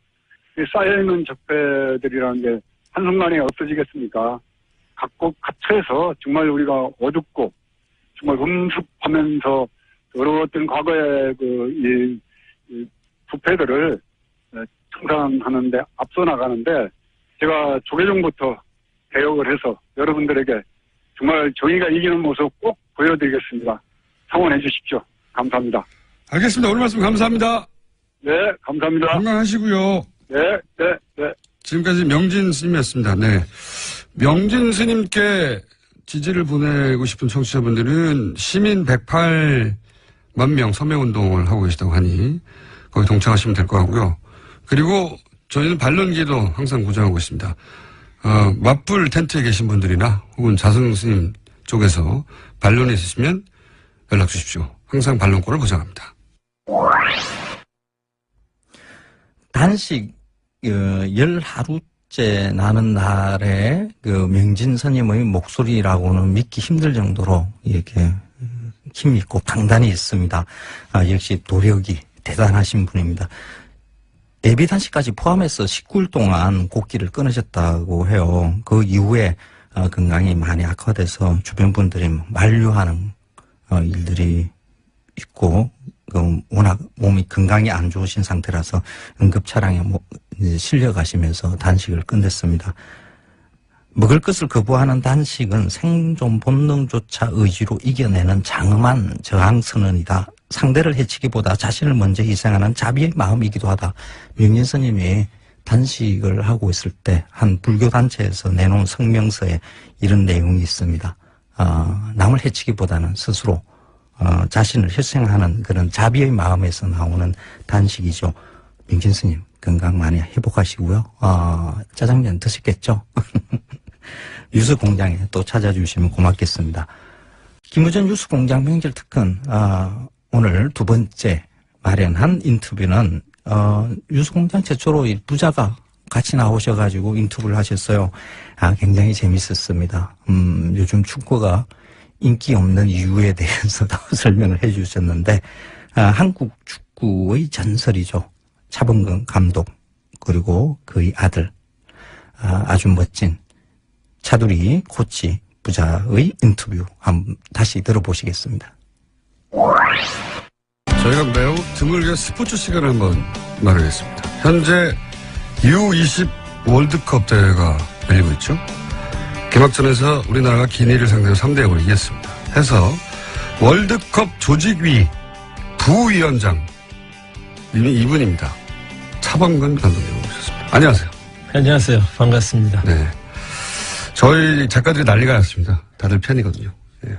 쌓여있는 적폐들이라는 게 한순간에 없어지겠습니까? 각국 각처에서 정말 우리가 어둡고 정말 음습하면서 어려웠던 과거의 이 부패들을 청산하는데 앞서 나가는데 제가 조계종부터 개혁을 해서 여러분들에게 정말 정의가 이기는 모습 꼭 보여드리겠습니다. 성원해 주십시오. 감사합니다. 알겠습니다. 오늘 말씀 감사합니다. 네, 감사합니다. 건강하시고요. 네. 지금까지 명진 스님이었습니다. 네. 명진 스님께 지지를 보내고 싶은 청취자분들은 시민 108만 명 서명운동을 하고 계시다고 하니 거기 동참하시면 될 것 같고요. 그리고 저희는 반론기도 항상 고정하고 있습니다. 맞불 텐트에 계신 분들이나 혹은 자승 스님 쪽에서 반론이 있으시면 연락 주십시오. 항상 반론권을 보장합니다. 단식, 10하루째 나는 날에 명진 스님의 목소리라고는 믿기 힘들 정도로 이렇게 힘이 있고 강단이 있습니다. 역시 도력이 대단하신 분입니다. 예비 단식까지 포함해서 19일 동안 곡기를 끊으셨다고 해요. 그 이후에 건강이 많이 악화돼서 주변 분들이 만류하는 일들이 있고 워낙 몸이 건강이 안 좋으신 상태라서 응급차량에 실려가시면서 단식을 끝냈습니다. 먹을 것을 거부하는 단식은 생존 본능조차 의지로 이겨내는 장엄한 저항선언이다. 상대를 해치기보다 자신을 먼저 희생하는 자비의 마음이기도 하다. 명진 스님이 단식을 하고 있을 때 한 불교단체에서 내놓은 성명서에 이런 내용이 있습니다. 남을 해치기보다는 스스로 자신을 희생하는 그런 자비의 마음에서 나오는 단식이죠. 명진 스님 건강 많이 회복하시고요. 짜장면 드셨겠죠? 유수공장에 또 찾아주시면 고맙겠습니다. 김우전 유수공장 명절특근 오늘 두 번째 마련한 인터뷰는 유수공장 최초로 부자가 같이 나오셔가지고 인터뷰를 하셨어요. 굉장히 재밌었습니다. 요즘 축구가 인기 없는 이유에 대해서도 설명을 해 주셨는데 한국 축구의 전설이죠. 차범근 감독 그리고 그의 아들 아주 멋진 차두리 코치 부자의 인터뷰 한번 다시 들어보시겠습니다. 저희가 매우 드물게 스포츠 시간을 한번 마련했습니다. 현재 U20 월드컵 대회가 열리고 있죠. 개막전에서 우리나라가 기니를 상대로 3대0으로 이겼습니다. 해서 월드컵 조직위 부위원장 이분입니다. 차범근 감독님 모셨습니다. 안녕하세요. 안녕하세요. 반갑습니다. 네. 저희 작가들이 난리가 났습니다. 다들 팬이거든요. 네.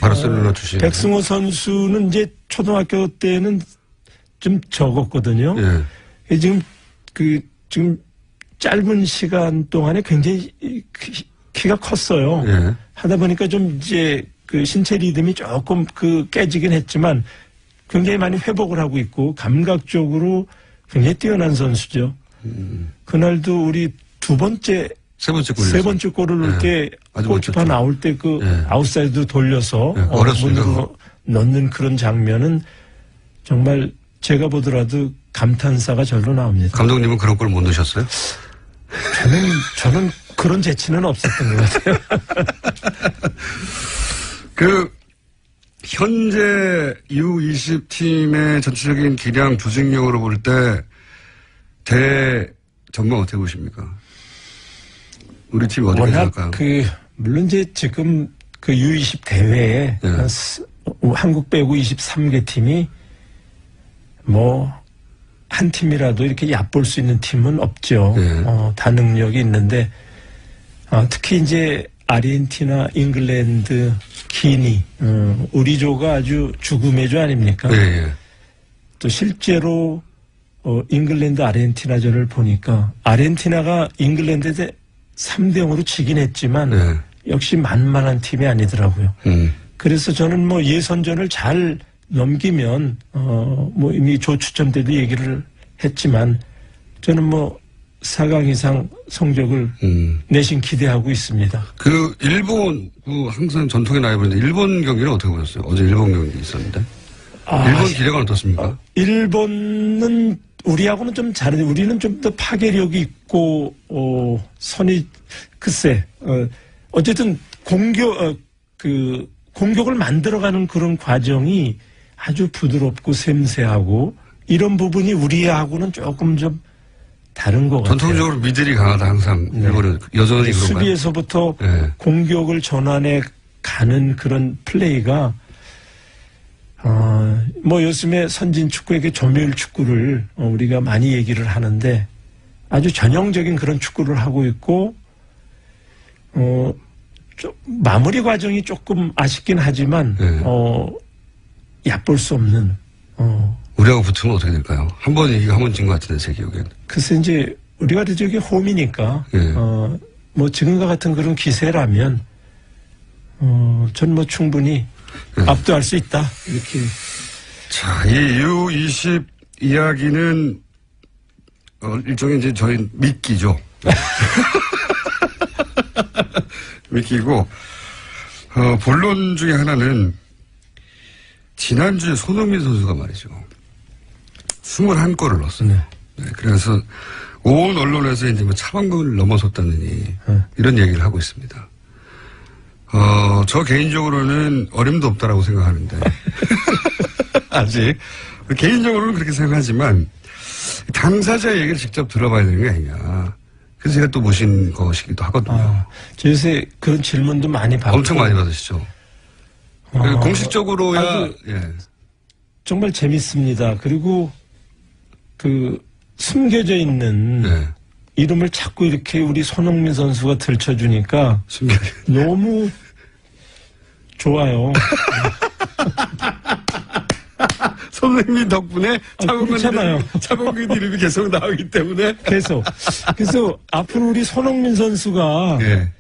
바로 썰러 주시는. 백승호 선수는 이제 초등학교 때는 좀 적었거든요. 예. 지금 지금 짧은 시간 동안에 굉장히 키가 컸어요. 예. 하다 보니까 좀 이제 신체 리듬이 조금 깨지긴 했지만 굉장히 많이 회복을 하고 있고 감각적으로 굉장히 뛰어난 선수죠. 그날도 우리 세 번째 골을 넣을 때 골키퍼 나올 때 아웃사이드 돌려서 문으로 넣는 그런 장면은 정말 제가 보더라도 감탄사가 절로 나옵니다. 감독님은 그런 골 못 넣으셨어요? 저는 그런 재치는 없었던 것 같아요. 현재 U20 팀의 전체적인 기량 조직력으로 볼 때 전망 어떻게 보십니까? 우리 팀이 어디가 될까요? 물론 이제 지금 U20 대회에 한국 빼고 23개 팀이 한 팀이라도 이렇게 얕볼 수 있는 팀은 없죠. 다 능력이 있는데, 특히 이제 아르헨티나, 잉글랜드, 기니, 우리 조가 아주 죽음의 조 아닙니까? 또 실제로, 잉글랜드, 아르헨티나전을 보니까, 아르헨티나가 잉글랜드에 3대0으로 지긴 했지만, 역시 만만한 팀이 아니더라고요. 그래서 저는 예선전을 잘 넘기면 이미 조 추첨 때도 얘기를 했지만 저는 4강 이상 성적을 내심 기대하고 있습니다. 일본 항상 전통의 라이벌인데 일본 경기는 어떻게 보셨어요? 어제 일본 경기 있었는데 일본 기대가 어떻습니까? 일본은 우리하고는 좀 다른데 우리는 좀 더 파괴력이 있고 선이 글쎄 어쨌든 공격을 만들어가는 그런 과정이 아주 부드럽고 섬세하고 이런 부분이 우리하고는 조금 좀 다른 것 같아요. 전통적으로 미들이 강하다 항상 일본은 여전히 그런가요? 수비에서부터 공격을 전환해 가는 그런 플레이가 요즘에 선진 축구에게 조별 축구를 우리가 많이 얘기를 하는데 아주 전형적인 그런 축구를 하고 있고 마무리 과정이 조금 아쉽긴 하지만 얕볼 수 없는. 우리하고 붙으면 어떻게 될까요? 한 번 이기고 한 번 진 것 같은데 제 기억엔. 글쎄 이제 우리가 저기 홈이니까 지금과 같은 그런 기세라면 전 충분히 압도할 수 있다 이렇게. 자, 이 U20 이야기는 일종의 이제 저희 미끼죠. 미끼고 본론 중에 하나는 지난주에 손흥민 선수가 말이죠. 21골을 넣었어요. 네, 그래서 온 언론에서 이제 차범근을 넘어섰다느니 이런 얘기를 하고 있습니다. 저 개인적으로는 어림도 없다라고 생각하는데 아직 개인적으로는 그렇게 생각하지만 당사자 얘기를 직접 들어봐야 되는 게 아니냐. 그래서 제가 또 모신 것이기도 하거든요. 저 요새 그런 질문도 많이 받고 엄청 많이 받으시죠. 공식적으로야 정말 재밌습니다. 그리고 숨겨져 있는 이름을 자꾸 이렇게 우리 손흥민 선수가 들춰주니까 너무 좋아요. 손흥민 덕분에 그렇잖아요. 차범근 이름이 계속 나오기 때문에. 계속. 그래서 앞으로 우리 손흥민 선수가 예.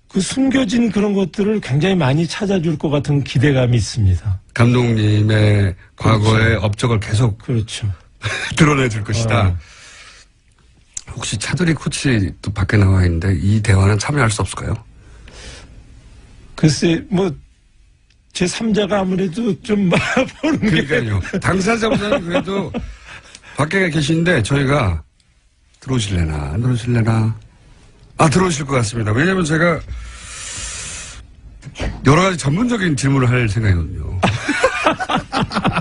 그 숨겨진 그런 것들을 굉장히 많이 찾아줄 것 같은 기대감이 있습니다. 감독님의 과거의 그렇죠. 업적을 계속 그렇죠. 드러내줄 것이다. 혹시 차두리 코치 또 밖에 나와 있는데 이 대화는 참여할 수 없을까요? 글쎄 뭐 제 3자가 아무래도 좀 보는 그러니까요. 당사자보다는 그래도 밖에 계시는데 저희가 들어오실래나 안 들어오실래나 들어오실 것 같습니다. 왜냐하면 제가 여러 가지 전문적인 질문을 할 생각이거든요.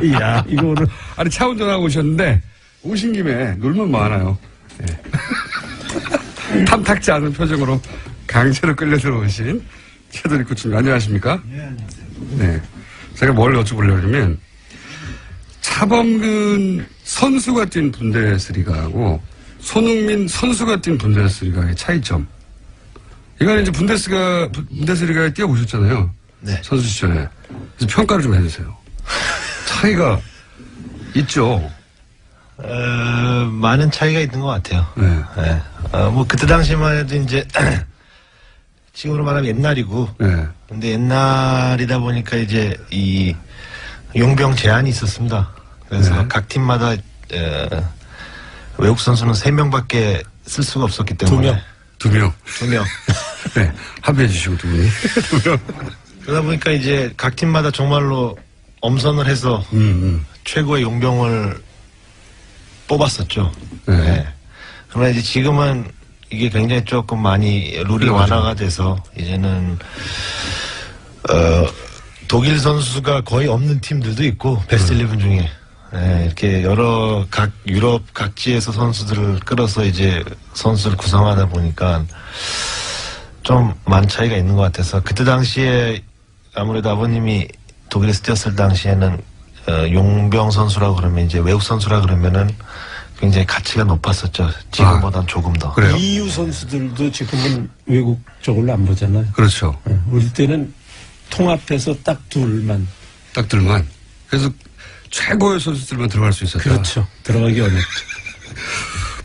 이야 이거는 아니 차 운전하고 오셨는데 오신 김에 놀면 뭐 하나요? 네. 탐탁지 않은 표정으로 강제로 끌려 들어오신 차두리 코치님 안녕하십니까? 네, 안녕하세요. 네. 제가 뭘 여쭤보려고 하면 차범근 선수가 뛴 분데스리가하고 손흥민 선수가 뛴 분데스리가의 차이점. 이거는 이제 분데스리가에 뛰어보셨잖아요. 네. 선수 시절에. 그래서 평가를 좀 해주세요. 차이가 있죠. 많은 차이가 있는 것 같아요. 네. 네. 뭐 그때 당시만 해도 이제 지금으로 말하면 옛날이고. 네. 근데 옛날이다 보니까 이제 이 용병 제한이 있었습니다. 그래서 네. 각 팀마다 외국 선수는 3명밖에 쓸 수가 없었기 때문에. 2명. 2명. 네. 합의해 주시고 2분이. 2명. 그러다 보니까 이제 각 팀마다 정말로 엄선을 해서 최고의 용병을 뽑았었죠. 네. 네. 그러나 이제 지금은 이게 굉장히 조금 많이 룰이 완화가 돼서 이제는 독일 선수가 거의 없는 팀들도 있고 베스트 11 중에 네, 이렇게 여러 각 유럽 각지에서 선수들을 끌어서 이제 선수를 구성하다 보니까 좀 많은 차이가 있는 것 같아서 그때 당시에 아무래도 아버님이 독일에서 뛰었을 당시에는 용병 선수라 그러면 이제 외국 선수라 그러면은 굉장히 가치가 높았었죠. 지금보단 조금 더. 그래요? EU 선수들도 지금은 외국 쪽으로 안 보잖아요. 그렇죠. 우리 때는 통합해서 딱 둘만. 딱 둘만. 그래서 최고의 선수들만 들어갈 수 있었다. 그렇죠. 들어가기 어렵죠.